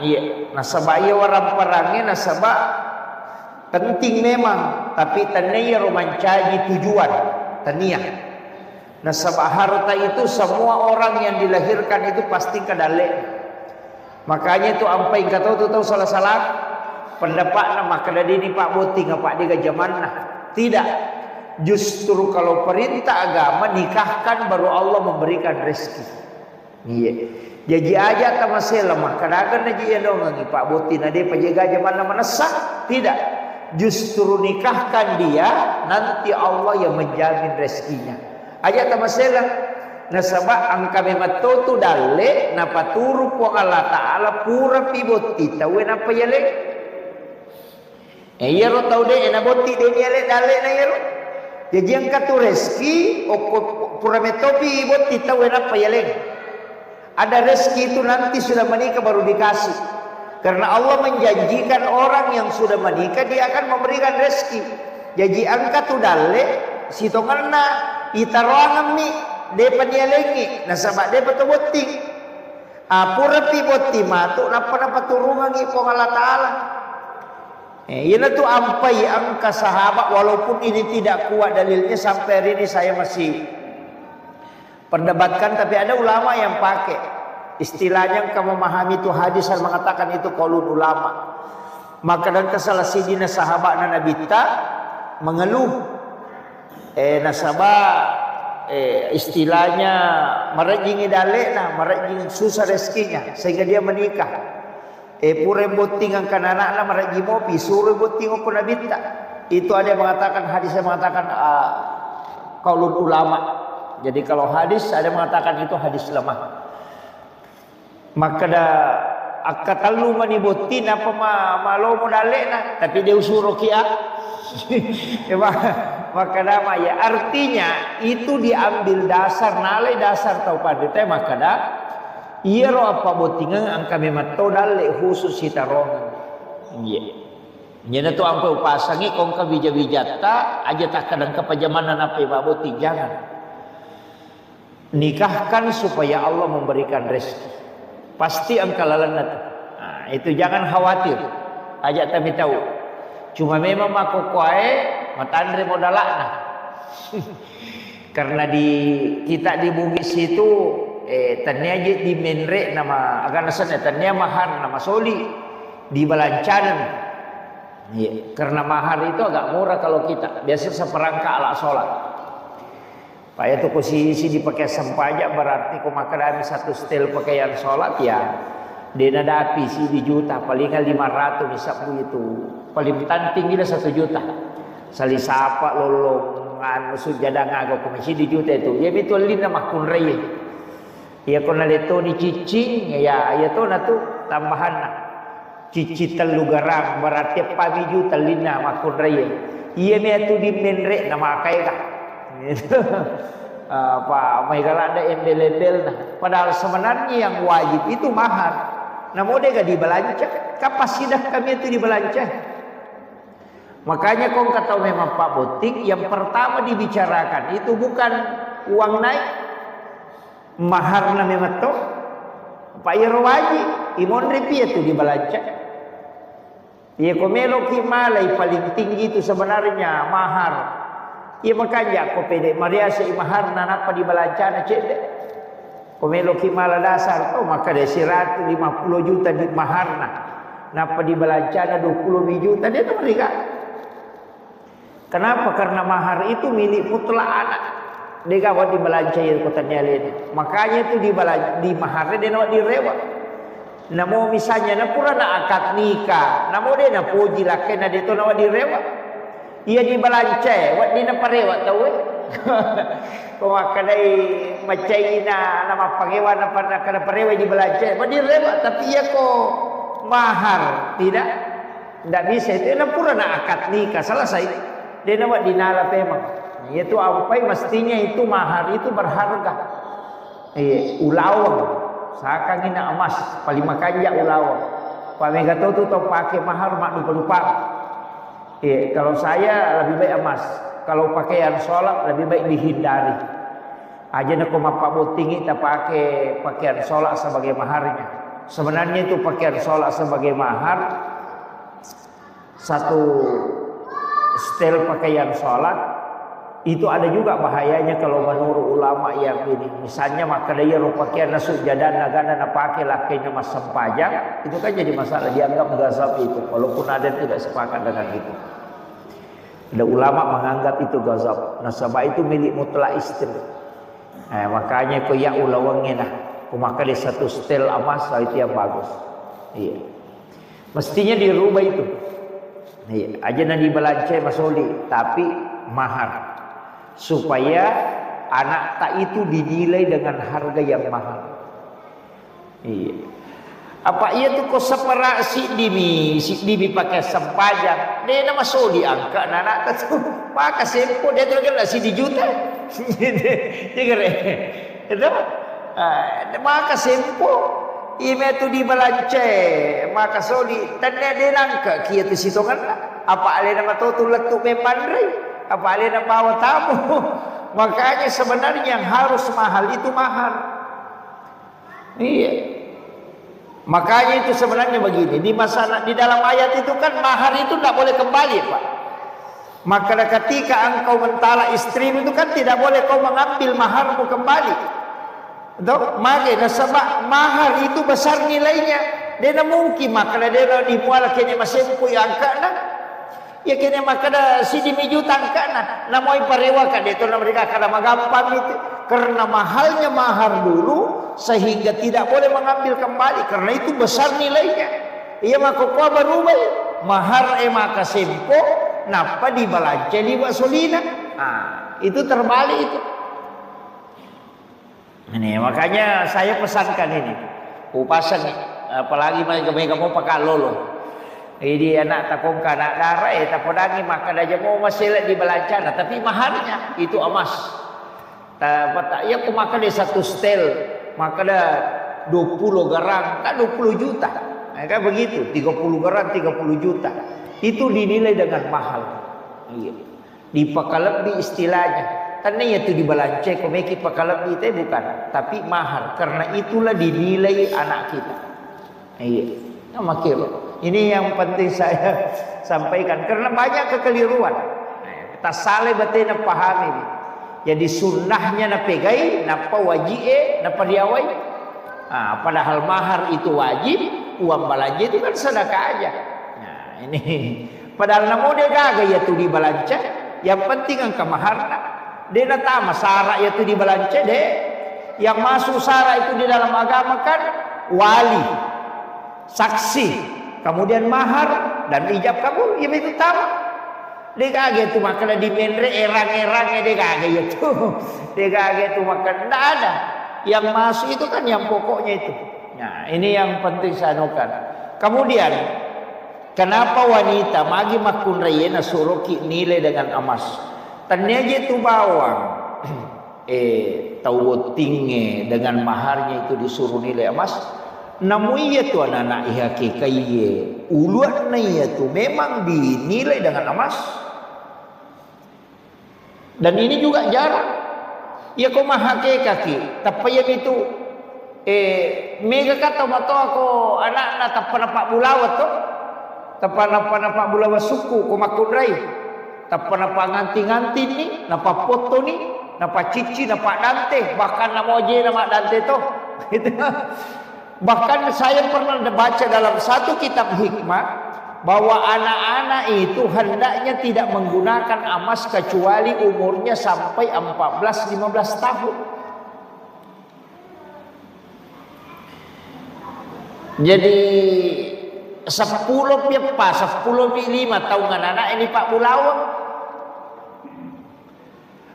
Iya, nasabah iya orang perangnya nasabah penting memang, tapi tania romancaji tujuan tania. Nasabah harta itu semua orang yang dilahirkan itu pasti kedalek. Makanya itu ampai kata tahu salah-salah pendapat nama kada dini Pak Boti ngapak dia zaman nah. Tidak. Justru kalau perintah agama nikahkan baru Allah memberikan rezeki. Iya. Jadi aja tak masih lemah. Kadang-kadang aja dong Pak Boti nade penjaga zaman mana sah. Tidak. Justru nikahkan dia nanti Allah yang menjamin rezekinya. Aja tak masih nasabah angka mematu tu dale napa turu po Allah Taala pura piboti tahu napa ya le. Iya ro tahu deh enak boti deh ni ale dale na iya ro. Jadi yang katu rezeki pura metopi boti tahu apa ya leng. Ada rezeki itu nanti sudah menikah baru dikasih. Karena Allah menjanjikan orang yang sudah menikah dia akan memberikan rezeki. Jadi angkat tu dale sitonganna itaroangam ni depan dia lengi nasabak dia betul boti. Pura pi boti matu napa turungan ni po Allah Taala. Ini tuh ampai angka sahabat walaupun ini tidak kuat dalilnya sampai hari ini saya masih perdebatkan tapi ada ulama yang pakai istilahnya kamu memahami itu hadis yang mengatakan itu qaulul ulama. Maka dan kesalah sidina sahabat Nabi ta mengeluh nasabah istilahnya merejingi dalek nah merejingi susah rezekinya sehingga dia menikah. Pura boting angkan anak-anak meragi mopi suruh boting pun Nabi tak. Itu ada yang mengatakan hadis yang mengatakan qaulul ulama. Jadi kalau hadis ada yang mengatakan itu hadis lemah. Maka dah akatalu mani botin apa malo modalek nah tapi dia usuruh kia. Maka dah ya artinya itu diambil dasar nalai dasar tau pada teh maka dah iya ro apa botingan angka memang todal khusus hitarongan. Iya. Jadi tu ampe upasangi kong ka bija-bijata aja tak kadang kepajamanan apa Pak Boti jangan. Nikahkan supaya Allah memberikan rezeki. Pasti angka lalanat. Nah, itu jangan khawatir. Aja kami tahu. Cuma memang aku kuae matandre modalakna. Karena kita di Bugis itu tanya aja di menre nama agak nasan tanya mahar nama soli di balancanan Iya, karena mahar itu agak murah kalau kita. Biasa seperangkat alat sholat. Pak itu posisi dipakai sempajak berarti kau makan ada satu setel pakaian sholat ya. Dia ada api sih di juta, palingan 500 bisa begitu. Paling tanting gila 1 juta. Sali sapa lolongan sujadah ngago komisi di juta itu. Ya itu lina makun raya. Ya kena leto di cicing ya tu na tu tambahan na. Cici telu garang berarti pami juta lina makun raya. Iya me tu di menrek nama kai kah. Apa mai galak ada embel-embel nah. Padahal sebenarnya yang wajib itu mahar. Namun dia gak dibelanca. Kapasitas kami itu dibelanca. Makanya kau kata memang Pak Botik yang pertama dibicarakan itu bukan uang naik. Mahar na memang tu. Pak Iro wajib. Imon repi itu dibelanca. Ya komelo kimalai paling tinggi itu sebenarnya mahar. Ya makanya ko pede Maria si mahar na napa dibelanca na cede. Komelo kimala dasar tu maka dia 150 juta di mahar na. Napa dibelanca na 20 juta dia tu mereka. Kenapa? Karena mahar itu milik mutlak anak. Dia kawat dibelanca ya kota nyalin. Makanya itu di mahar dia nak direwa. Namo misalnya na pura na akad nikah, namo dia na puji laki na dito na direwa. Ia dibelanca, wat di na parewa tahu. Kau kadai macai na nama pangewa na kada parewa dibelanca, wat direwa tapi ia ko mahar tidak bisa itu na pura na akad nikah selesai. Dia na wat dinala memang. Itu apa mestinya itu mahar itu berharga. Ulawang. Sakang ina emas paling makanya ulawang. Pak Megato tu tau pakai mahar mak lupa. Kalau saya lebih baik emas. Kalau pakaian sholat lebih baik dihindari. Aja nak Pak Boting kita pakai pakaian sholat sebagai maharnya. Sebenarnya itu pakaian sholat sebagai mahar. Satu setel pakaian sholat. Itu ada juga bahayanya kalau menurut ulama yang ini. Misalnya maka dia pakaian nasuk jadan nagana na pakai lakinya mas sempajak, itu kan jadi masalah dianggap gazab itu. Walaupun ada tidak sepakat dengan itu. Ada ulama menganggap itu gazab. Nasabah itu milik mutlak istri. Makanya ko ya ulawangnya nah. Ko maka dia satu setel emas itu yang bagus. Iya. Mestinya dirubah itu. Iya. Aja nanti belanca masoli, tapi mahar. Supaya anak tak itu dinilai dengan harga yang mahal. Iya. Apa ia tu kau separak si dimi pakai sempajak. Dia nama soli angka anak tu pakai sempo dia tu kan si di juta. Dia kere. Itu maka sempo ime tu di belanca maka soli dan dia nangka kia tu sitongan apa ale nama tu letuk mepandrai. Apa alih nak bawa tamu. Makanya sebenarnya yang harus mahal itu mahar. Iya. Makanya itu sebenarnya begini. Di dalam ayat itu kan mahar itu tidak boleh kembali Pak. Maka ketika engkau mentala istrimu itu kan tidak boleh kau mengambil maharmu kembali. Makanya sebab mahar itu besar nilainya. Dia mungkin maka dia dimual kini masih punya angka nak. Ya kini makada si dimijutan kana namoi parewa ka dito na mereka kada magampang itu karena mahalnya mahar dulu sehingga tidak boleh mengambil kembali karena itu besar nilainya. Iya maka ko berubah mahar maka sempo napa dibalanca di basolina. Itu terbalik itu. Ini makanya saya pesankan ini. Upasan apalagi mereka mau pakai lolo. Ini anak takong anak darah tak podangi maka dah mau masih di belancana tapi maharnya itu emas. Tak ya aku makan dia satu setel maka dah 20 garang kan 20 juta. Kan begitu 30 garang 30 juta. Itu dinilai dengan mahal. Iya. Dipakai lebih istilahnya. Tanya itu dibalanca komeki pakai lebih itu bukan tapi mahar karena itulah dinilai anak kita. Iya. Nama kira. Ini yang penting saya sampaikan karena banyak kekeliruan. Kita salah betul nak pahami ini. Jadi sunnahnya nak pegai, napa wajib, napa diawai. Padahal mahar itu wajib, uang belanja itu kan sedekah aja. Nah ini Padahal namo dia gaga ya tu di balanca. Yang penting angka maharna. Dia nata masara ya tu di balanca deh. Yang masuk sara itu di dalam agama kan wali, saksi, kemudian mahar dan ijab kabul. Ya itu tahu. Dia kaget tu makanya di menre erang-erangnya dia kaget ya tu. Dia kaget tu makanya tidak ada. Yang masuk itu kan yang pokoknya itu. Nah ini yang penting saya anukan. Kemudian kenapa wanita magi makun rayena suruki nilai dengan emas? Ternyata itu bawang. Tahu tinggi dengan maharnya itu disuruh nilai emas. Namun iya tu anak-anak ihaki kaya uluan iya tu memang dinilai dengan emas. Dan ini juga jarang. Ya kau mahake kaki. Tapi yang itu mega kata mato aku anak-anak tapan-tapan bulawat tu. Tapan-tapan bulawat suku ko makunrai. Tapan-tapan nganti-nganti ni, napa foto ni. Nampak cici, nampak Dante, bahkan nama oje nama Dante tu. Bahkan saya pernah baca dalam satu kitab hikmah bahwa anak-anak itu hendaknya tidak menggunakan emas kecuali umurnya sampai 14-15 tahun. Jadi 10 pas 10 5 tahun anak ini Pak Bulawang.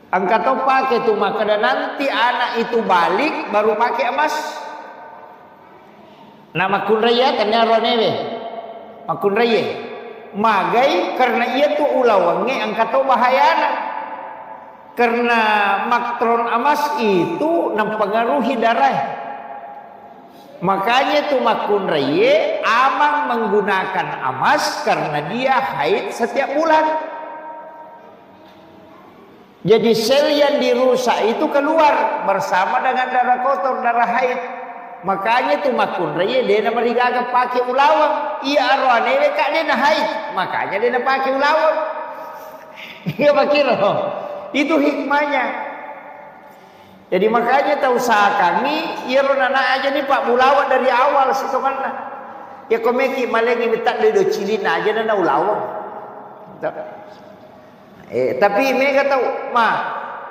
Angkat tu pakai tu maka nanti anak itu balik baru pakai emas. Nama kun raya tanya ronewe. Makun raya. Magai karena ia tu ulawange angkat tu bahayana. Karena maktron emas itu mempengaruhi darah. Makanya tu makun raya amang menggunakan emas karena dia haid setiap bulan. Jadi sel yang dirusak itu keluar bersama dengan darah kotor, darah haid. Makanya tu makun raya dia nak merigaga pakai ulawang. Ia arwane kak dia nak haid. Makanya dia nak pakai ulawang. Ia bakir itu hikmahnya. Jadi makanya tak usah kami ia rona aja ni Pak Bulawat dari awal situ mana. Ya komeki malengi minta dia do cilina aja nak ulawang. Tapi mereka tahu,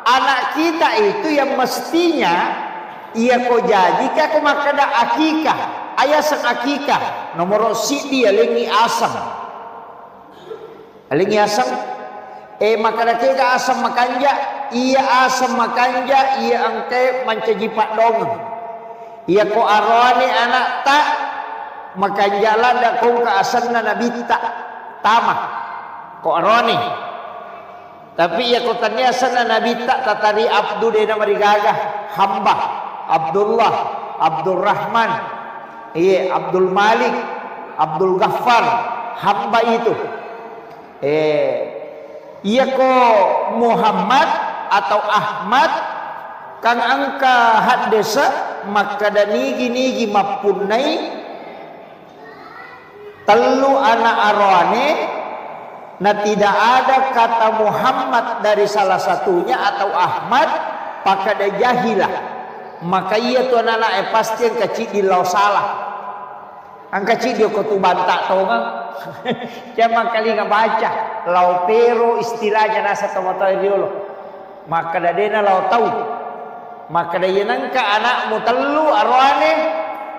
anak kita itu yang mestinya ia kau jadi kau makan akikah, ayah sang akikah, nomor sidi alengi asam, makan akikah asam makanja, ia asam makanja, ia angke mancajipat dong, ia kau arwani anak tak makanjala dak kau ke asam na nabita, tamak, kau arwani. Tapi ya kotanya sana Nabi tak tatari Abdul dia nama digagah hamba Abdullah Abdul-Rahman Abdul Malik Abdul Ghaffar hamba itu ia ko Muhammad atau Ahmad kang angka hadesa maka danigi mapunai telu anak arwane. Nah tidak ada kata Muhammad dari salah satunya atau Ahmad pakai ada jahilah. Maka ia tu anak-anak pasti yang kecil di lau salah. Ang kecil dia kutu bantak tau kan? Jangan kali nggak baca lau pero istilahnya nasa tomatoi diolo. Maka dadena lau tahu. Maka dia nangka anakmu telu arwane.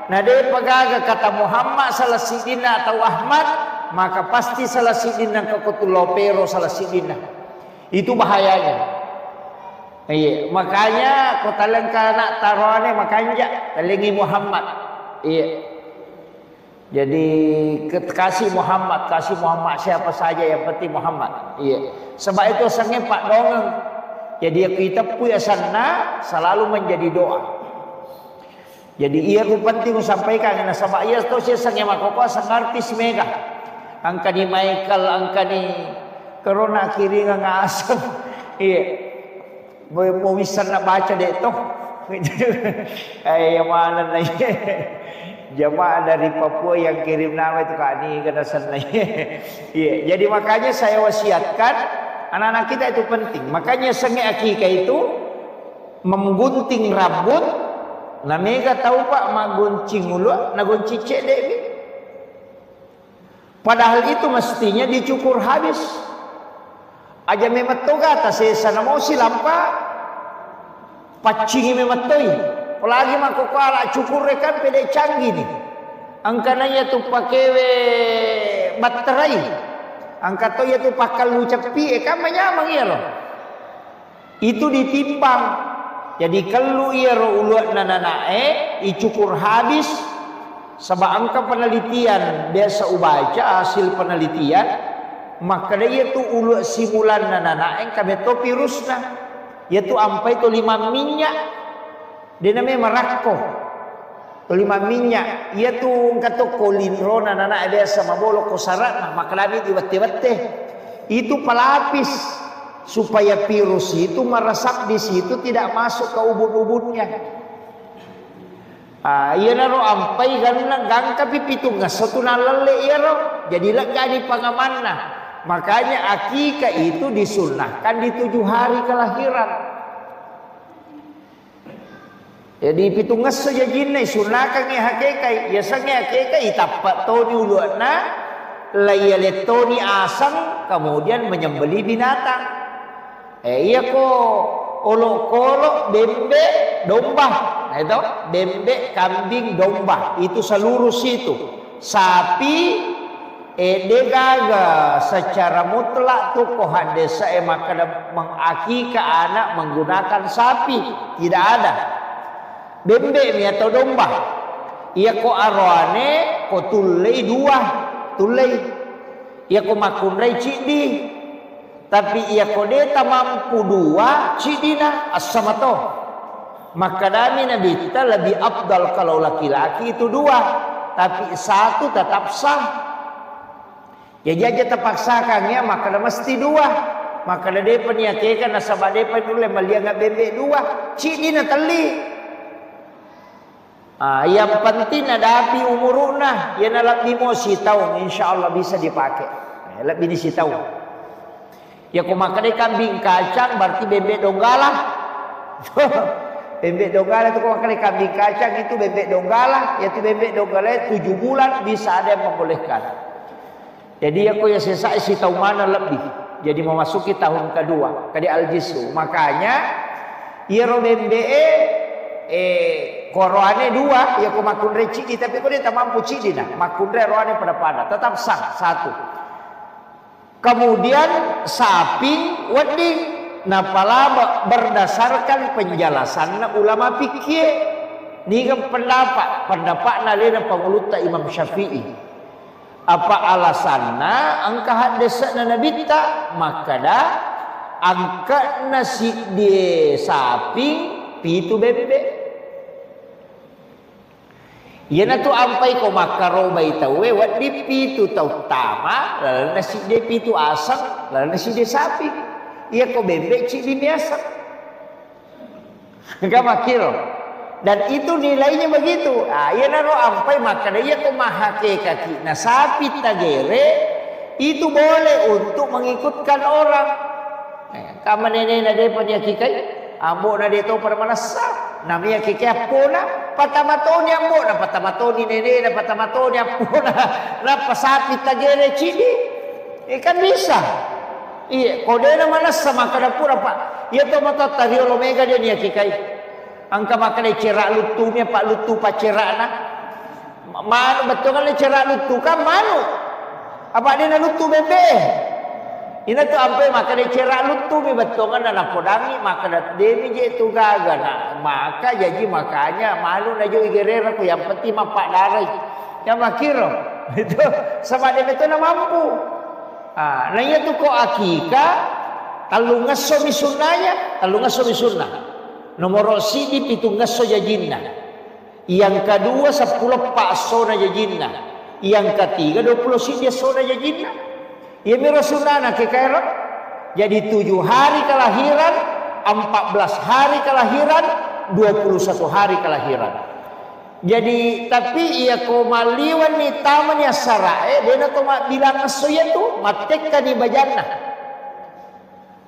Nah dia pagaga kata Muhammad salah sidina atau Ahmad. Maka pasti salah sidina kekutu lopero salah sidina. Itu bahayanya. Iya, makanya kota lengka anak taruhannya makanya telingi Muhammad. Iya. Jadi kasih Muhammad siapa saja yang penting Muhammad. Iya. Sebab itu sange Pak dongeng. Jadi kita punya sana selalu menjadi doa. Jadi ia ku penting sampaikan karena sebab ia tu saya sange makoko sangartis mega. Angka ni Michael, angka ni Corona kiri ngasal. Iya. Mau bisa nak baca dek toh. Mana nih? Jemaah dari Papua yang kirim nama itu Kak Ani kena sana. Iya. Jadi makanya saya wasiatkan anak-anak kita itu penting. Makanya senge akikah itu menggunting rambut. Nah mereka tahu Pak maguncing ulu, naguncing cek dek. Padahal itu mestinya dicukur habis. Aja memettoga ta sesana mo silampa pacingi memettoi. Apalagi mako kala cukur rekan pede canggih nih. Angkananya tu pakewe baterai. Angkat ya tu pakal lucap pi kan menyamang ya loh. Itu ditimbang. Jadi kalau ia ro uluat nananae dicukur habis. Sebab angka penelitian biasa ubaca hasil penelitian, maka dia tu ulu simulan nananae kabe to virusna, yaitu ampai to 5 minyak, dia namanya merakko, to 5 minyak, ia tu kato kolinro nananae biasa mabolo kosarat, maka lami diwatte-watte, itu pelapis supaya virus itu meresap di situ tidak masuk ke ubun-ubunnya. Iya naro ampai gangka pipitung satu nalale iya ro jadi legani pangamanna. Makanya akikah itu disunnahkan di 7 hari kelahiran. Jadi pitung ngeso jajinai sunahkan nge hakekai. Ya sange hakekai tapak toni uluana layale toni asang kemudian menyembeli binatang. Iya ko olok-olok bembe domba. Nah itu bembe kambing domba itu seluruh situ. Sapi degaga secara mutlak tu ko hadesa maka mengakika anak menggunakan sapi tidak ada. Bembe mi atau domba. Ia ko arwane ko tulei 2 tulei. Ia ko makunrai cidi. Tapi ia kodeta mampu 2 cidina asamato. Maka dami Nabi kita lebih afdal kalau laki-laki itu 2, tapi 1 tetap sah. Ya jaja terpaksakan ya maka dah mesti 2. Maka dah depan ya kekan nasabah depan dulu malia ngak bebek 2 cidina teli. Yang penting ada api umuruna ya nalak bimosi tahun insyaallah bisa dipakai. Lak bini si tahun. Ya kau makan kambing kacang berarti bebek donggala. Bebek donggala itu kau makan kambing kacang itu bebek donggala. Yaitu bebek donggala 7 bulan bisa ada yang membolehkan. Jadi aku ya sesak si tahun mana lebih. Jadi memasuki tahun kedua. Kadi al-jisu. Makanya ya ro bembe koroane 2 ya kau makun recidi tapi kau dia tak mampu cidi nah. Makun roane pada tetap sah 1. Kemudian sapi wedding napala berdasarkan penjelasan ulama fikih ni pendapat nalena penguluta Imam Syafi'i. Apa alasanna angka hadesna Nabi ta maka dah angka nasi di sapi pitu bebek. Yana tu ampai ko makaro bai tawe wat di pitu tau tama lalu nasi de pitu asam lalu nasi de sapi ia ko bebek cik di biasa enggak makiro dan itu nilainya begitu yana ro ampai maka dia ko mahake kaki nah sapi tagere itu boleh untuk mengikutkan orang kama nenek nade punya kikai ambo nade to pada mana sah namanya kikai apona patamatoni ambo na patamatoni nene na patamatoni apona na pasapi tagere cidi kan bisa iya kode na mana sama kada pura pak iya to mata tariolo mega dia ni kikai angka makane cerak lutunya pak lutu pak cerakna manu betul kan cerak lutu kan manu apa dia na lutu bebe ina tu ampai maka dia cerak lutu mi betul kan na podangi maka dat demi je tu gaga nah maka jadi makanya malu na jo igerera ku yang penting mapak darai yang makiro itu sama dia betul na mampu nah iya tu ko akika talu ngaso mi sunnahnya talu ngaso mi sunnah nomor sidi pitu ngaso jajinna yang kedua 10 pak sona jajinna yang ketiga 20 sidi sona jajinna ya mira sunana ke kairot jadi 7 hari kelahiran 14 hari kelahiran 21 hari kelahiran jadi tapi ia ko maliwan ni tamannya sarae dia to bilang asoya tu matekka di bajanna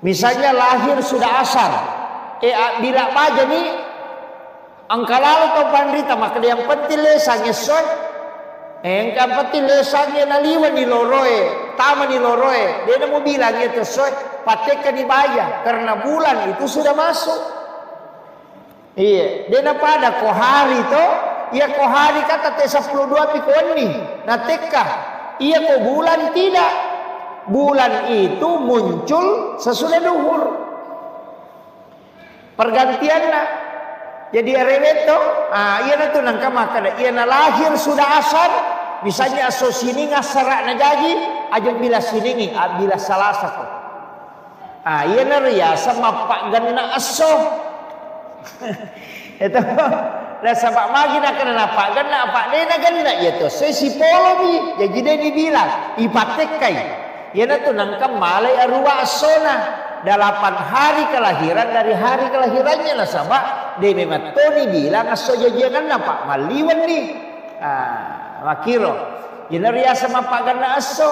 misalnya lahir sudah asar bila baja ni angkalalo to pandrita maka yang penting le sange soy Engkau pati lesangnya naliwan di loroe, tama di loroe. Dia mau bilang itu soy, patekan dibayar karena bulan itu sudah masuk. Iya, dia pada kohari to, iya kohari kata T12 pikoni, nateka, iya ko bulan tidak. Bulan itu muncul sesudah duhur. Pergantiannya. Jadi reweto, iya na tu nangka makada, iya na lahir sudah asar, misalnya aso sini ngasarak na jadi, aja bila siningi, bila salasa ko. Iya na riasa mapak ganna aso. Itu, lah sabak magi na kena napak ganna apa dena ganna itu, si polo bi, jadi dia dibilang ipatekai, iya na tu nangka malay arua asona. 8 hari kelahiran dari hari kelahirannya nasabah dia memang Tony bilang aso jajanan apa maliwan nih makiro jeneria sama pak gana aso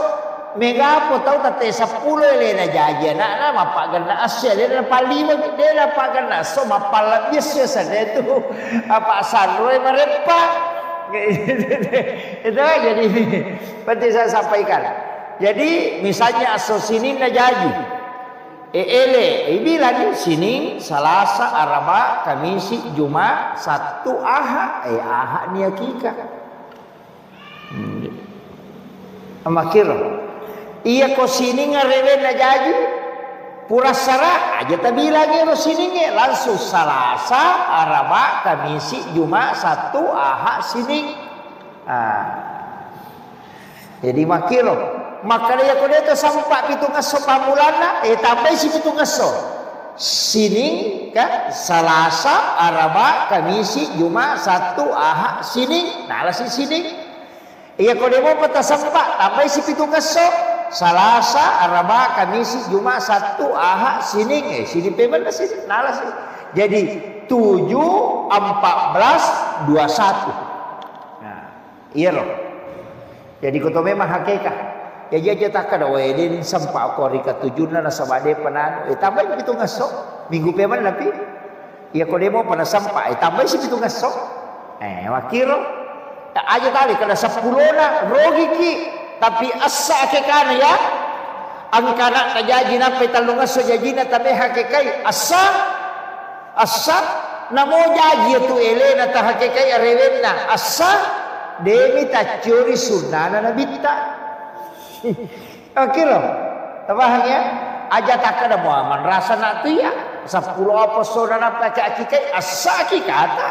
megapo tahu tate 10 elena jajanan nama pak gana aso dia paliwan dia pak gana aso mapal biasa itu apa sanroy merepa itu jadi seperti saya sampaikan jadi misalnya aso sini na jadi bilang sini Salasa, Araba, Kamisi, Jumat, Sabtu, Ahad. Ahad ni hakika. Amakir. Iya ko sini ngarewen na jadi. Purasara aja tabi lagi ro sini langsung Salasa, Araba, Kamisi, Jumat, Sabtu, Ahad sini. Jadi makiro. Maka dia kau itu sampai pitung aso pamulana, tambah si pitung aso. Sini kan Salasa, Araba, Kamisi, Jumat, Sabtu, Ahad, sini. Nah lah si sini. Iya kau dia mau patah sampai tambah si pitung aso. Salasa, Araba, Kamisi, Jumat, Sabtu, Ahad, sini. Sini payment lah sini. Nah lah sini. Jadi 7, 14, 21. Nah, iya loh. Jadi kau memang hakikat. Ya jaja tak kada wedin sampai aku hari ke-7 na sabade panan tambah itu ngasok minggu peman tapi ya ko demo pana sampai tambah si itu ngasok wakiro aja kali kada 10 na rogi ki tapi asa ke kana ya angkana kajaji na petalung aso jaji na tabe hakikai asa namo jaji tu elena ta hakikai arewenna asa demi ta curi sunana na bitta. Oke loh, tabahnya aja tak ada muaman rasa nak tu ya 10 apa saudara baca akikai asaki kata.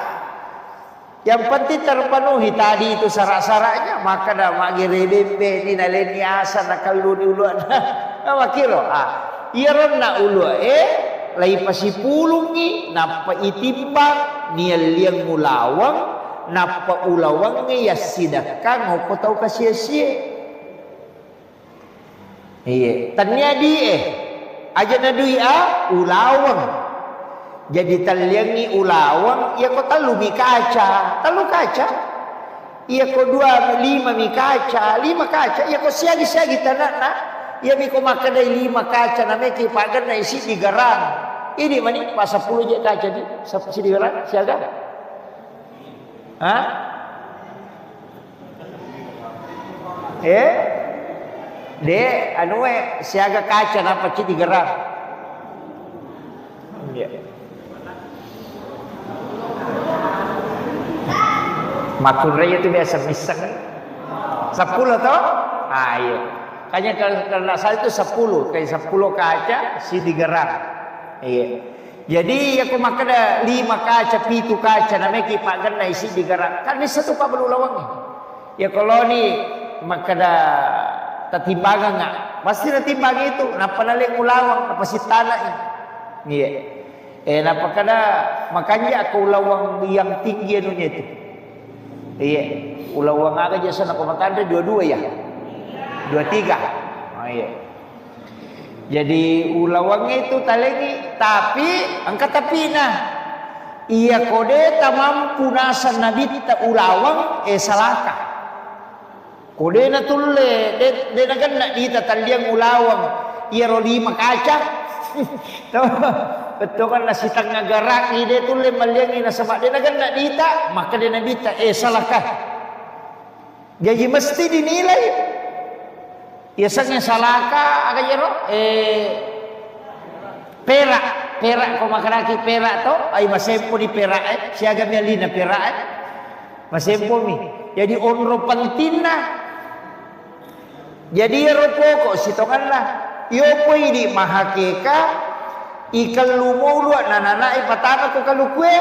Yang penting terpenuhi tadi itu syarat-syaratnya maka dah magi rebembe ni naleni asa nak kalu di uluan. Makiro iya nak ulu lai pasipulungi napa itimbang nial liang ulawang napa ulawang ya sidakang ko tau kasia-sia. Iya, tanya aja nadui ulawang. Jadi taliangi ulawang, ya kau talu mi kaca, Iya kau 5 mi kaca, 5 kaca, ya kau siagi tanah na. Iya mi kau makan dari 5 kaca, namanya kipagan na isi di garang. Ini mani pas 10 je kaca di, si di garang, siaga. De siaga kaca napa ci digerak. Iya. Makun raya itu biasa misang. 10 toh? Iya. Kayaknya kalau saya itu 10, kayak 10 kaca si digerak. Iya. Jadi aku makan 5 kaca, 7 kaca namanya kipagan na isi digerak. Kan di satu pa belulawang. Ya kalau ni makan tatimbangan nggak pasti natimbang itu napa naling ulawang napa si tanah ini napa kada makanya aku ulawang yang tinggi anunya itu ulawang aga jasa nak komatanda 22 ya 23 jadi ulawangnya itu talengi tapi angkat tapi iya kode tamampu nasan nabita ulawang salaka kode na tulle de nagan na dita taliang ulawang iro 5 kaca betul kan nasitang ngagarak ide tulle maliang ina sama de nagan na dita maka de nabita salakah Jadi mesti dinilai. Ya sangnya salaka aga jero perak ko makaraki perak to ay masempo di perak siaga mialina perak masempo mi. Jadi onro pantina. Jadi ro pokok sitonganlah. Yo poi di mahakeka ikan lumulu nanana ipatana ko kalukwe.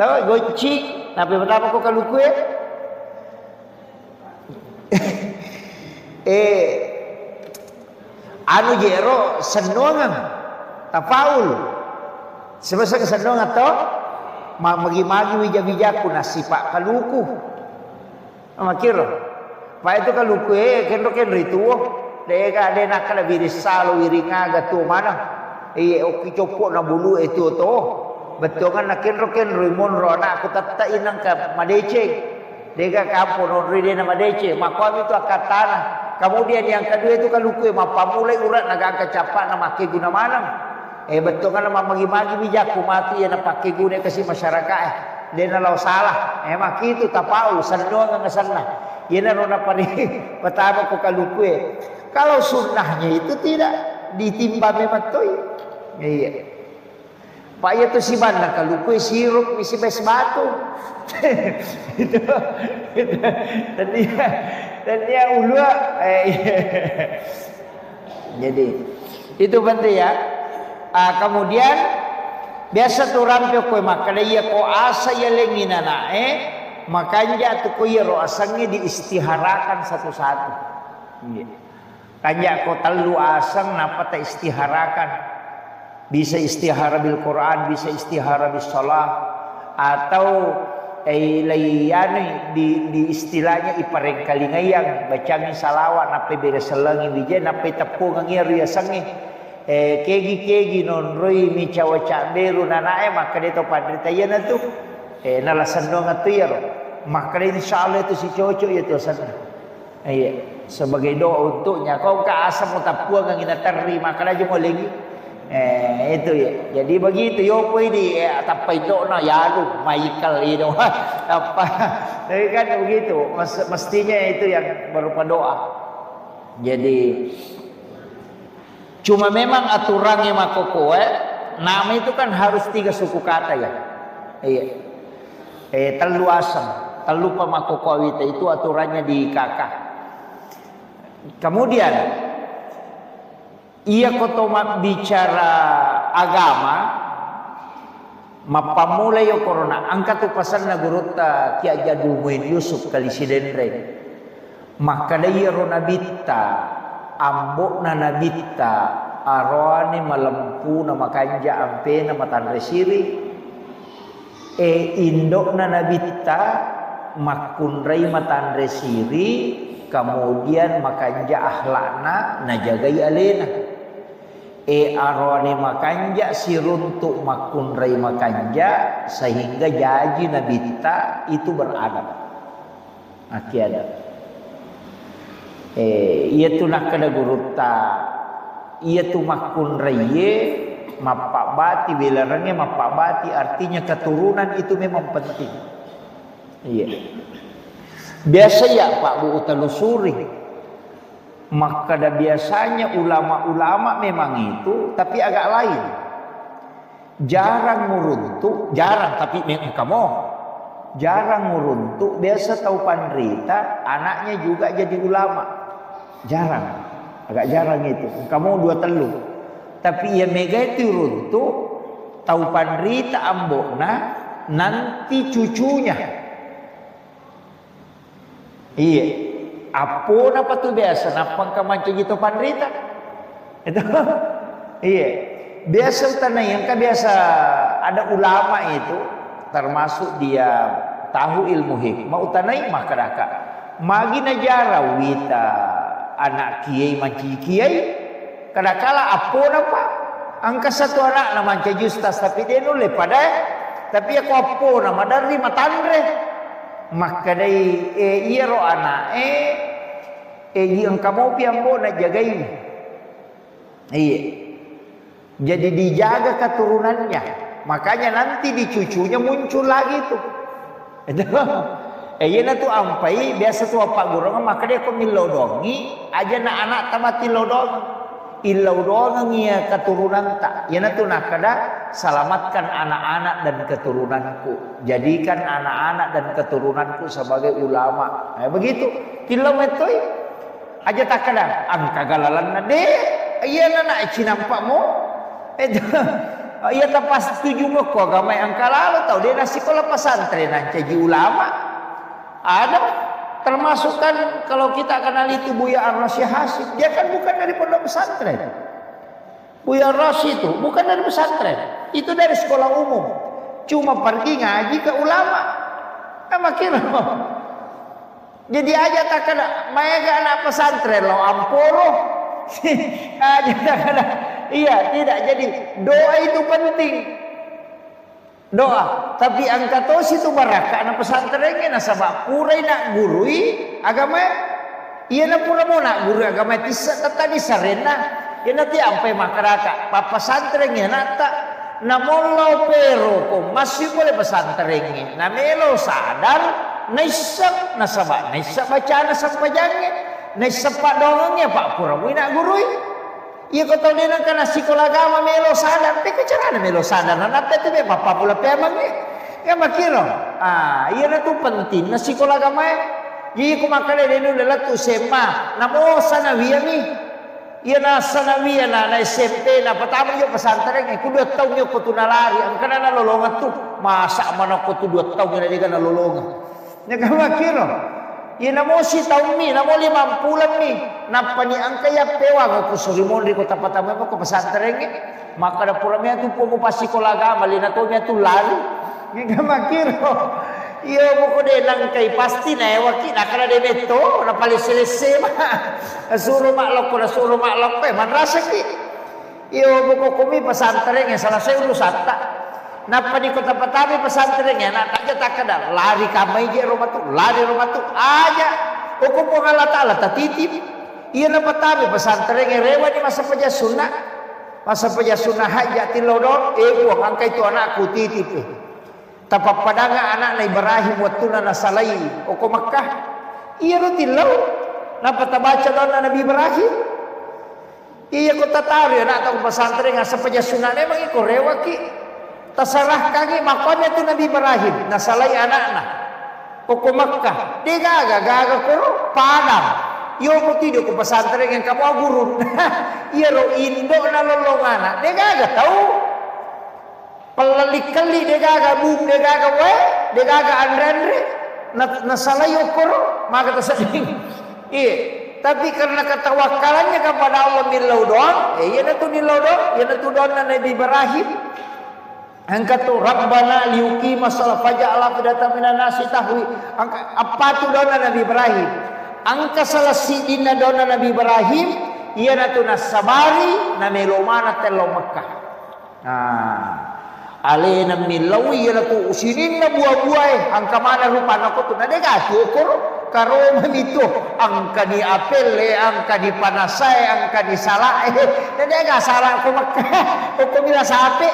Tahu goci tapi pertama ko kalukwe. Anu jero senongan tapaul sebesar senongan to magi-magi wija-wijaku nasi pak kaluku makiro pak itu kaluku kendo itu deka de nakala birisalo wiringaga tu mana oki copo na bulu itu to betul kan nakendo rimon rona aku tatta inang ka madece deka kapo non ride na madece makwa itu akatana. Kemudian yang kedua itu kan luku mapamulai urat naga capak na make guna malam. Betul kan magi-magi bijaku mati ya na pakai guna kasih masyarakat dia na law salah. Mak itu tapau sandoang nga sana. Yan na rona pa rin patama ko kaluku Kalau sunnahnya itu tidak ditimba memang toy. Iya. Pak ya tu si banda kaluku sirup isi bes batu. Itu. Dan dia ulua jadi itu penting ya. Kemudian biasa tu rampio koy makanya ya ko asa ya lengina makanya tu koy ro asangnya diistiharakan satu-satu. Kanya ko telu asang napa ta istiharakan. Bisa istihara bil Quran, bisa istihara bis salat atau layani di istilahnya ipareng kalingayang bacangin salawat nape beres selangi wije nape tepung ngir ya sangi kegi non roi mi cawa beru nanae maka deto padrita yana tu nala sandong atu ya maka insyaallah itu si cocok ya tu sana iya sebagai doa untuknya kau ka asam utapua ngina terima maka aja mau lagi itu ya. Jadi begitu yo poi di tapai do na yaru maikal itu apa. Tapi kan begitu mestinya itu yang berupa doa. Jadi cuma memang aturannya makoko nama itu kan harus 3 suku kata ya. Iya. Telu asam, telu pamakoko wita itu aturannya di kakak. Kemudian ia kotomat bicara agama mapamulai yo corona angkat tu pasan na guruta Ki Jadul Muin Yusuf kali sidendre maka dai rona bitta ambok na nabitta arone malempu na makanja ampe na matandre siri indok na nabitta makunrai matandre siri kemudian makanja ahlakna najagai alena arone makanja siruntuk makunrai makanja sehingga jaji nabita itu beradab aki adab ia tu nak kada guruta ia tu makunrai mapak bati belarangnya mapak bati artinya keturunan itu memang penting iya biasa ya Pak Bu telusuri maka ada biasanya ulama-ulama memang itu tapi agak lain jarang nguruntuk jarang tapi memang kamu jarang nguruntuk biasa tahu pandrita anaknya juga jadi ulama jarang agak jarang itu kamu 2 telu tapi ya mega itu runtuk tahu pandrita ambokna nanti cucunya iya apa napa tu biasa napang kamanci gitu pandrita itu iya biasa tanah yang kan biasa ada ulama itu termasuk dia tahu ilmu hikmah utanai makaraka magi najara wita anak kiai manci kiai kadakala apa napa angka satu anak na manci justas tapi dia nule pada tapi aku apa nama dari matandre maka dari iya ro anak yang kamu piambo na jagain iya jadi dijaga keturunannya makanya nanti di cucunya muncul lagi tuh Iya tu ampai biasa tu apa guru maka dia ko milodongi aja na anak tamati lodong. Ilodongi ya keturunan tak. Iya tu nak kada selamatkan anak-anak dan keturunanku. Jadikan anak-anak dan keturunanku sebagai ulama. Begitu. Kilometer aja tak kada angka galalan na de. Iya na cinampak mo. Iya tak pas setuju mo ko agama angka lalu tahu dia na sekolah pesantren jadi ulama. Ada termasuk kan kalau kita kenal itu Buya Ar-Rasyid Hasyim, dia kan bukan dari pondok pesantren. Buya Ar-Rasyid itu bukan dari pesantren, itu dari sekolah umum. Cuma pergi ngaji ke ulama. Makin jadi aja tak kena, mereka anak pesantren lo amporo. Aja tak kena. Iya, tidak jadi doa itu penting. Doa, tapi angka tos itu baraka anak pesantrennya nasabak purai nak gurui agama. Iya nak pura mau nak guru agama tisa tadi sarena. Iya nanti ampai makaraka papa pesantrennya nata namolo pero ko masih boleh pesantrennya. Namelo sadar naisak nasabak naisak bacaan sampai jange naisak pak dongengnya pak pura mau nak gurui. Iya kau tahu dia nak kena sekolah agama melo sadar, tapi cara melo sadar, nanti tu be papa pula pemang ni, ya makiro. Iya tu penting, na sekolah agama. Jadi aku makan dia ni adalah tu sema, namo sanawiyah ni, iya na sanawiyah na SMP na pertama yo pesantren ni, aku 2 tahun yo aku tu nalari, angkana na lolongan tu, masa mana aku tu 2 tahun ni dia na lolongan, ya kau makiro. Iya namo si tahun ni, namo 50 ni. Napa ni angka ya pewa ko surimon di kota Patama ko pesantren ni. Maka da puramia tu pomo pasi kolaga malina to nya tu lari. Ni gamakiro. Iya mo ko de nang kay pasti na waki na kana de beto na pali selese ma. Suruh maklok ko suruh maklok pe man rasa ki. Iya mo ko kumi pesantren yang salah saya urusata. Napa di kota Patama pesantrennya nak aja tak kada lari kamai je rumah tu lari rumah tu aja hukum Allah Taala tatitip iya na Patama pesantrennya rewa di masa peja sunnah hajat tilodon buang angka itu anakku titip tapak padanga anak na Ibrahim watuna na salai hukum Makkah iya rutilau napa tabaca don Nabi Ibrahim iya kota tahu anak tahu pesantren nga sepeja sunnah memang iko rewa ki terserah kaki makanya tu Nabi Ibrahim nasalai anak-anak pokok Makkah dia gaga kuro padang yo mo tido ko pesantren yang kamu gurun iya ro indo na lolongana dia gaga tahu pelali-kali dia gaga bung dia gaga we dia gaga andre nasalai kuro maka terseding iya tapi karena ketawakalannya kepada Allah milau doang iya na tu milau doang iya na tu doang Nabi Ibrahim. Angkat tu Rabbana liuki masalah faja'ala fidatan minan nasi tahwi. Apa tu doa Nabi Ibrahim? Angka salah sidina doa Nabi Ibrahim ia natu nasabari na melomana telo Makkah. Alena milawi ia natu usinin na buah-buah angka mana rupa nako tu nade gatu kor karo itu angka di apel angka di panasai angka di salah nade ga salah ko Makkah ko bila sape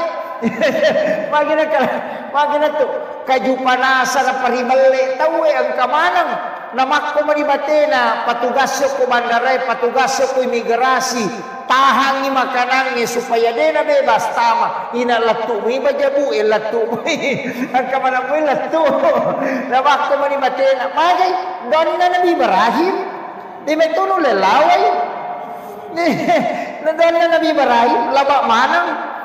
Magina tu kaju panasa na paribale tahu ang kamanang namak ko manibatena patugas ko bandaray patugas ko imigrasi tahangi makanannya supaya dia bebas tama ina latu mi bajabu latu ang kamanang mo latu namak ko manibatena magay don na Nabi Ibrahim di metuno lelaway na don na Nabi Ibrahim laba manang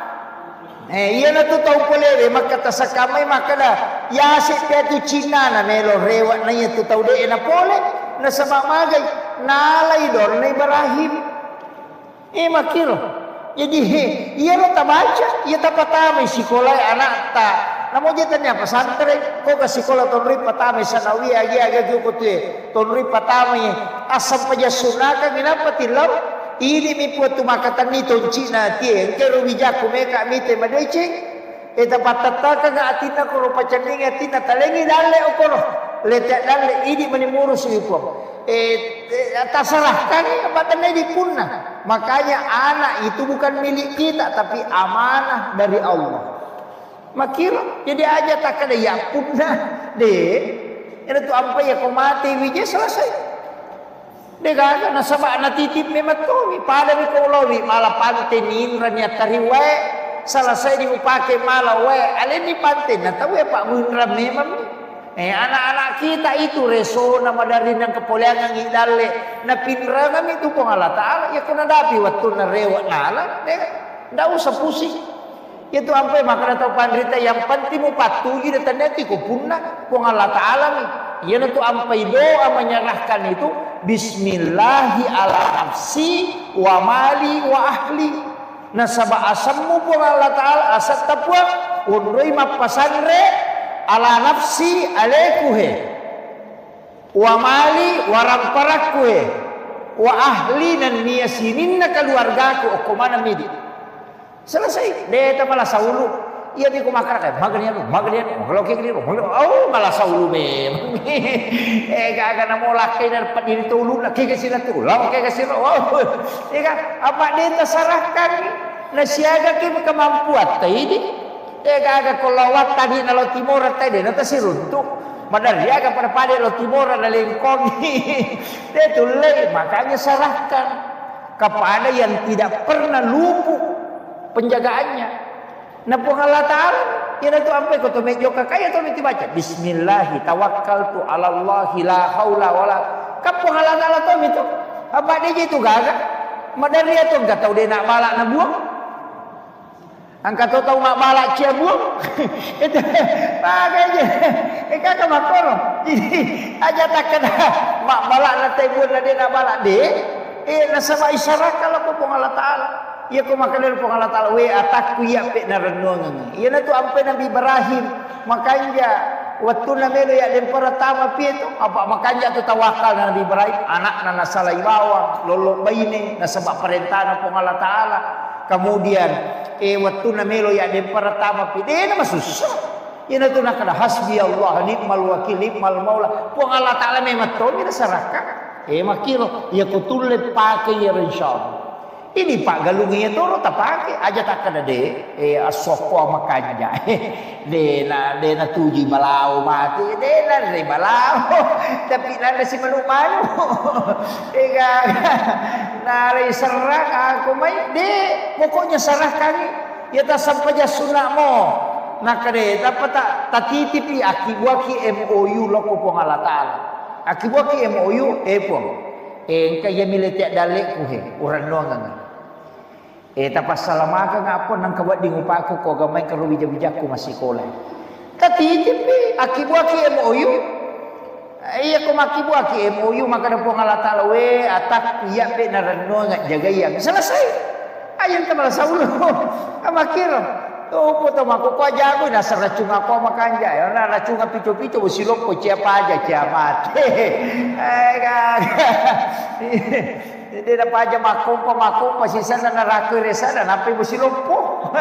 iya na tu tahu pole maka tasakamay maka na yasi pia tu Cina na melo rewat na iya tu tahu de na pole na sama magay nalay dor na Ibrahim makiro jadi iya ro tabaca iya tapatamay sekolah anak ta namo jetanya pesantren ko ka sekolah tonri patamay sanawi agi ko tu tonri patamay asam paja sunaka ginapa tilaw ini mi puatu makatan ni Cina tie kero wijaku meka mite madeceng eta patata ka atina ko pacanding atina talengi dalle okoro lete dalle ini menimurus ipo tasalah kan batane dipunna makanya anak itu bukan milik kita tapi amanah dari Allah makira jadi aja tak ada ya punna de Ina tu ampai ya kau mati wije selesai. Dia kata nasabak na titip memang tu pada mi kau lawi malah pante ni ranya tariwe selesai diupake malah we ale ni pante na tahu ya Pak Munra memang anak-anak kita itu reso nama dari nang kepoleangan ngidale na pinrangan itu pun Allah Ta'ala ya kuna dapi waktu na rewa nala ndak usah pusing itu ampai maka tahu pandrita yang penting mu patuhi dan nanti ku punna pun Allah Ta'ala nih ya tu ampai doa menyerahkan itu bismillahi ala nafsi wa mali wa ahli nasaba asammu pun Allah Ta'ala asat tapua unroi mapasanre ala nafsi alekuhe wa mali wa ramparakuhe wa ahli dan niyasininna keluargaku okomana midi selesai deta malah saulu iya biku makar magrian kalau kayak gini oh malah saulu memang gak mau laki dan diri tulu laki kasih tu lawan kayak kasih oh apa deta sarahkan nasiaga ke kemampuan tadi ada kolawat tadi nalo timur tadi nanti si runtuh padahal dia akan pada lo timur ada lengkong dia tulai makanya serahkan kepada yang tidak pernah luput penjagaannya napung Allah Ta'ala yang itu sampai kau tu mejo kakak atau nanti baca bismillahi tawakkaltu ala Allahi la haula wala kapung Allah Ta'ala tu itu apa dia itu gagak madar dia tu enggak tahu dia nak balak nak buang angkat tahu mak balak cia buang itu makanya kakak makoro jadi aja tak kena mak balak nak tebun dia nak balak deh nasaba isyarat kalau kau pun Allah Ta'ala ya kau makan dari pun Allah Ta'ala we atakku ya pe na renungan ya na tu ampe Nabi Ibrahim makanya waktu namelo ya den pertama pi itu apa makanya tu tawakal Nabi Ibrahim anak na nasalai bawang lolok baine nasaba perintah na pun Allah Ta'ala kemudian waktu namelo ya den pertama pi dia nama susah ya na tu nak ada hasbi Allah ni'mal wakil ni'mal maula pun Allah Ta'ala memang tu ni serahkan makilo ya kutulet pakai ya insyaallah ini Pak galungnya tu tak pakai aja tak kena deh asoko makanya dena tuji balau mati dena dari balau tapi nada si malu-malu nari serang aku mai pokoknya serahkan ya tak sampai ya sunnah mo nak kade dapat tak titipi akibuaki MOU loko pong Allah Ta'ala akibuaki MOU pong kaya militek dalek ku orang nuangan tapi salamaka ngapon nang kawat di ngupaku ko gamay karo bija-bijaku masih kolay tatijipi akibuaki MOU iya ko makibuaki MOU maka na po Allah Ta'ala we atak iya pe naranno nga jagayang selesai ayang tamal sa ulo amakiro to po to mako ko jago na sa racung ako makanja na racung picho-picho busilok ko siapa aja kiamat Dia dapat aja makum sisa na neraka resa dan apa busilompo.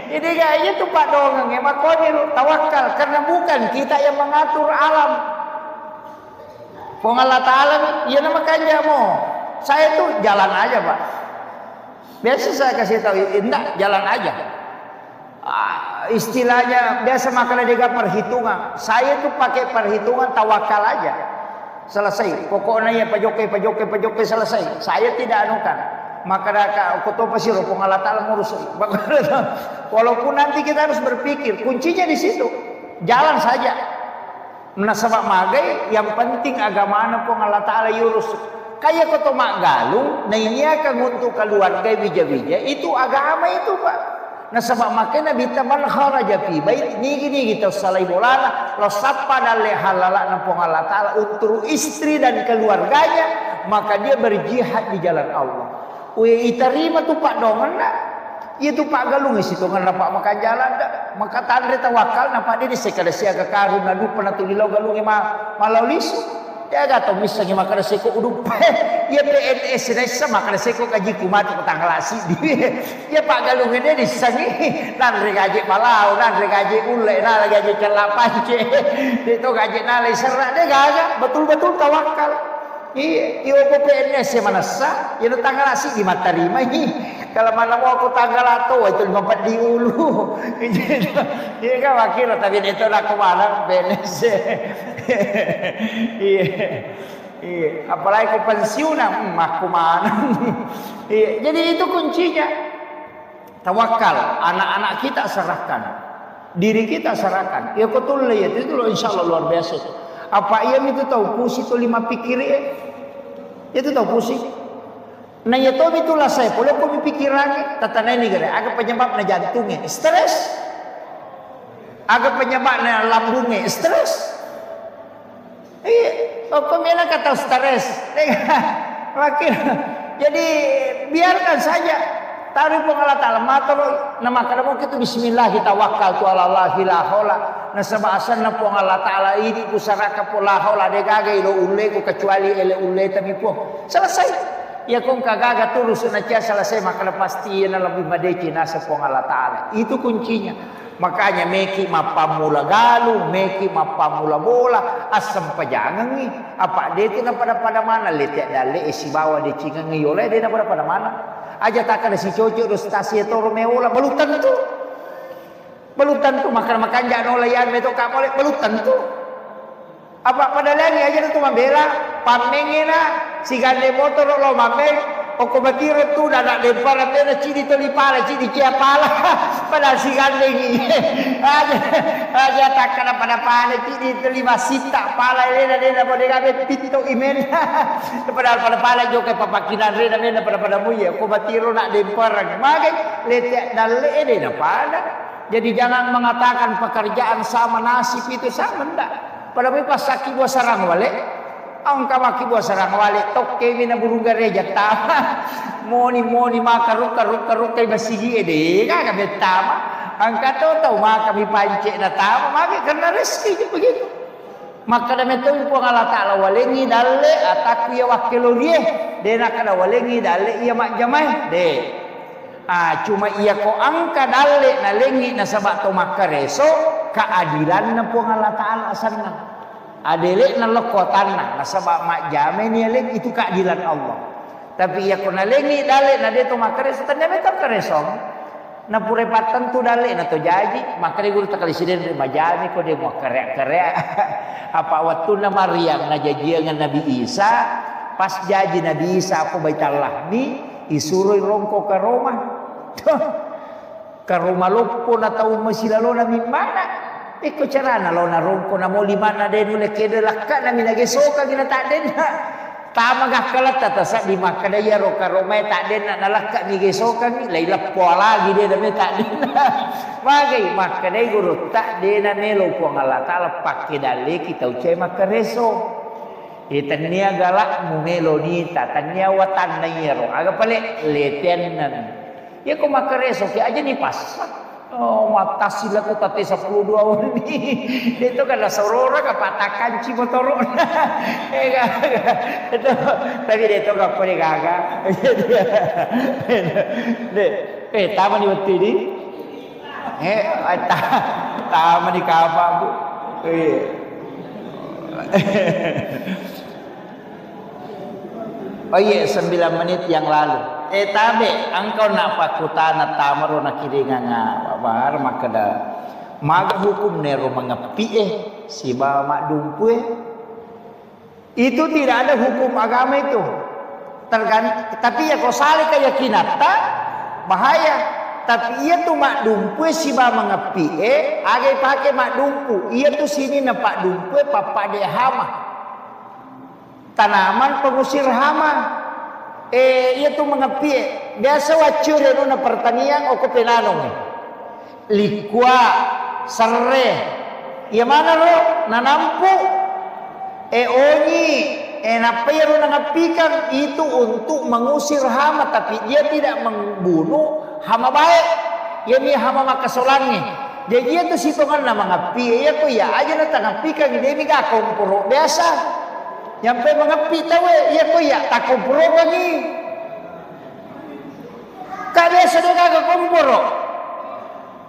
Ini kayaknya tuh Pak Dongeng makoni tawakal karena bukan kita yang mengatur alam. Pong Allah Ta'ala ya nama kanjamo. Saya tuh jalan aja Pak. Biasa saya kasih tahu enggak jalan aja. Istilahnya biasa makanya dia perhitungan. Saya tuh pakai perhitungan tawakal aja. Selesai. Pokoknya ya pajoke selesai. Saya tidak anukan. Maka aku tahu pasti rupung Allah Ta'ala ngurus. Walaupun nanti kita harus berpikir. Kuncinya di situ. Jalan saja. Menasabak magai. Yang penting agama anak pun Allah Ta'ala yurus. Kayak kau mak galung. Nah ini akan untuk keluarga bija-bija. Itu agama itu Pak. Nasabak makanya bita man kharaja fi bait nigi kita salai bolana lo sapa dalle halala nampung Allah Ta'ala untuk istri dan keluarganya maka dia berjihad di jalan Allah. We iterima tu Pak Dongan nak. Itu Pak Galung situ ngan Pak makan jalan dak. Maka tandre tawakal napa dia sekada siaga karun nadu pernah tu dilau galung malau lisu. Dia kata misalnya makan seko udup ya PNS resa makan seko kaji kumat petang lasi ya Pak Galung ini disangi nan gaji malau nan gaji ule nan gaji kelapance itu gaji nalai serak dia gagak betul-betul tawakal iya PNS yang mana sah ya tanggal lasi di mata terima Kalau mana mau aku tanggal atau itu 54 di ulu. Iya kan wakil tapi itu nak kemana benes. Iya. Iya, apalagi aku pensiun aku mana. Iya, jadi itu kuncinya. Tawakal, anak-anak kita serahkan. Diri kita serahkan. Ya betul ya, itu loh insyaallah luar biasa. Apa ia itu tahu pusi itu 5 pikir ya? Itu tahu pusi. Nah ya tahu itulah saya, boleh aku pikir lagi. Tata ini gara, agak penyebabnya jantungnya, stres. Agak penyebabnya lambungnya, stres. Iya, kok mana kata stres? Makin. Jadi biarkan saja. Taruh Allah Ta'ala matur nama kadang kita bismillah kita wakal tu Allah la haula na sabasan na po Allah Ta'ala ini kusaraka po la haula de gaga ilo ulle ko kecuali ele ulle tapi po selesai ya kung kagaga tulus na cia selesai maka pasti na lebih madeki nasa po Allah Ta'ala itu kuncinya. Makanya meki mapamula galu, meki mapamula bola, asam pajangan ni. Apa dia tu na pada mana letek dale isi bawa dia cingang ni oleh dia na pada mana. Aja tak ada si cocok do stasi to Romeo lah belutan tu makan jangan olayan beto kamu oleh belutan tu apa pada lagi aja tu membela pamengena si gande motor lo mameng oko batiro tu dah nak lempar antena cidi to lipala cidi ciapala pada si gande ni aja tak ada pada pala cidi to lima sita pala lena bodega be pito imen pada pala jo ke papakinan rena pada muya oko batiro nak lempar magai letek dalle dena pada jadi jangan mengatakan pekerjaan sama nasib itu sama enggak pada pas saki buah sarang wale ang kamaki buah sarang wale tokke mina burung gereja tama moni maka ruka kay basigi ede kaga betama ang katoto maka mi pancik na tama maka karena rezeki begitu maka dame tu po Allah Ta'ala walengi dalle ataku ya wakilo dia dena kada walengi dalle iya mak jamai de cuma iya ko angka dalle na lengi na sabak to makareso keadilan na po Allah Ta'ala asanna adele na lokotan na sabak mak jame ni leng itu keadilan Allah tapi iya ko na lengi dalle na de to makareso tanda beto kareso na purepatan tu dalle na to jaji maka guru takali siden majami ko de mo karek apa waktu na Maryam na jajiangan Nabi Isa pas jaji Nabi Isa aku baital lahmi isuroy rongko ke Roma ke Roma lopo na tau masilalo na min mana iko carana lo na rongko na mo limana den ule kede lakka na minagesoka gina tak den tama gakalat tata sa di makadaya ro ka Roma tak den na lakka migesoka ni lai lapo lagi de dame tak den magai makadai guru tak den na melo po Allah Ta'ala pakke dale kita ucai makareso itania galak mumelo nita tania watan na yero aga pale letenan ya ko makareso ki aja ni pas oh mata sila ko tate 12 ni itu kan saurora ka patakan ci motoro itu tapi itu ka pare gaga tama ni wati di tama ni kapa bu oh iya 9 menit yang lalu tabe engkau nak pakutana tamaro nak kiringan babar makada mag hukum nero mengepi si bawa mak dumpu itu tidak ada hukum agama itu tapi ya kau salah keyakinan tak bahaya tapi ia tu mak dumpu si bawa mengepi agai pakai mak dumpu ia tu sini nampak dumpu papa dia hama tanaman pengusir hama ia tu mengepi biasa wacur na pertanian oko penanong likwa serre ia mana lo nanampu onyi napero nangapikan itu untuk mengusir hama tapi dia tidak membunuh hama baik ia ni hama makasolannya jadi dia tu sitongan na mengepi ia ko ya aja na tangapikan dia mi ka komporo biasa nyampe mengepi tawe iya ko ya takumpuro bagi kada sedeka ka kumpuro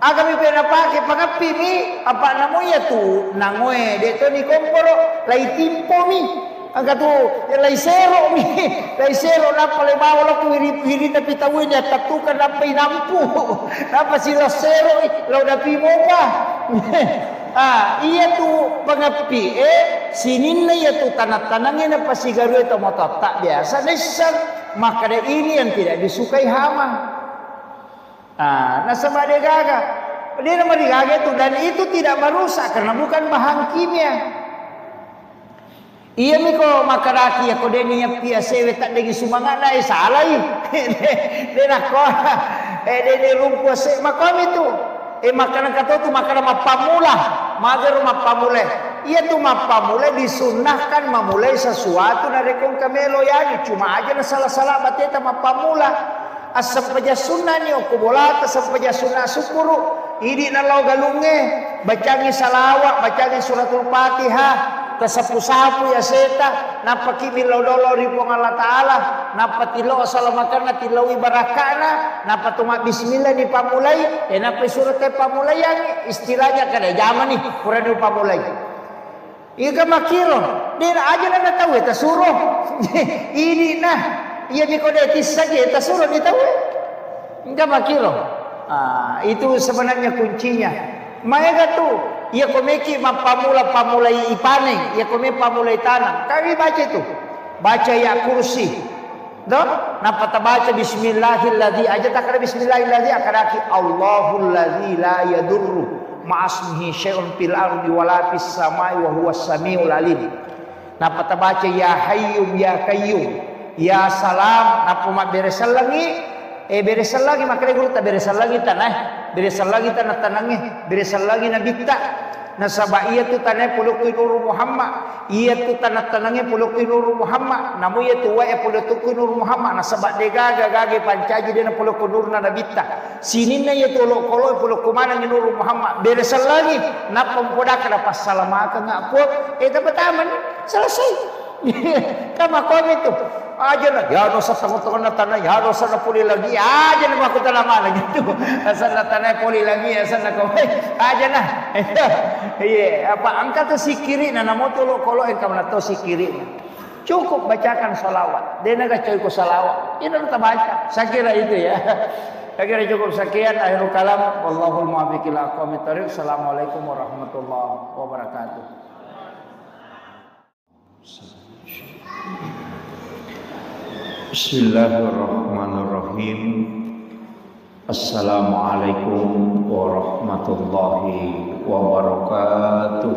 agami pena pake pangepi mi apa namo ya tu nangoe de to ni kumpuro lai timpo mi Angka tu laisero mi, laisero na pale bawa ko hiri na pitawin ya tatukan na pinampu. Napa sila sero law na pimo pa. Iya tu pangapi sinin na iya tu tanat-tanangin na pasigaru ito tak biasa nesang maka ini yang tidak disukai hama. Nasa gaga. Dia nama digaga itu dan itu tidak merusak karena bukan bahan kimia. Iya miko makaraki ako deniya pia sewe tak degi sumangat na salah dia nak ko dia rumpu se makom itu makanan kata tu makanan mapamula mager mapamule iya tu mapamule disunahkan memulai sesuatu dari kong kamelo yani cuma aja na salah-salah bateta mapamula asam paja sunnah ni aku bola asam paja sunnah syukuru ini na law galunge bacangi salawat bacangi suratul fatihah kasapu-sapu ya seta napakimi lodolo ripong Allah Ta'ala napatilo asalamakana tilawi barakana napatuma bismillah ni pamulai napa surat pamulai yang istilahnya kada zaman nih kurang pamulai ika makiro dia aja na tahu eta suruh ini nah iya mikodetis saja eta suruh ditahu enggak makiro itu sebenarnya kuncinya maega tu ia komeki pamulai ipaning, ia komeki pamulai tanam. Kami baca itu, baca ya kursi. Dok, napa baca Bismillahilladzi aja tak ada Bismillahilladzi akaraki Allahul ladzi la yadurru ma'asmihi syai'un fil ardi wala fis samai wa huwas samiul alim. Napa baca ya hayyum ya qayyum ya salam napa mak beresal lagi beresal lagi makanya guru tak beresal lagi tanah beresal lagi tanah-tanahnya beresal lagi nabita nasaba iya tu tanah puluki nur Muhammad iya tu tanah-tanahnya puluki nur Muhammad namu iya tu wae puluki nur Muhammad nasaba degaga gage pancaji dena puluki nur nabita sininna iya tu koloi puluki mana nur Muhammad beresal lagi napa podak kada pas salamaka ngapot eta betaman selesai kama komi tu aja na ya dosa tangan tanah ya dosa na puli lagi aja na aku tanah mana gitu asal na tanah puli lagi asal na kau aja na iya apa angkat tu sikiri na namo tu lo kolo engkau na tu sikiri cukup bacakan salawat dia naga cukup salawat ini kita baca saya kira itu ya saya kira cukup sekian akhirul kalam wallahul muwaffiq ila aqwamit thoriq. Assalamualaikum warahmatullahi wabarakatuh. Bismillahirrahmanirrahim. Assalamualaikum warahmatullahi wabarakatuh.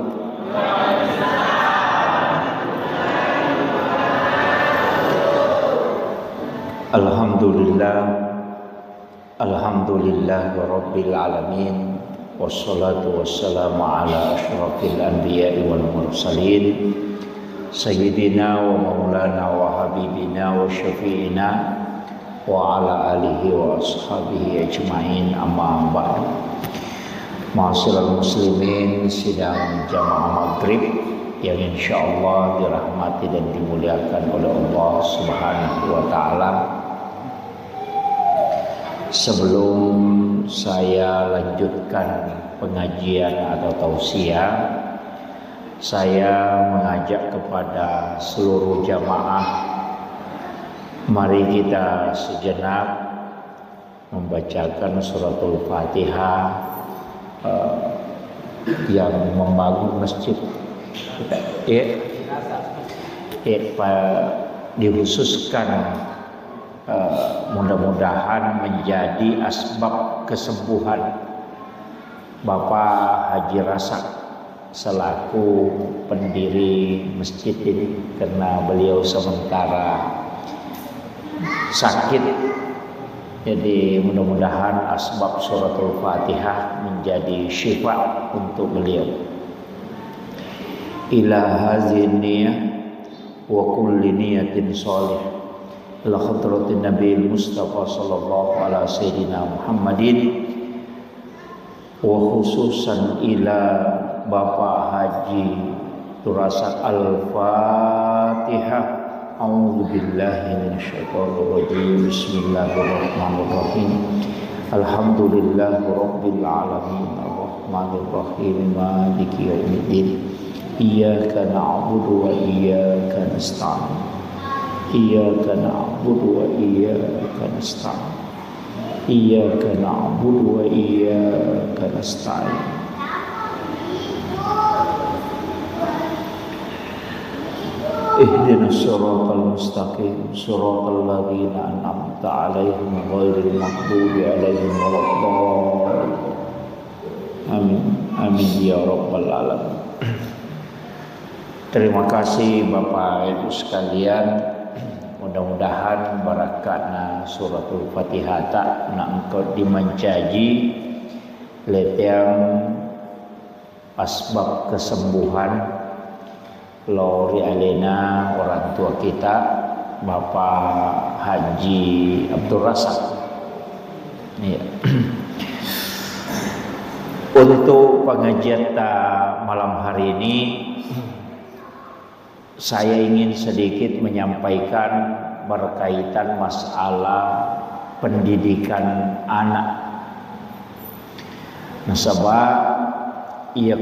Alhamdulillah rabbil alamin wassalatu wassalamu ala asyrafil anbiya'i wal mursalin Sayyidina wa maulana wa habibina wa syafi'ina wa ala alihi wa ashabihi ajma'in amma ba'du. Ma'asyiral muslimin sidang jamaah maghrib yang insyaallah dirahmati dan dimuliakan oleh Allah Subhanahu wa taala. Sebelum saya lanjutkan pengajian atau tausiah, saya mengajak kepada seluruh jamaah, mari kita sejenak membacakan suratul Fatihah yang membangun masjid. Dikhususkan mudah-mudahan menjadi asbab kesembuhan Bapak Haji Rasak selaku pendiri masjid ini karena beliau sementara sakit, jadi mudah-mudahan asbab suratul Fatihah menjadi syifa untuk beliau. Ila hazin niyah wa kulli niyatin sholih ila hadratin Nabi Mustafa sallallahu alaihi sayyidina Muhammadin wa khususan ila Bapak Haji Turasak Al-Fatihah. A'udzu billahi minasyaitonir rajim. Bismillahirrahmanirrahim. Alhamdulillahirabbil alamin arrahmanir rahim maliki yaumiddin. Iyyaka na'budu wa iyyaka nasta'in. Iyyaka na'budu wa iyyaka nasta'in. Iyyaka na'budu wa iyyaka nasta'in. Ihdinas siratal mustaqim, siratal ladzina an'amta 'alaihim ghairil maghdubi 'alaihim waladdallin. Amin. Amin ya rabbal alamin. Terima kasih Bapak Ibu sekalian. Mudah-mudahan barakatna suratul Fatihah na engkau dimencaji letiang asbab kesembuhan Lori alena orang tua kita Bapak Haji Abdul Razak. Ya. Untuk pengajian malam hari ini saya ingin sedikit menyampaikan berkaitan masalah pendidikan anak. Nasabah ia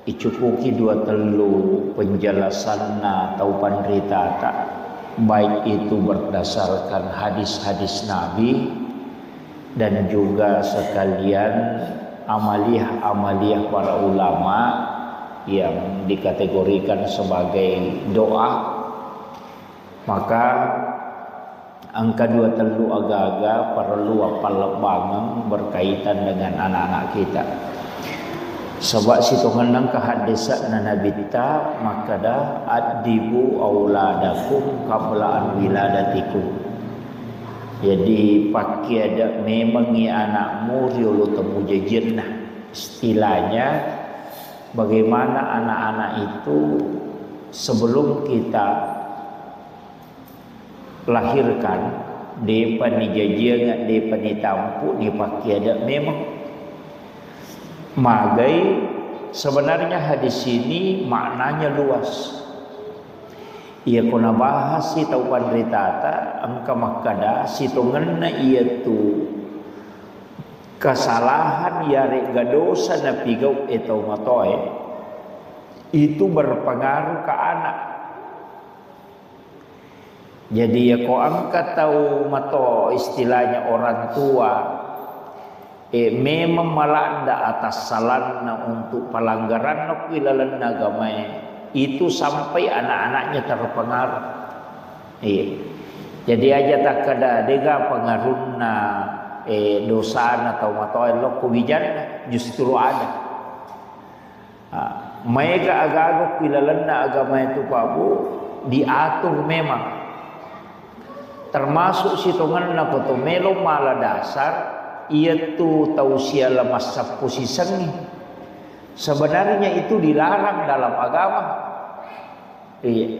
icukuki dua telu penjelasan atau penderita tak baik itu berdasarkan hadis-hadis Nabi dan juga sekalian amaliyah para ulama yang dikategorikan sebagai doa. Maka angka dua telu agak-agak perlu apal banget berkaitan dengan anak-anak kita. Sebab situ hendak kehadisan Nabi kita maka dah adibu auladakum qabla an wiladatikum. Jadi pakai ada memang ya anakmu riulu temu jejennah. Istilahnya bagaimana anak-anak itu sebelum kita lahirkan depa ni jajian depa ni tampu ni pakai ada memang. Magai sebenarnya hadis ini maknanya luas. Ia kena bahas si tau pandritata angka makada si tungena ia tu kesalahan yare gadosa na pigau etau matoe itu berpengaruh ke anak. Jadi ya ko angka tau mato istilahnya orang tua memang malanda atas salanna untuk pelanggaran nakuilalan agama itu sampai anak-anaknya terpengaruh. Jadi aja tak kada dega pengaruhna dosa atau matoy lo kubijan justru ada. Mereka agak-agak kuilalan agama itu pabu diatur memang. Termasuk situngan na koto melo mala dasar ia tu tausia lemas sapu siseng. Sebenarnya itu dilarang dalam agama. Iya.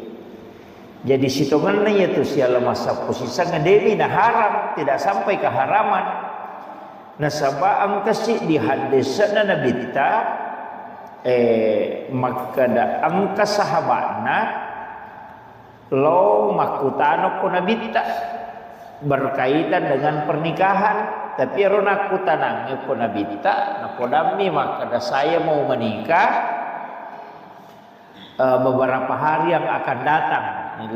Jadi situngan na ia tu sia lemas sapu siseng dewi na haram, tidak sampai ke haraman. Nasaba ang kasi di hadisan na nabita maka da ang kasahabana lo makutano ko nabita berkaitan dengan pernikahan. Tapi ron aku tanang ko nabita nakodami maka saya mau menikah beberapa hari yang akan datang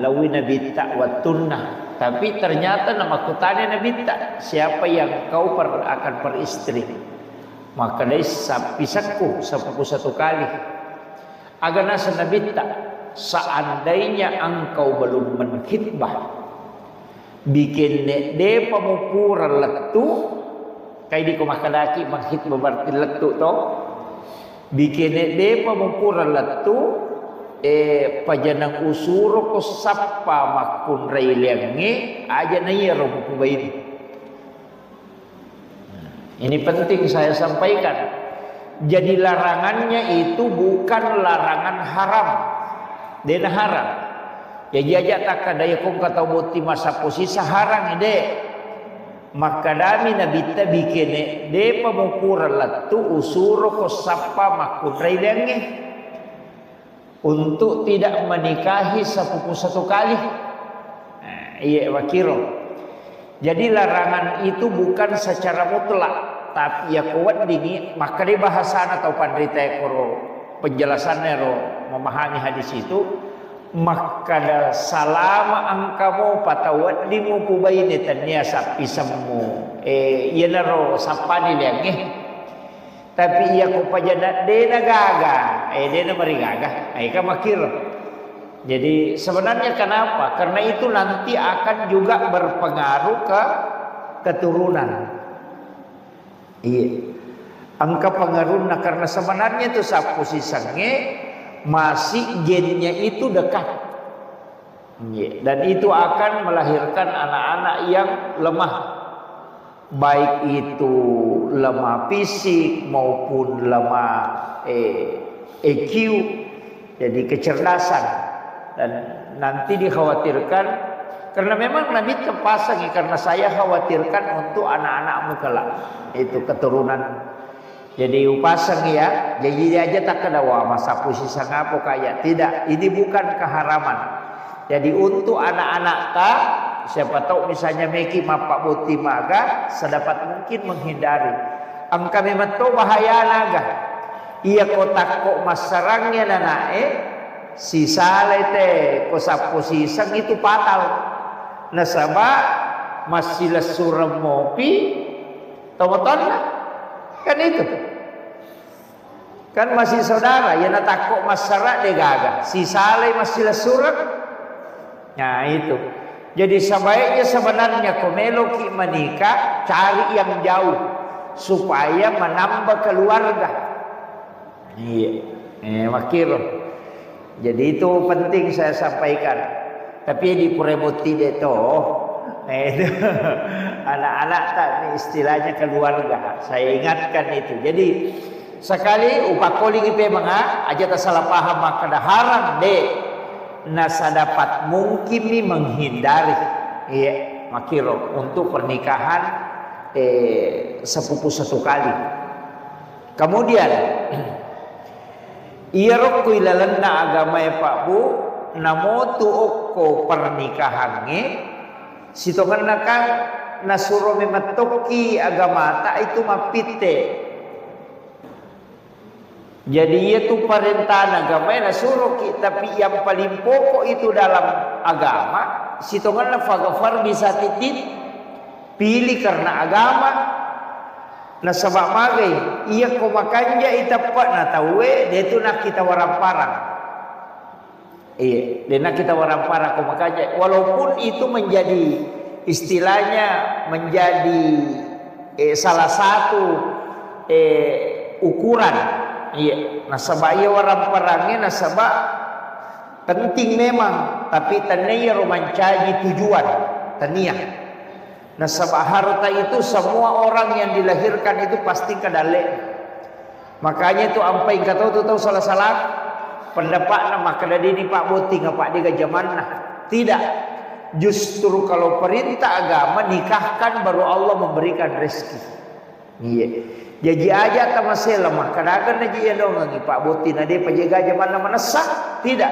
lawi nabita watunna. Tapi ternyata nama kutanya nabita siapa yang kau akan peristri. Maka dia pisahku sepupu satu kali agar nasa nabita seandainya engkau belum menkhitbah bikin de pemukuran letu kayak di kumakalaki menghitbah berarti letu to bikin de pemukuran letu pajanang usuro ko sappa makun railengi aja na yero kubaini. Ini penting saya sampaikan. Jadi larangannya itu bukan larangan haram. Dena haram. Jadi aja tak kadaya kong kata boti masa posisi harang ide. Maka dami nabita bikin de pemukuran latu usuro ko sappa makun railengi untuk tidak menikahi sepupu satu kali. Iya wakiro. Jadi larangan itu bukan secara mutlak, tapi ya kuat dingin. Maka di bahasa atau pandrita ekoro penjelasannya memahami hadis itu, maka salama angkamo patawaddimu pubaini tania sapi semu iya naro sapani liang tapi iya ko pajana dena gaga dena mari gaga ka makir. Jadi sebenarnya kenapa? Karena itu nanti akan juga berpengaruh ke keturunan. Iya. Angka pengaruhnya karena sebenarnya itu sapu sisangnya masih gennya itu dekat. Dan itu akan melahirkan anak-anak yang lemah. Baik itu lemah fisik maupun lemah EQ, jadi kecerdasan. Dan nanti dikhawatirkan, karena memang Nabi terpasang karena saya khawatirkan untuk anak-anakmu kelak, itu keturunan. Jadi upasang ya, jadi dia aja tak kena wah masa posisi ngapo kayak tidak. Ini bukan keharaman. Jadi untuk anak-anak tak, siapa tahu misalnya Meki mapak buti maga, sedapat mungkin menghindari. Angka memang tahu bahaya naga. Ia kotak kok masarangnya nanae, si salete kosap posisang itu fatal. Nasabah masih lesurem mopi, tahu kan itu kan masih saudara ya natakok masyarakat degaga si saleh masih lesurat. Nah itu jadi sebaiknya sebenarnya komelo ki menikah cari yang jauh supaya menambah keluarga. Iya makir. Jadi itu penting saya sampaikan. Tapi di Pureboti itu itu anak-anak tak istilahnya keluarga. Saya ingatkan itu. Jadi sekali upakoli kipe manga aja tak salah paham maka dah haram deh. Nasa dapat mungkin nih menghindari. Iya makiro untuk pernikahan sepupu satu kali. Kemudian iya rokku ilalena agama ya Pak Bu. Namo tu okko pernikahannya sitongan kan nasuro mematoki agama tak itu mapite. Jadi itu perintah agama nasuro ki, tapi yang paling pokok itu dalam agama sitongan fagafar bisa titit pilih karena agama. Nasabak magai iya ko makanja itapat na tawe dia tu nak kita warang parang. Iya, dia nak kita warang parang ko makanja walaupun itu menjadi istilahnya menjadi salah satu ukuran. Iya, nasabak iya warang parangnya nasabak penting memang, tapi tania romancaji tujuan tania. Nasabak harta itu semua orang yang dilahirkan itu pasti kedalek. Makanya itu ampai kata tu tahu salah-salah pendapat nama kada ini Pak Boti ngapak dia zaman nah. Tidak. Justru kalau perintah agama nikahkan baru Allah memberikan rezeki. Iya. Jadi aja tak masih lemah. Kadang-kadang aja dong ngi Pak Boti nade penjaga zaman mana sah. Tidak.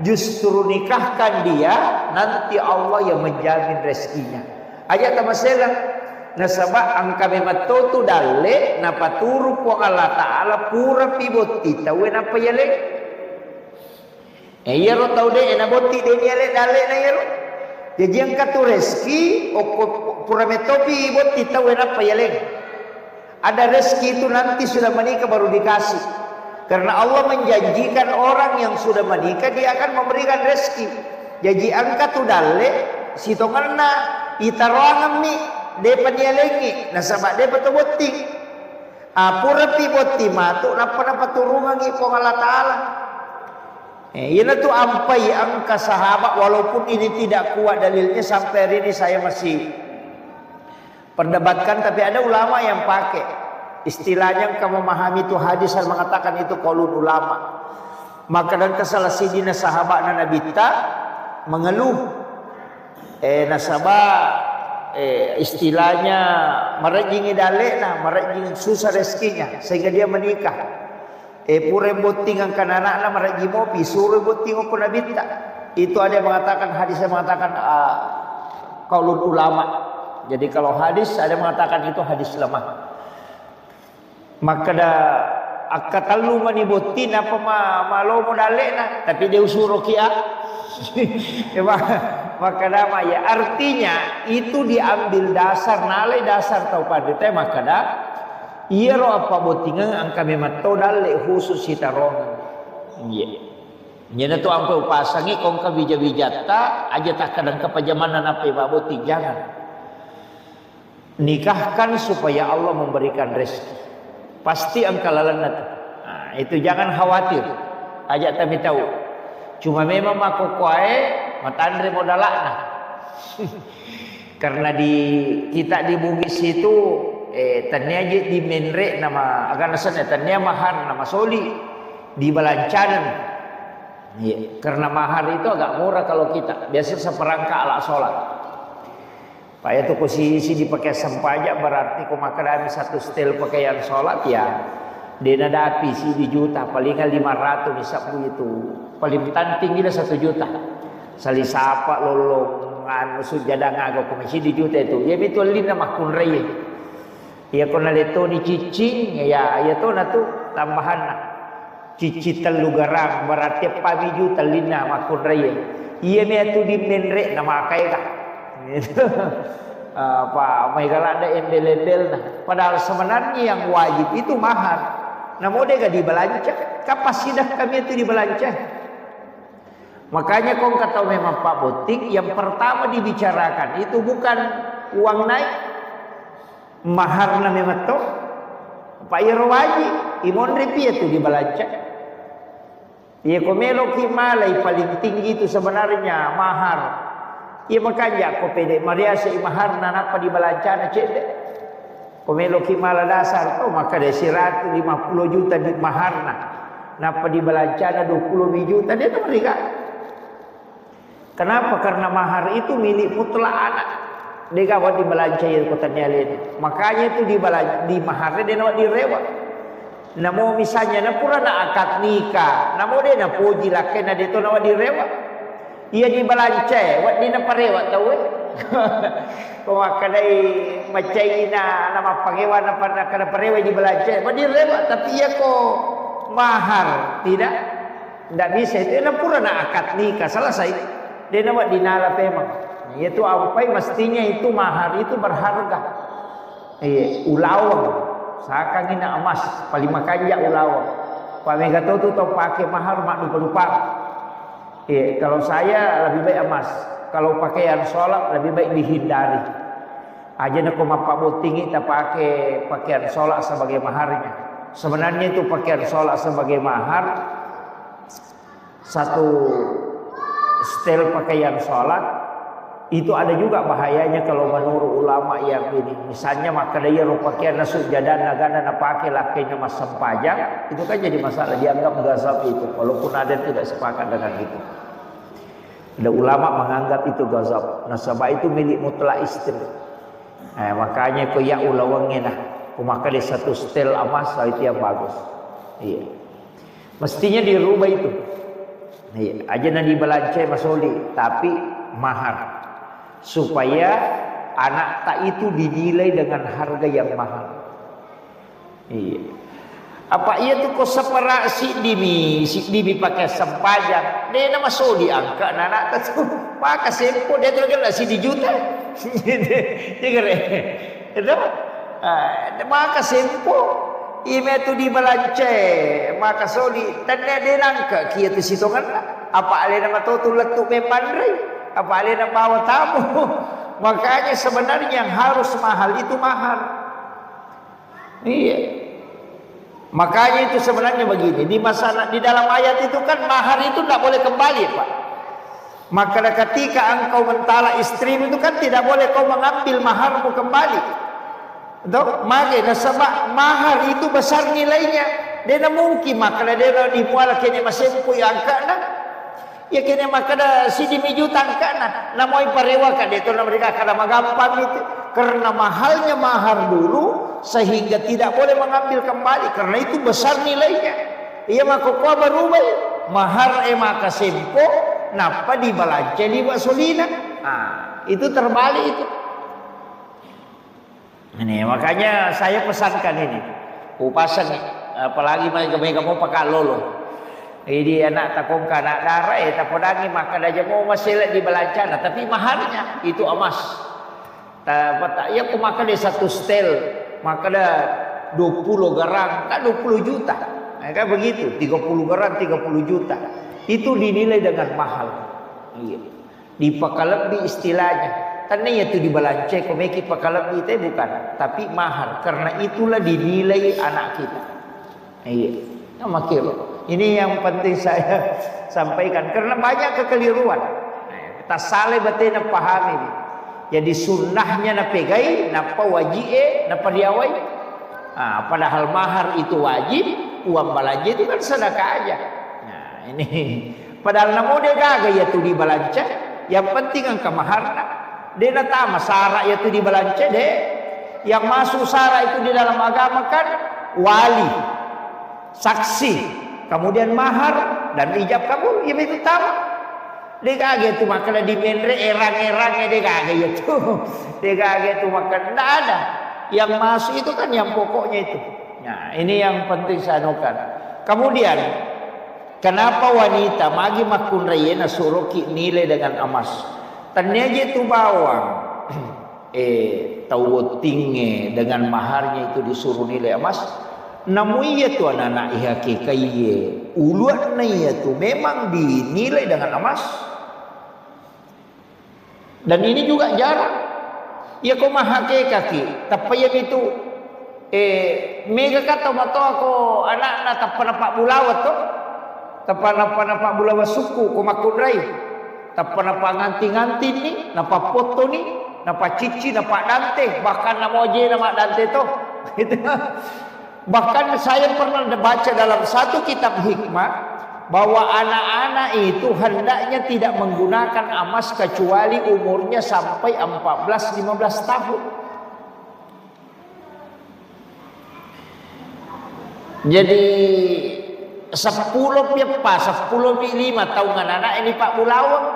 Justru nikahkan dia nanti Allah yang menjamin rezekinya. Aja tak masalah. Nasabak angka memato tu dale napa turu po Allah Taala pura piboti tahu napa yale. Iya ro tahu deh na boti deh yale dale na yalo. Jadi angka tu rezeki pura metopi boti tahu napa yale. Ada rezeki itu nanti sudah menikah baru dikasih. Karena Allah menjanjikan orang yang sudah menikah dia akan memberikan rezeki. Jadi angka tu dale sitonganna itaruangan ni depan dia lagi nasabak dia betul boti apura pi boti matu napa turungan ni po Allah Taala ina tu ampai angka sahabat walaupun ini tidak kuat dalilnya sampai hari ini saya masih perdebatkan tapi ada ulama yang pakai istilahnya kamu memahami itu hadis yang mengatakan itu qaulul ulama maka dan kesalah sidina sahabat Nabi ta mengeluh nasabah istilahnya merejingi dalek nah merejing susah rezekinya sehingga dia menikah pure boting angkan anak-anak merejing mopi suruh boting pun nabita itu ada yang mengatakan hadis yang mengatakan qaulul ulama. Jadi kalau hadis ada yang mengatakan itu hadis lemah maka akatalu manibotin apa malo modalek na tapi dia usuro kia. Maka nama ya artinya itu diambil dasar nalai dasar tau pada teh maka dah iya ro apa botingan angka memang tau dalek khusus hitarongan. Iya. Nyana tu ampe upasangi kong ka bija-bijata aja tak kadang kepajamanan apa baboti jangan. Nikahkan supaya Allah memberikan rezeki. Pasti angka lalanat. Nah, itu jangan khawatir. Ajak kami tahu. Cuma memang mako kuae matandre modalakna. Karena kita di Bugis itu tanya aja di menre nama agak nasanya tanya mahar nama soli di Balancanan. Ya, karena mahar itu agak murah kalau kita biasa seperangka ala sholat. Pak itu posisi dipakai sempajak berarti kau makan satu setel pakaian sholat ya. Dia ada api sih di juta palingan 500 misal begitu. Paling tinggi dah 1 juta. Sali sapa lolongan sujada ngago komisi di juta itu. Ya itu lina makun raya. Ya kena leto ni cicing ya tu na tu tambahan na. Cici telu garang berarti pami juta lina makun raya. Iya me tu di menrek nama kai kah. Apa mai galak ada embel-embel nah. Padahal sebenarnya yang wajib itu mahar. Namun dia gak dibelancah. Kapasitas kami itu dibelancah. Makanya kau kata memang Pak Botik yang pertama dibicarakan itu bukan uang naik. Mahar na memang tu. Pak Iro wajib. Imon repi itu dibelancah. Ya komelo kimalai paling tinggi itu sebenarnya mahar. Ya makanya kau pede Maria si mahar na apa dibelancah na cede. Komelo kimala dasar tu maka dia 150 juta di mahar na. Napa dibelancah na 20 juta dia tu mereka. Kenapa? Karena mahar itu milik mutlak anak. Dia kawat dibelancah yang kota nyalin. Makanya itu di maharnya dia nak direwat. Namo misalnya na pura na akad nikah, namo dia na puji laki na dito na direwat. Ia dibelancah, wat di na parewat tahu. Pemakadai macai na nama pangewan na kada parewat dibelancah, wat direwat tapi ia ko mahar tidak bisa itu na pura na akad nikah selesai. Dia na wat dinala memang. Itu apa mestinya itu mahar itu berharga. Ulawang. Sakang ina emas paling makanya ulawang. Pak Megato tu tau pakai mahar mak lupa-lupa. Kalau saya lebih baik emas. Kalau pakaian sholat lebih baik dihindari. Aja nak Pak Boting kita pakai pakaian sholat sebagai maharnya. Sebenarnya itu pakaian sholat sebagai mahar. Satu setel pakaian sholat. Itu ada juga bahayanya kalau menurut ulama yang ini. Misalnya maka dia pakaian nasuk jadan nagana na pakai lakinya mas sempajak, itu kan jadi masalah dianggap gazab itu. Walaupun ada yang tidak sepakat dengan itu. Ada ulama menganggap itu gazab. Nasabah itu milik mutlak istri. Makanya ko ya ulawangnya nah. Maka dia satu setel emas itu yang bagus. Iya. Mestinya dirubah itu. Iya. Aja nanti belancai masoli tapi mahar. Supaya anak tak itu dinilai dengan harga yang mahal. Iya. Apa ia tu kau separak si dimi pakai sempajak. Dia nama so diangkat anak tu pakai sempo dia tu kan si di juta. Dia kere. Itu maka sempo ime tu di belancai maka soli tanda dia nangka kia tu sitongan apa ale nama tu letuk memandrai. Apa alih nak bawa tamu. Makanya sebenarnya yang harus mahal itu mahar. Iya. Makanya itu sebenarnya begini. Di dalam ayat itu kan mahar itu tidak boleh kembali Pak. Maka ketika engkau mentala istri itu kan tidak boleh kau mengambil maharmu kembali. Maka sebab mahar itu besar nilainya. Dia mungkin maka dia dimual kini masih pun angkat nak. Ya kini makada si dimijutan kana namoi parewa ka dito na mereka kada magampang itu karena mahalnya mahar dulu sehingga tidak boleh mengambil kembali karena itu besar nilainya. Iya maka ko berubah mahar maka sempo napa dibalance di basolina. Itu terbalik itu. Ini makanya saya pesankan ini. Upasan apalagi mereka mau pakai lolo. Ini anak takong anak darah tak podangi maka dah mau masih di belancana tapi maharnya itu emas. Ya aku makan dia satu setel maka dah 20 gerang kan 20 juta. Kan begitu 30 gerang 30 juta. Itu dinilai dengan mahal. Iya. Dipakalebih istilahnya. Karena itu di balance komeki pakalebih itu bukan, tapi mahar. Karena itulah dinilai anak kita. Iya. Nama kira. Ini yang penting saya sampaikan karena banyak kekeliruan. Kita salah betul nak pahami. Jadi sunnahnya nak pegai, napa wajib, napa diawai. Padahal mahar itu wajib, uang balanja itu kan sedekah aja. Nah ini, padahal namo dia gaga ya tu di balanja. Yang penting angka mahar. Dia nak tama sara ya tu di balanja deh. Yang masuk sara itu di dalam agama kan wali, saksi. Kemudian mahar dan ijab kabul, ya itu tahu. Dia kaget tu makan di menre erang-erangnya dia kaget ya tu. Dia kaget tu makan tidak ada. Yang masuk itu kan yang pokoknya itu. Nah ini yang penting saya anukan. Kemudian kenapa wanita magi makun rayena suruki nilai dengan emas? Ternyata itu bawang. Tahu tinggi dengan maharnya itu disuruh nilai emas. Namun iya tu anak-anak ihakikaiye uluan iya tu memang dinilai dengan emas. Dan ini juga jarang. Ya kau mahake kaki. Tapi yang itu mega kata mato aku anak-anak tapan apa bulawat tu. Tapan apa bulawat suku ko makunrai. Tapan apa nganti-nganti ni, napa foto ni, napa cici, napa dante, bahkan nama oje nama dante tu. Bahkan saya pernah baca dalam satu kitab hikmah bahwa anak-anak itu hendaknya tidak menggunakan emas kecuali umurnya sampai 14-15 tahun. Jadi 10 piapa, 10 tahun anak ini Pak Bulawang.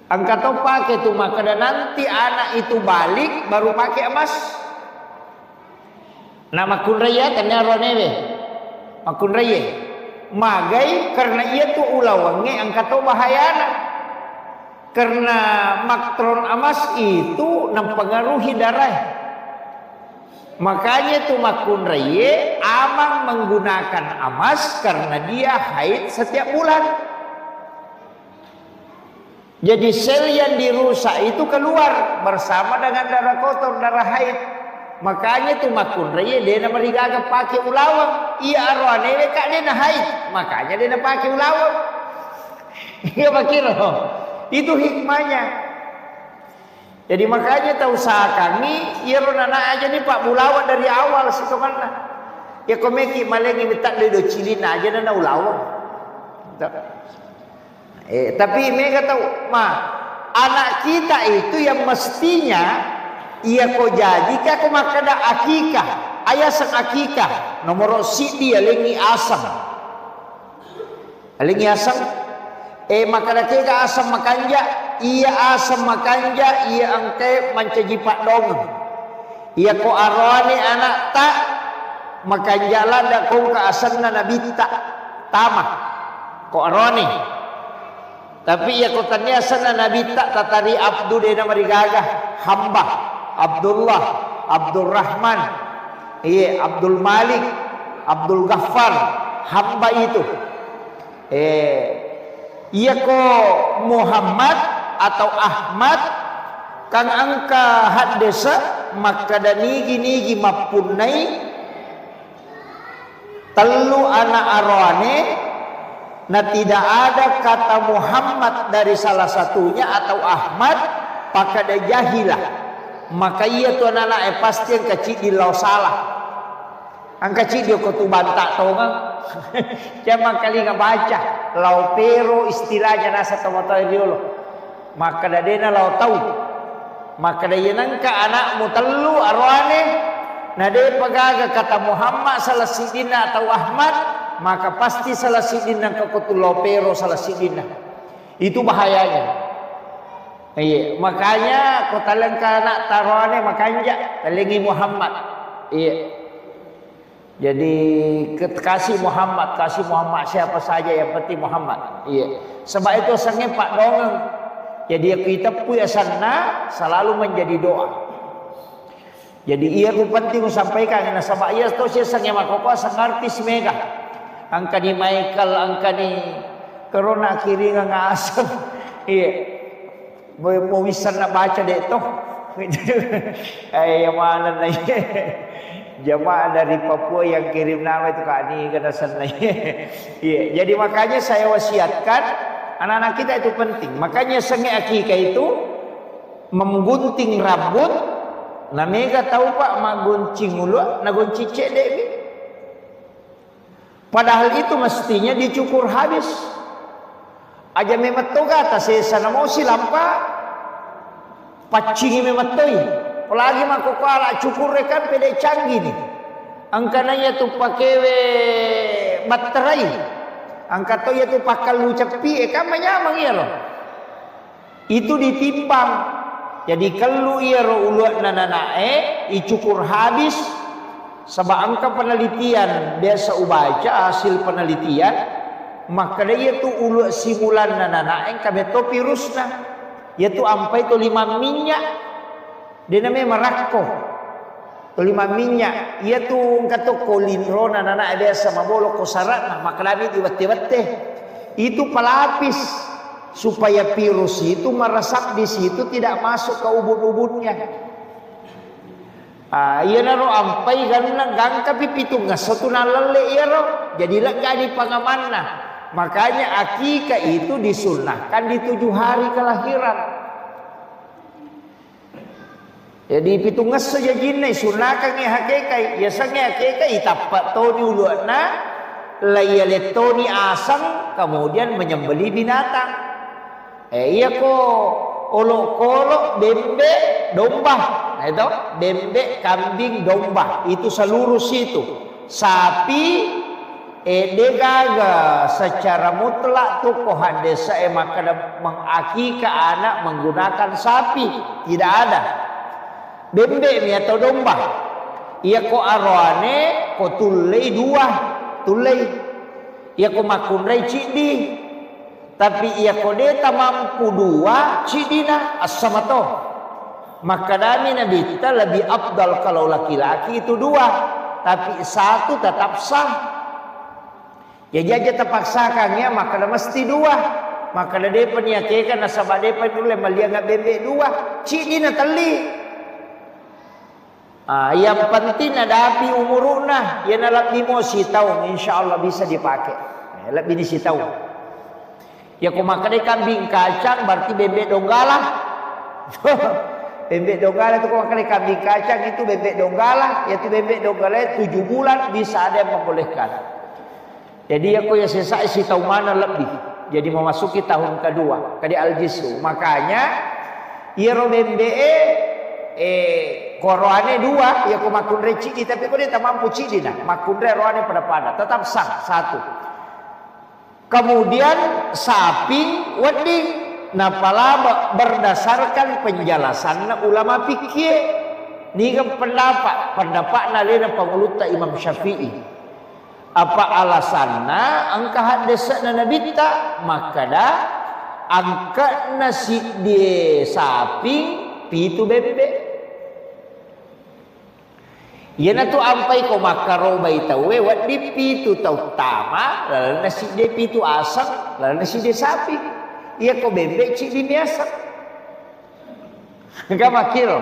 Angkat tu pakai tu maka nanti anak itu balik baru pakai emas. Nama kun raya tanya ronewe. Makun raya. Magai karena ia tu ulawange angkat tu bahayana. Karena maktron emas itu mempengaruhi darah. Makanya tu makun raya amang menggunakan emas karena dia haid setiap bulan. Jadi sel yang dirusak itu keluar bersama dengan darah kotor, darah haid. Makanya tu makun raya dia nak merigaga pakai ulawang. Ia arwane kak dia nak haid. Makanya dia nak pakai ulawang. Iya makira. Itu hikmahnya. Jadi makanya tak usaha kami ia ronana aja ni Pak Bulawat dari awal situ kan. Ya komeki malengi minta do cilin aja na ulawang. Tapi mereka tahu, anak kita itu yang mestinya ia ko jadi ka ko makada akikah, ayah sang akikah, nomor sidi alengi asam. Alengi asam makada kega asam makanja, ia asam makanja, ia angke mancaji pak dong. Ia ko arwani anak tak makanjala da ko ka asanna nabita tama. Ko arwani tapi ya kotanya sana Nabi tak tatari Abdu dena marigagah hamba Abdullah Abdul Rahman Abdul Malik Abdul Ghaffar hamba itu iya ko Muhammad atau Ahmad kang angka haddesa maka danigi mapunai telu anak arwane. Nah tidak ada kata Muhammad dari salah satunya atau Ahmad pakai ada jahilah. Maka iya tuan anak pasti yang kecil di lau salah. Ang kecil dia kutu bantak tau kan? Jangan kali nggak baca lau pero istilahnya nasa tomato diolo. Maka dadena lau tahu. Maka dia nangka anakmu telu arwane. Nah dia pagaga kata Muhammad salah sidina atau Ahmad. Maka pasti salah sidina kakutu lopero salah sidina. Itu bahayanya. Iya, makanya kota lengka anak taruhannya makanya talengi Muhammad. Iya. Jadi kasih Muhammad siapa saja yang penting Muhammad. Iya. Sebab itu sange Pak Dongeng. Jadi kita punya sana selalu menjadi doa. Jadi ia tu penting sampaikan karena sebab ia tu saya sange makoko sang artis mega. Angka ni Michael, angka ni corona kiri ngasam. Iya. Mau bisa nak baca deh tu. Yang mana lagi? Jemaah dari Papua yang kirim nama itu Kak Ani kena senai. Iya, jadi makanya saya wasiatkan anak-anak kita itu penting. Makanya senge akikah itu menggunting rambut. Nah mega tahu Pak maguncing ulu, naguncing cek dek. Padahal itu mestinya dicukur habis. Aja memet toga atas sana mau silampa pacingi memetoi. Apalagi mako kala cukur rekan pede canggih nih. Angkananya tu pakai baterai. Angkat tu ya tu pakal lu cepi kan menyamang ya loh. Itu ditimbang. Jadi kalau ia uluat nananae icukur habis sebab angka penelitian biasa ubaca hasil penelitian maka dia tu uluat simulan nananae kabe to virusna yaitu ampai tu 5 minyak. Dia namanya Marako. Lima minyak. Ia tu kata kolinro nana biasa mabolo kosarat nah makalami diwate-wate. Itu pelapis supaya virus itu meresap di situ tidak masuk ke ubun-ubunnya. Ia naro ampai gang tapi pitung satu nalale ia ro. Jadi lega di pangamanna. Makanya akikah itu disunnahkan di 7 hari kelahiran. Jadi pitungas saja jinai sunakan nge hakekai ya sange hakekai tapak toni uluana layale toni asang kemudian menyembeli binatang. Iya ko olok-olok bembe domba. Nah itu bembe kambing domba itu seluruh situ. Sapi degaga secara mutlak tu ko hadesa maka mengakika anak menggunakan sapi tidak ada. Bembe mi atau domba. Ia ko arwane ko tulei 2 tulei. Ia ko makunrai cidi. Tapi ia ko deta mampu 2 cidina asamato. Maka dami Nabi kita lebih afdal kalau laki-laki itu 2. Tapi 1 tetap sah. Ya jaja terpaksakan ya maka mesti 2. Maka dia penyakikan nasabah dia dulu melihat bembe 2 cidina teli. Yang penting ada api umuruna yang lebih mau si tahun insyaallah bisa dipakai. Lebih di si tahun. Ya kau makan kambing kacang berarti bebek donggala. Bebek donggala itu kau makan kambing kacang itu bebek donggala, yaitu bebek donggala 7 bulan bisa ada yang membolehkan. Jadi aku ya selesai si tahun mana lebih. Jadi memasuki tahun kedua kadi al-jisu. Makanya ia bembe koroane 2 ya ko makunre cidi tapi ko dia tak mampu cidi nah makunre roane pada tetap sah 1. Kemudian sapi wedding nah pala berdasarkan penjelasan ulama fikih ni pendapat nalena panguluta Imam Syafi'i apa alasanna angka hadesna nabi ta maka da angka nasi di sapi pitu bebek. Yana tu ampai ko makaro bai tawe wat di pitu tau tama lalu nasi de pitu asam lalu nasi de sapi. Ia ko bebek cili biasa. Enggak makil.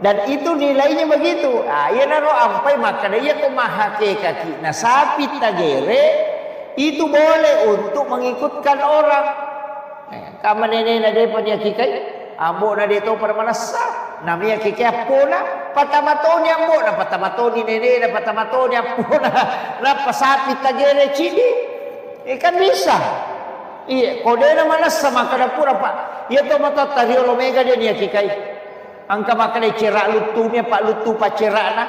Dan itu nilainya begitu. Ia naro ampai maka dia ko mahake kaki. Nah sapi tagere itu boleh untuk mengikutkan orang. Kama nenek nade penyakikai. Ambo na dito para manasa. Namanya kikya puna patamatoni ambo na patamatoni nene na patamatoni apuna na pasapi tagere cidi. Kan bisa. Iya, kode na manasa makada pura pak. Iya to mata tariolo mega dia ni kikai. Angka makane cerak lutunya pak lutu pak cerak na.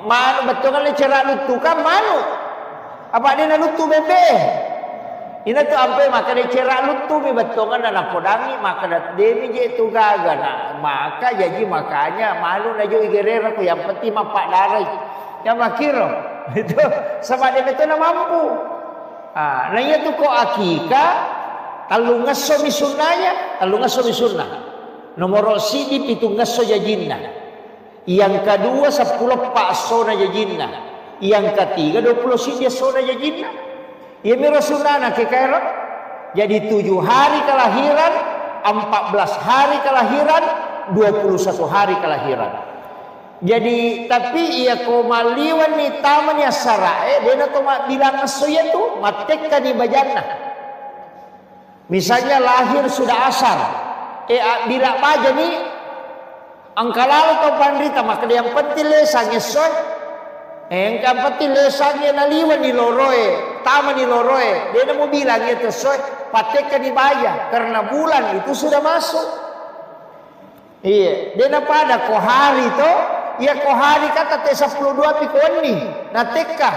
Manu betul kan cerak lutu kan manu. Apa dia na lutu bebe? Ina tu ampai maka dia cerak lutu mi betul kan anak podangi maka dat demi je tu gaga nah maka jadi makanya malu na jo igerera ku yang penting mapak darai Ya makiro. Itu sebab dia itu na mampu. Nah iya tuh kok akikah talungas somi sunnahnya, talungas somi sunnah. Nomor sidi pitungas so jajinna. Yang kedua 10 pakso na jajinna. Yang ketiga 20 sidi so na jajinna. Ya mira sunnah ke kairo. Jadi 7 hari kelahiran, 14 hari kelahiran, 21 hari kelahiran. Jadi tapi ia komaliwan ni tamannya sarae dena to bilang asoya tu matekka di bajanna. Misalnya lahir sudah asar. Bila baja ni angkalalo to pandrita maka yang penting lesangnya soy. Yang penting lesangnya naliwan ni loroe, taman ni loroe. Dena mau bilang itu soy patekka di baja karena bulan itu sudah masuk. Iya, dena pada ko hari to iya ko hari kata te 12 pikoni. Nah teka,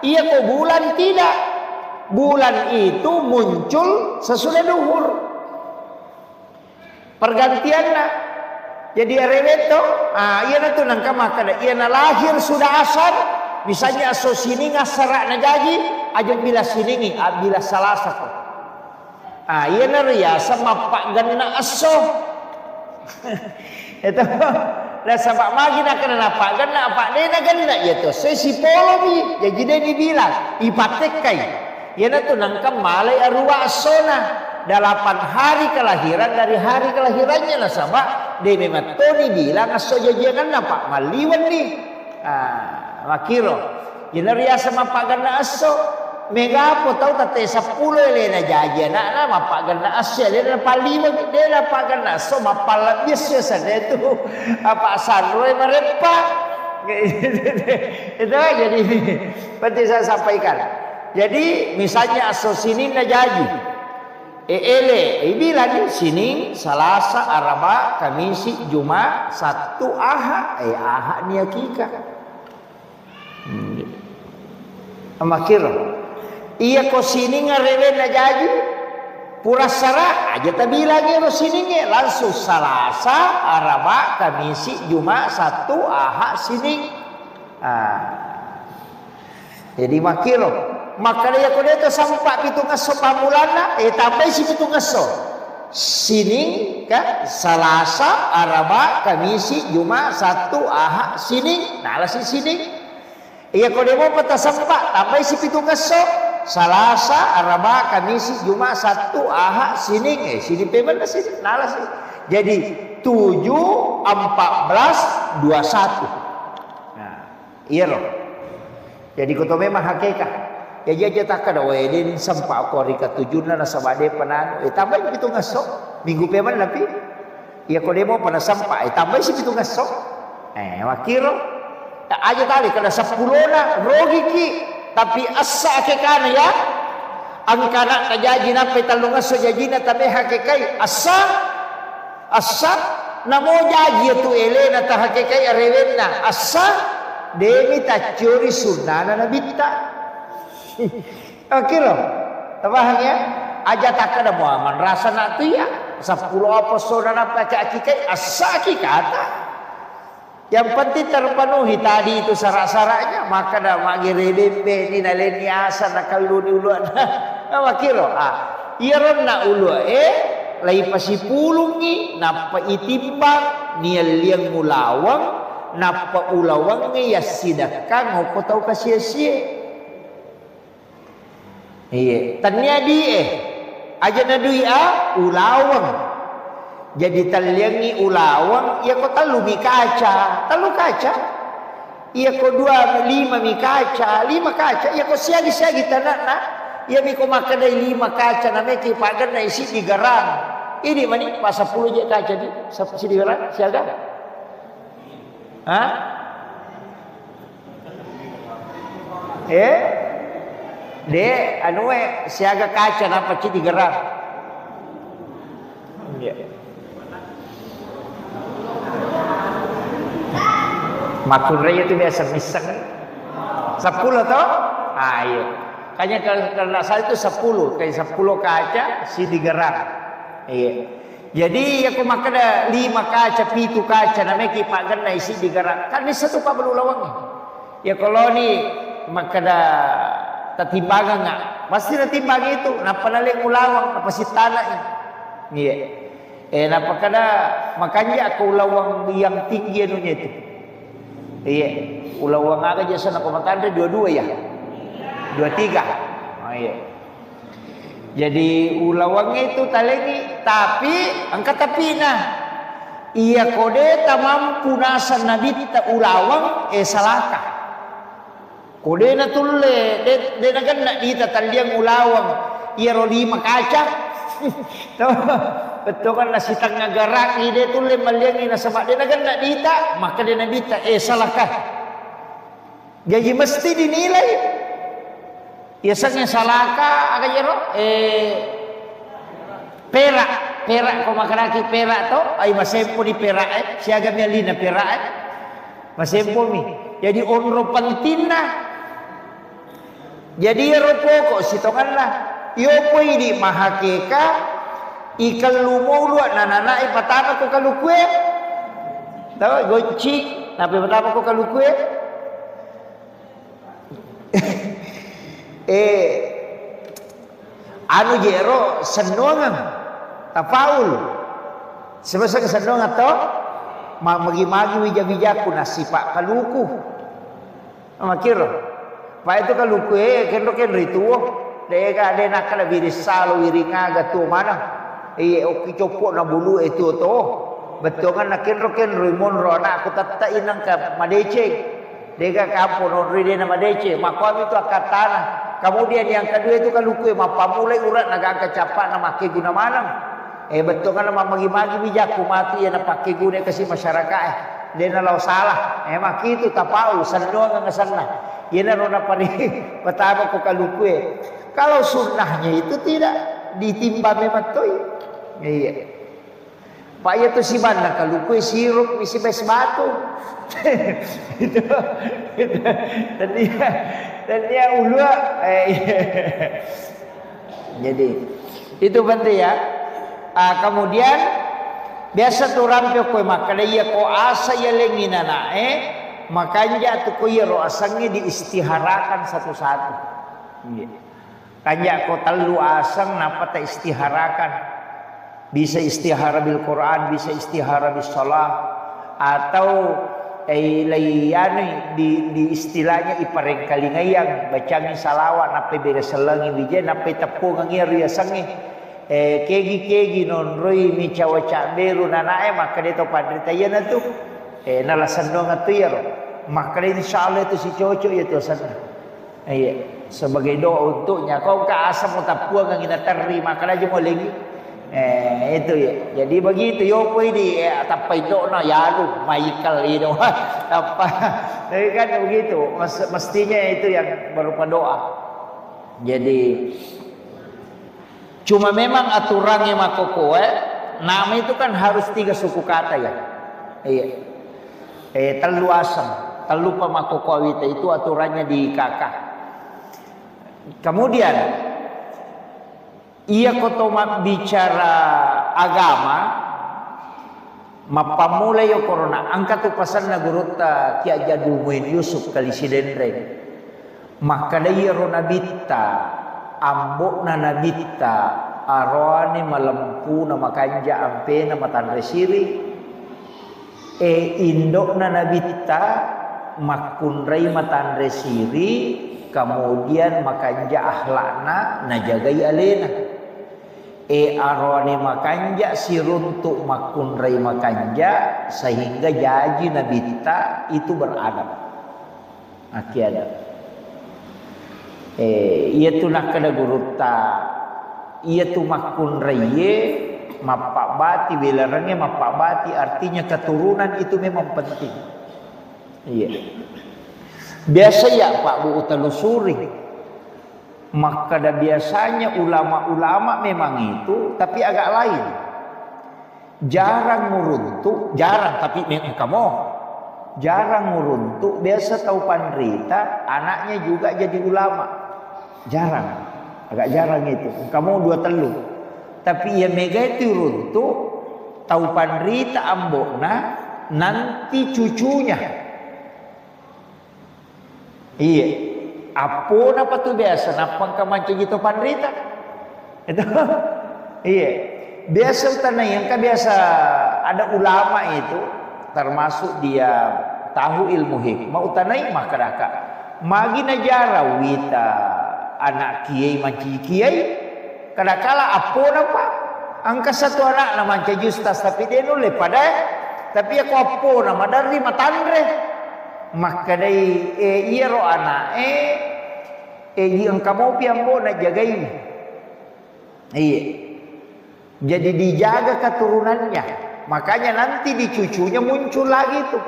iya ko bulan tidak. Bulan itu muncul sesudah duhur. Pergantiannya. Jadi reweto, iya na tu nangka makana iya na lahir sudah asar. Misalnya aso sini ngasara na jadi, aja bila siningi, bila salasa ko. Iya na riasa mapak ganna aso. Itu lah sebab magi nak kena apa ganna apa dena ganna itu sesi polo bi jadi dia dibilang ipatekai ya na tu nangkam malai arwa sona 8 hari kelahiran dari hari kelahirannya lah sebab dia memang Tony bilang aso jajangan apa maliwan ni makiro ya na riasa mapak ganna aso mega po tahu tate 10 elena jaja na mapak ganna asya elena paliwa dena mapak ganna so mapal biasa sana itu apa sanroy marepa itu jadi penting saya sampaikan. Jadi misalnya aso sini na jaji bilang sini Salasa Araba Kamisi Jumat Sabtu Ahad Ahad ni hakika makiro iya ko sini ngarewen na jadi purasara aja tabi lagi ro sini langsung Salasa Araba Kamisi Jumat Sabtu Ahad sini jadi makiro maka dia ko dito sampak pitung aso pamulana tambah si pitung aso sini ka Salasa Araba Kamisi Jumat Sabtu Ahad sini nah si sini iya ko demo pata sampak tambah si pitung aso Salasa, Araba, Kamisi, Jumat, Sabtu, Ahad, sini sini payment na sini, nala sini. Jadi 7, 14, 21. Nah, iya loh. Jadi kau memang hakikat. Ya dia tak ada wedin sempak ko rika 7 na sabade panan. Tambah itu ngasok minggu payment tapi. Iya ko demo pana sampak tambah si itu ngasok. Wakiro. Aja kali kada 10 na rogi ki. Tapi asa kekana ya angkana kajaji na petalunga so jaji na tabe hakikai asa namo jaji tu elena ta hakikai arewenna asa demi ta curi sunnah na bitta akiro tabah ya aja takada muaman rasa na tu ya 10 apa saudara pakai hakikai asa kikata. Yang penting terpenuhi tadi itu syarat-syaratnya maka dah magire bembe ni naleni asa nakalu ni uluan makiro iya na ulu lai pasipulungi napa itimbang nial liang mulawang napa ulawang ya sidakang ko tau kasia-sia iya tanya di aja na dui ulawang. Jadi taliangi ulawang, ia ko talu mi kaca, ia ko 2 5 mi kaca, 5 kaca, ia ko siagi tanak na, ia mi ko makadai 5 kaca na meki padan na isi di garang. Ini mani pas 10 je kaca di, isi di garang siaga. De anu siaga kaca na paci di garang. Iya. Makun raya itu biasa misang 10 toh? Iya. Kayaknya kalau salah itu 10 kayak 10 kaca si digerak. Iya. Jadi aku makan 5 kaca, 7 kaca namanya kipagan na isi digerak. Kan di satu pa belulawang. Ya kalau ni makada tatimbangan nggak, pasti natimbang itu. Napa naleng ulawang, napa si tanah ini. Iya. Napa kada makanya aku ulawang yang tinggi anunya itu. Iya. Ulawang aga jasa nak komentar dua-dua ya. 23. Oh iya. Jadi ulawangnya itu talengi, tapi angkat tapi nah. Iya kode tak mampu nasan nabi ta ulawang salaka. Kode na tulle de nagan na dita taliang ulawang iya roli makaca. Betul kan nasi tangga garak ide tulle maliang ina sama de nagan na dita maka de nabita salaka. Jadi mesti dinilai. Ya sangnya salaka aga jero perak ko makaraki perak to ay masempo di perak siaga mialina perak masempo mi. Jadi onro pantina. Jadi ro pokok sitonganlah. Yo poi di mahakeka ikan lumulu nanana ipatama ko kalukwe. Tahu gocik tapi pertama ko kalukwe. Anu jero senongan tapaul sebesar senongan to magi-magi wija-wijaku nasi pak kaluku makiro pak itu kaluku kendo itu deka de nakala birisalo wiringaga tu mana oki copo na bulu itu to betul kan nakendo rimon ro na aku tatta inang ka madece deka kapo non ride na madece makwa itu akatana. Kemudian yang kedua itu kalukue mapamulai urat naga capak na make guna malam. Betul kan nama magi-magi bijaku mati ya na pakai guna kasih masyarakat dia na law salah. Mak itu tapau sandoang nga sana. Yan na rona pa rin patama ko kalukue. Kalau sunnahnya itu tidak ditimba memang toy. Iya. Pak ya tu si banda kalukue sirup isi bes batu. Itu. Dan dia ulua jadi itu penting ya. Kemudian biasa tu rampio koy makanya ya ko asa ya lengina makanya tu koy ro asangnya diistiharakan satu-satu. Kanya ko telu asang napa ta istiharakan. Bisa istihara bil Quran, bisa istihara bis salat atau layani di istilahnya ipareng kalingayang bacangin salawat nape bereselangi bije nape tepung ngiri asangi kegi non roi mi cawaca beru nanae maka deto padrita yana tu nala sandong atuyar maka insyaallah itu si cocok itu sana sebagai doa untuknya kau ka asam tapuang ngina terri maka aja mau lagi itu ya. Jadi begitu yo poi di tapai do na yalu maikal itu apa. Jadi kan begitu. Mestinya itu yang berupa doa. Jadi cuma memang aturannya makokoe nama itu kan harus 3 suku kata ya. Iya. Telu asam, telu pamakokowita itu aturannya di kakak. Kemudian ia kotomak bicara agama mapamulai yo corona angkat tu pasan na guruta Kia Jadul Muin Yusuf kali sidendre maka daya ronabita ambok na nabita arone malempu na makanja ampe na matandre siri indok na nabita makunrai matandre siri kemudian makanja ahlakna na jagai alena arone makanja siruntuk makunrai makanja sehingga jaji nabita itu beradab aki adab ia tu nak kada guruta ia tu makunrai mapak bati belarangnya mapak bati artinya keturunan itu memang penting iya. Biasa ya Pak Bu telusuri maka ada biasanya ulama-ulama memang itu tapi agak lain jarang nguruntuk jarang tapi memang kamu jarang nguruntuk biasa tahu pandrita anaknya juga jadi ulama jarang agak jarang itu kamu 2 telu tapi ya mega itu runtuk tahu pandrita ambokna nanti cucunya Iya. Apa apa tu biasa napang kamanci gitu pandrita. Itu. Iya. Biasa tanah yang biasa ada ulama itu termasuk dia tahu ilmu hikmah utanai makaraka. Magi najara wita anak kiai manci kiai kadakala apa apa angka satu anak nama manci justas tapi dia nule pada tapi aku apa nama dari matandre maka dari iya ro anak yang kamu piambo nak jagain iya jadi dijaga keturunannya makanya nanti di cucunya muncul lagi tuh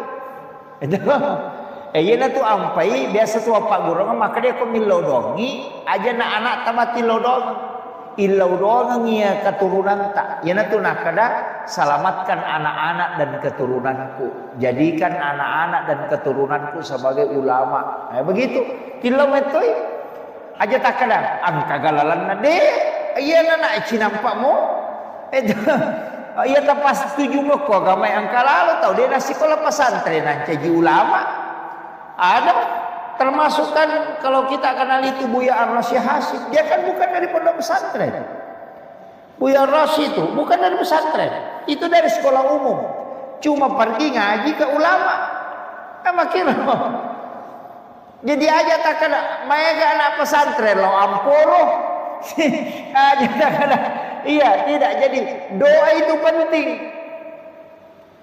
iya tu ampai biasa tu apa gurang maka dia ko milodongi aja na anak tamati lodong ilodong ia keturunan tak yana tu nak kada selamatkan anak-anak dan keturunanku jadikan anak-anak dan keturunanku sebagai ulama begitu kilometer aja tak kada angka galalan na de iya na nak cinampakmu iya tak pas setuju mo ko agama angka lalu tahu dia nasi sekolah pesantren jadi ulama ada termasuk kan kalau kita kenal itu Buya Ar-Rasyid Hasyim dia kan bukan dari pondok pesantren Buya Ar-Rasyid itu bukan dari pesantren itu dari sekolah umum cuma pergi ngaji ke ulama kira jadi aja tak kena mereka anak pesantren lo amporo aja tak kena iya tidak jadi doa itu penting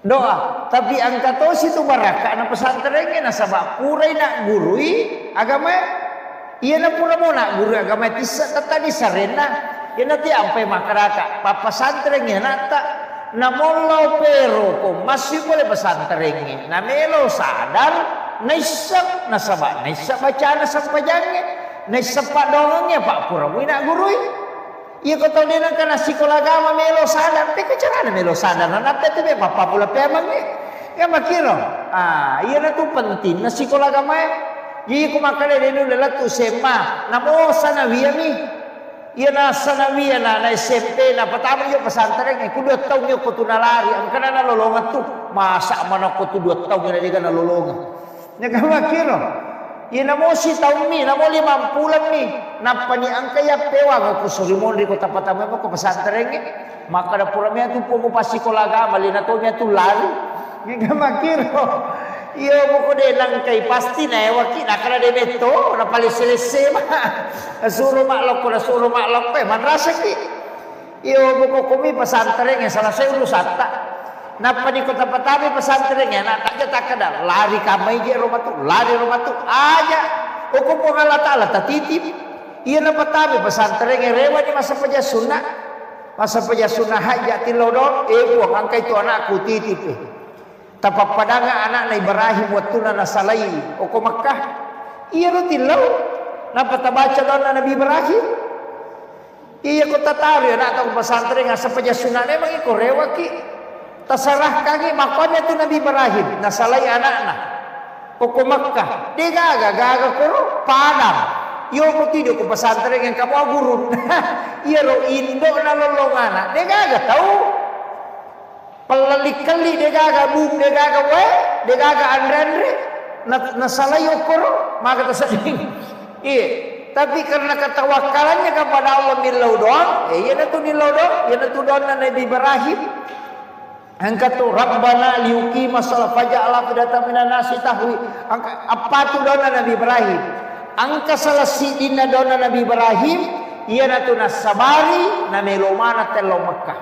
doa tapi angka tos itu baraka anak pesantrennya nasabak purai nak gurui agama iya na pura mau nak guru agama tisa tadi sarena iya nanti ampai makaraka papa pesantrennya nata namollo pero ko masih boleh pesantrennya namelo sadar naisak nasabak naisak bacaan sampajangnya naisak pak dongengnya pak pura mau nak gurui iya kau tahu dia nak kena sekolah agama melo sadar, tapi cara ada melo sadar, nanti tu be papa pula pemang ni, ya makiro, iya na tu penting, na sekolah agama, jadi aku makan dia dulu lelah tu sema, namo sanawiyah ni, iya na sanawiyah na SMP, na pertama yo pesantren, aku 2 tahun yo aku tu nalari, angkana na lolongan tu, masa mana aku tu 2 tahun ni dia kan lolongan, ya kau makiro. Iya namo si tahun ni, namo 50 ni, napani angka ya pewa ko sorimon di kota Patama ko pesantren ni, maka da puramia tu pomo pasi kolaga malina to nya tu lari. Nga makiro. Iya mo ko de langkai pasti na waki nakara de beto na pali selese ma. Suruh maklok ko na suruh maklok pe madrasah ki. Iya mo ko kumi pesantren yang salah saya urusata. Napa di kota Patami pesantrennya nak aja tak kada lari kamai je rumah tu lari rumah tu aja hukum Allah Taala tatitip iya na Patami pesantrennya rewa di masa peja sunnah hajat tilodon buang angka itu anakku titip tapak padanga anak na Ibrahim watuna nasalai hukum Makkah iya rutilau napa tabaca don Nabi Ibrahim iya kota tahu anak tahu pesantren asa peja sunnah memang iko rewa ki terserah kaki makanya tu Nabi Ibrahim nasalai anak-anak koko Makkah dia gaga koro padang yo mo tido ko pesantren yang kamu gurun iya ro indo na lolongana dia gaga tahu pelali-kali dia gaga bum dia gaga we dia gaga andre nasalai koro maka terseding iya tapi karena ketawakalannya kepada Allah milau doang iya na tu milau doang iya na tu doang Nabi Ibrahim angka tu Rabbana liuki masalah faja'ala fidatan minan nasi tahwi angka apa tu doa Nabi Ibrahim angka salah sidina doa Nabi Ibrahim iya na tu nasabari na melomana telo Makkah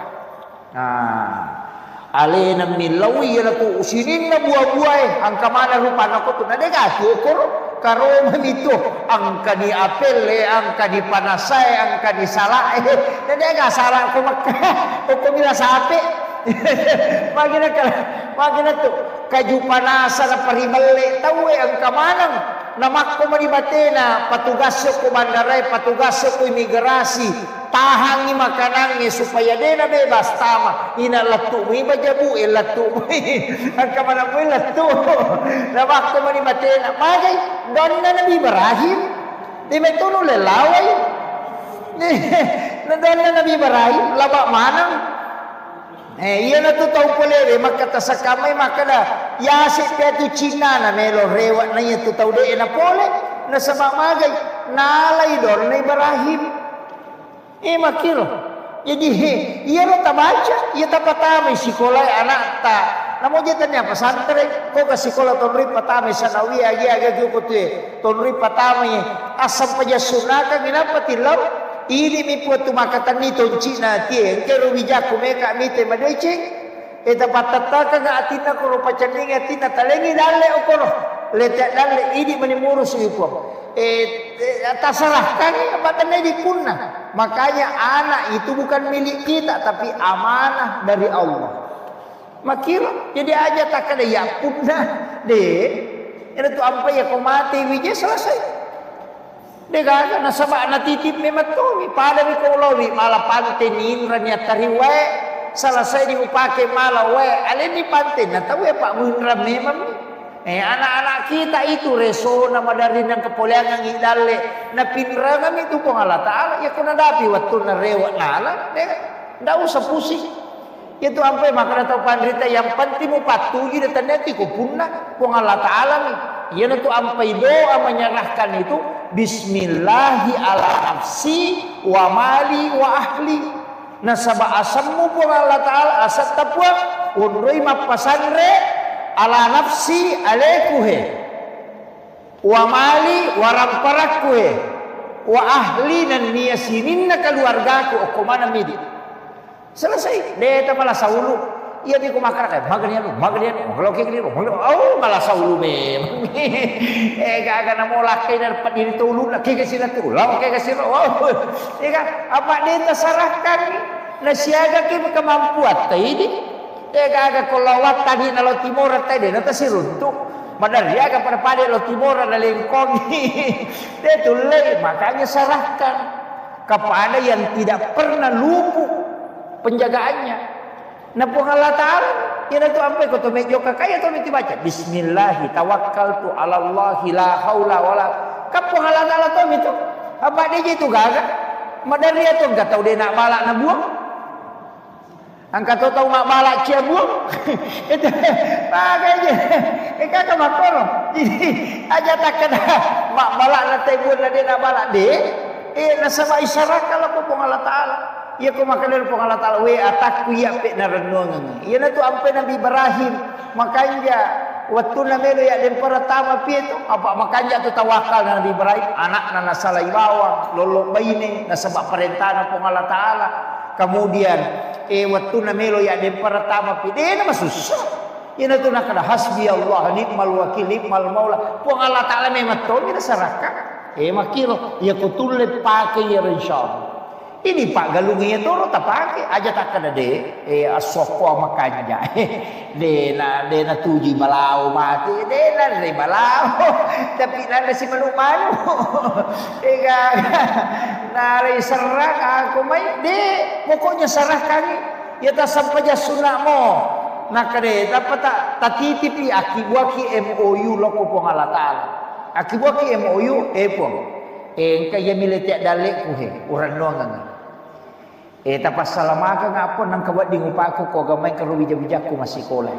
alena milau iya na tu usinin na buah-buah angka mana rupa nako tu na dega syukur karo mamito angka di apel angka di panasai angka di salah na dega salah ko Makkah ko bila sape Magina tu kaju panasa na paribale tahu ang kamanang namak ko manibatena patugas ko bandaray patugas ko imigrasi tahangi makanannya supaya dia na bebas tama ina latu mo ibajabu latu mo ang kamanang mo latu namak ko manibatena magay don na Nabi Ibrahim di may tuno lelaway na don na Nabi Ibrahim laba manang iya na tu tahu pole maka tasakamay maka da yasi pia tu Cina na melo rewa na iya tu tahu de na pole nasaba magay nalay dor na Ibrahim makiro jadi iya ro tabaca iya tapatamay sikolay anak ta namo jitanya pesantren ko ka sikola tonri patamay sanawi agi ko te tonri patamay asam paja sunaka ginapatilaw ini mi puatu makatan ni tonci na tie kero wijaku meka mite madece eta patataka ga atina ko pacanding atina talengi dalle okoro letak dalle ini menimurus ipo tasalahkan abatannya dipunah. Makanya anak itu bukan milik kita tapi amanah dari Allah. Makira jadi aja tak ada ya punah deh. Ini tuh apa ya kau mati wija selesai. Deh kagak nasabah anak titip memang tuh pada mi kau lawi malah pantenin ranya tariwe selesai diupake malah we aleni panten nah tahu ya Pak Munra memang anak-anak kita itu reso nama dari nang kepoleangan ngidale na pinrangan itu po Allah Ta'ala ya kuna dapi waktu na rewa nala ndak usah pusing itu ampe makna tau pandrita yang penting mu patuhi dan nanti ko punna po Allah Ta'ala nih ya na tu ampe doa menyerahkan itu bismillahi ala nafsi wa mali wa ahli nasaba asammu po Allah Ta'ala asat tapwa unroi mapasanre ala nafsi alekuhe wa mali wa ramparakuhe wa ahli dan niyasininna keluargaku okomana midi selesai deta malah saulu iya di kumakara magarian kalau kayak gini oh malah saulu memang gak akan mau lakai dan padiri tulu laki kasih tu law kayak kasih oh apa deta sarahkan nasiaga ke kemampuan tadi agak kolawat tadi nalo timur tadi nanti si runtuh padahal dia agak pada lo timur ada lengkong dia tulai makanya serahkan kepada yang tidak pernah luput penjagaannya nah Allah Ta'ala yang itu sampai kau tu mejo kakak atau mesti baca Bismillahi tawakkaltu ala Allahi la haula wala kapo Allah Ta'ala tu itu apa dia itu gagak madar dia tu enggak tahu dia nak balak nak buang angkat tahu mak balak cia buang itu makanya kakak makoro jadi aja tak kena mak balak nak tebun dia nak balak deh nasaba isyarat kalau ko Allah Ta'ala ya ko makan dari Allah Ta'ala we atakku ya pe na renungan ya na tu ampe Nabi Ibrahim makanya waktu na melo ya den pertama pi itu apa makanya tu tawakal na Nabi Ibrahim anak na nasala ibawa lolong baine nasaba perintah na Allah Ta'ala kemudian waktu na melo ya den pertama pi de na masusah ina tu na kada hasbi Allah ni'mal wakil ni'mal maula Allah Ta'ala memang tu ina saraka makiro ya kutulet pakai ya insyaallah ini Pak galungnya tu tak pakai aja tak kena de asoko makanya de na tuji balau mati de na de balau tapi na si malu-malu nari serang aku mai de pokoknya serahkan ya tak sampai sunnah mo nak de dapat tak titipi akibuaki MOU loko po Allah Ta'ala akibuaki MOU pong kaya militek dalek ku orang nuangan tapi salamaka ngapon nang kawat di ngupaku ko gamay karo bija-bijaku masih kolay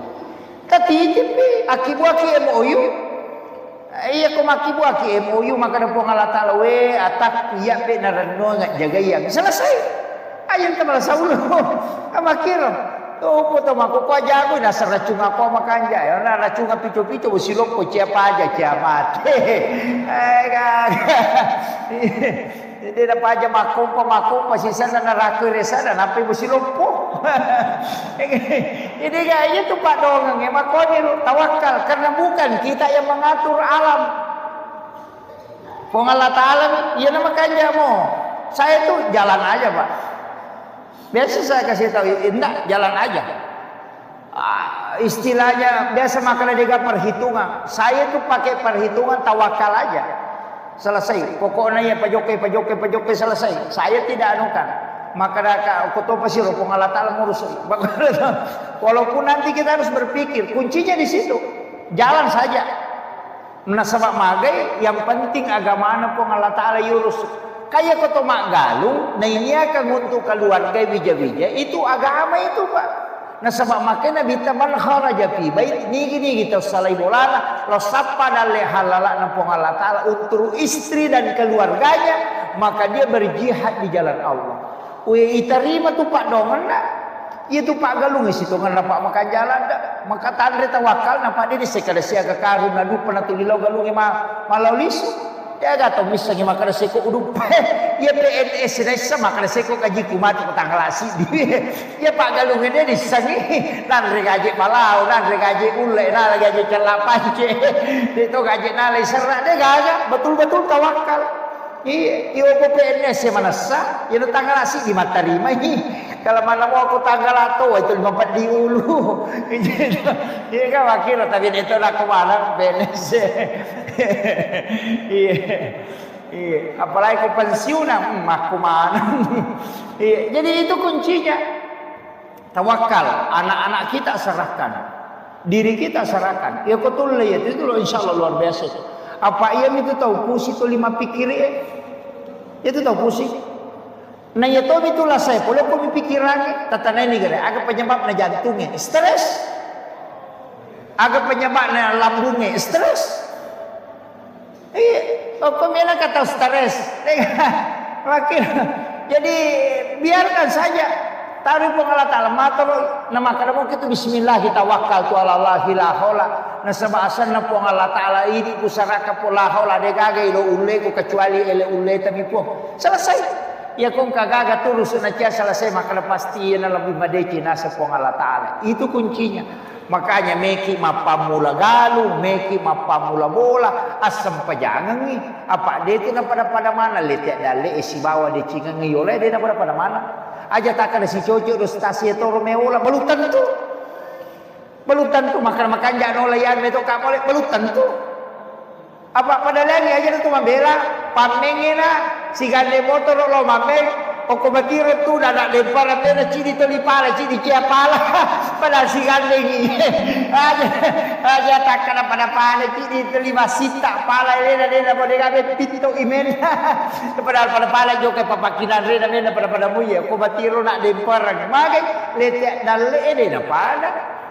katitipi akibuaki MOU iya ko makibuaki MOU maka na po Allah Ta'ala we atak iya pe na nuangan jagayang selesai ayan ka malah saulo amakiro tuh po mako ko aja ako nasa racung ako makanja na racung pico-pico silok ko siapa aja kiamat Hindi na pa dyan makumpa, sisa na narakir sana, napi mo silumpo. Hindi ka, ito pa dong, makonil, tawakal, karena bukan kita yang mengatur alam. Kung Allah Ta'ala, yan na makanya mo. Saya tuh jalan aja Pak. Biasa saya kasih tahu, enggak, jalan aja. Istilahnya, biasa makanya dia perhitungan. Saya tuh pakai perhitungan tawakal aja. Selesai, pokoknya ya pajoke selesai. Saya tidak anukan. Maka aku tahu pasti rupung Allah Ta'ala ngurus. Walaupun nanti kita harus berpikir, kuncinya di situ. Jalan saja. Menasabak magai, yang penting agama anak pun Allah Ta'ala yurus. Kayak kau mak galung, nah ini akan untuk keluarga bija-bija. Itu agama itu Pak. Nasabak makanya bita man kharaja fi bait ni gini kita salai bolana lo sapa dalle halala nampung Allah taala untuk istri dan keluarganya, maka dia berjihad di jalan Allah. We iterima tu pak dongan dah. Itu pak galung situ ngan pak makan jalan dah. Maka tandre tawakal napa dia sekada siaga karun nadu pernah tulilau galung malau lisu. Ya gato misalnya makan seko udup ya PNS resa makan seko gaji kumat utang lasi ya pak galung ini disangi nan gaji malau nan gaji ule nan gaji celapance itu gaji nalai serak dia gagak betul-betul tawakal. Iya PNS yang mana sah ya tanggal lasi di mata terima kalau mana mau aku tanggal atau itu 54 di ulu iya kan wakil tapi itu nak kemana PNS. Iya, apalagi aku pensiun aku mana. Iya, jadi itu kuncinya. Tawakal, anak-anak kita serahkan. Diri kita serahkan. Ya betul ya, itu loh insyaallah luar biasa. Apa ia itu tahu pusi itu 5 pikir itu tahu pusi. Nah ya tahu itulah saya, kalau aku pikirannya tatana ini gara, agak penyebabnya jantungnya stres. Agak penyebabnya lambungnya stres. Iya, kok mana kata stres? Makin. Jadi biarkan saja. Taruh pengalat Allah matur nama kadang kita bismillah kita wakal tu Allah la haula. Nah sebahasan na pengalat Allah ini usaraka pola haula de gaga ilo ule ku kecuali ele ule tapi po. Selesai. Ya kong kagaga terus na cia selesai maka pasti na lebih madeki nasa pengalat Allah. Itu kuncinya. Makanya meki mapamula galu, meki mapamula bola, asam pajangan ni. Apa dia tu na pada mana letak dale isi bawa dia cingang oleh dia na pada mana. Aja tak ada si cocok stasi itu Romeola belutan tu makan jangan olayan betul kamu belutan tu apa pada lagi aja tu membela pamengena si gande motor lo mameng oko batiro tu dah nak lempar ada ciri tu lipala ciri ciapala pada si gande ni aja tak kena pada pala ciri tu lima sita pala lena boleh gabe pintu email pada pala jokai papakinan rena pada muya oko batiro nak lempar magai letak dalle dah pada.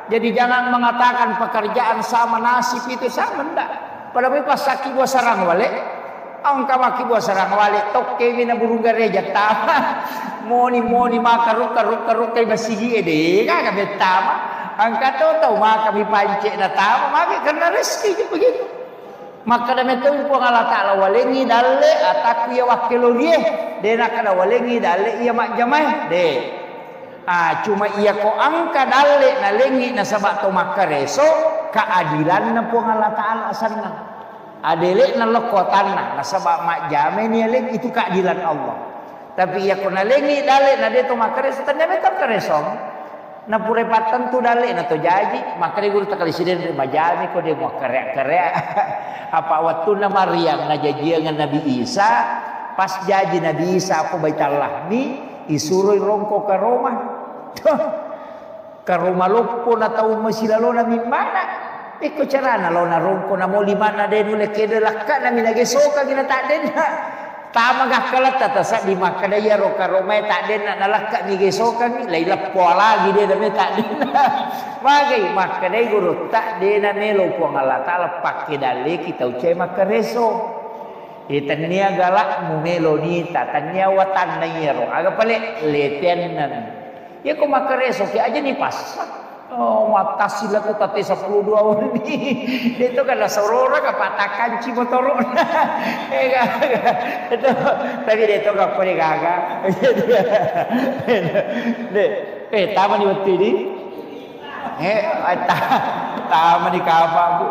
Jadi jangan mengatakan pekerjaan sama nasib itu sama ndak. Pada pas sakit gua sarang wale. Angka maki gua sarang wale tok kemi na burung gereja tama. Moni maka ruka kay basigi ede kagak betama. Angka tahu maka mi pancek na tama maki karena rezeki begitu. Maka dame tu po ngala taala walengi dalle ataku ya wakilo dia. Dena kada walengi dalle iya mak jamai de. Cuma ia ko angka dalle na lengi na sabak to makareso keadilan na po Allah taala sanna adele na lokotan na sabak mak jame ni leng itu keadilan Allah tapi ia ko na lengi dalle na de to makareso tanda betul kareso na pure patan tu dalle na to jaji maka de guru takali siden majami ko de mo karek apa waktu na Maryam na jajian Nabi Isa pas jaji Nabi Isa aku baital lahmi isuroy rongko ke Roma ke Roma lopo na tau masilalo na mimana iko carana lo na rongko na mo limana den ule kede lakka na minagesoka gina tak den tama gak kalat tata sa di makada ya ro ka Roma tak den na lakka migesoka ni lai lapo lagi de na tak den magai makada guru tak den na melo po ngala taala pakke dale kita ucai makareso itania galak mumelo ni tatanya watan na yero aga pale letenan ya ko makareso ki aja ni pas oh mata sila ko tate 12 awal ni dito kana sorora ka patakan ci motoro itu tapi dito ka pare gaga tama ni wati di tama ni kapa bu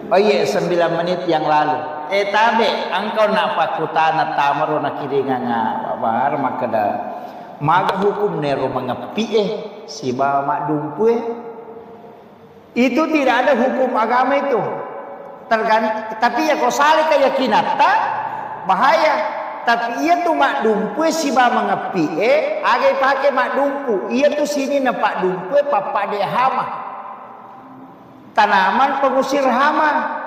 oh iya 9 menit yang lalu tabe engkau nak pakutana tamaro nak kiringan babar makada mag hukum nero mengepi si bawa mak dumpu itu tidak ada hukum agama itu tapi ya kau salah keyakinan bahaya tapi ia tu mak dumpu si bawa mengepi agai pakai mak dumpu ia tu sini nampak dumpu papa dia hama tanaman pengusir hama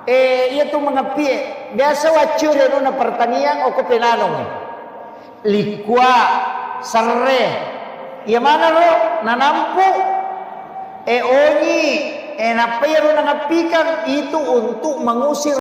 ia tu mengepi biasa wacur na pertanian o penanong likwa, sereh. Ya mana lo nanampu? Onyi, napero nangapikan itu untuk mengusir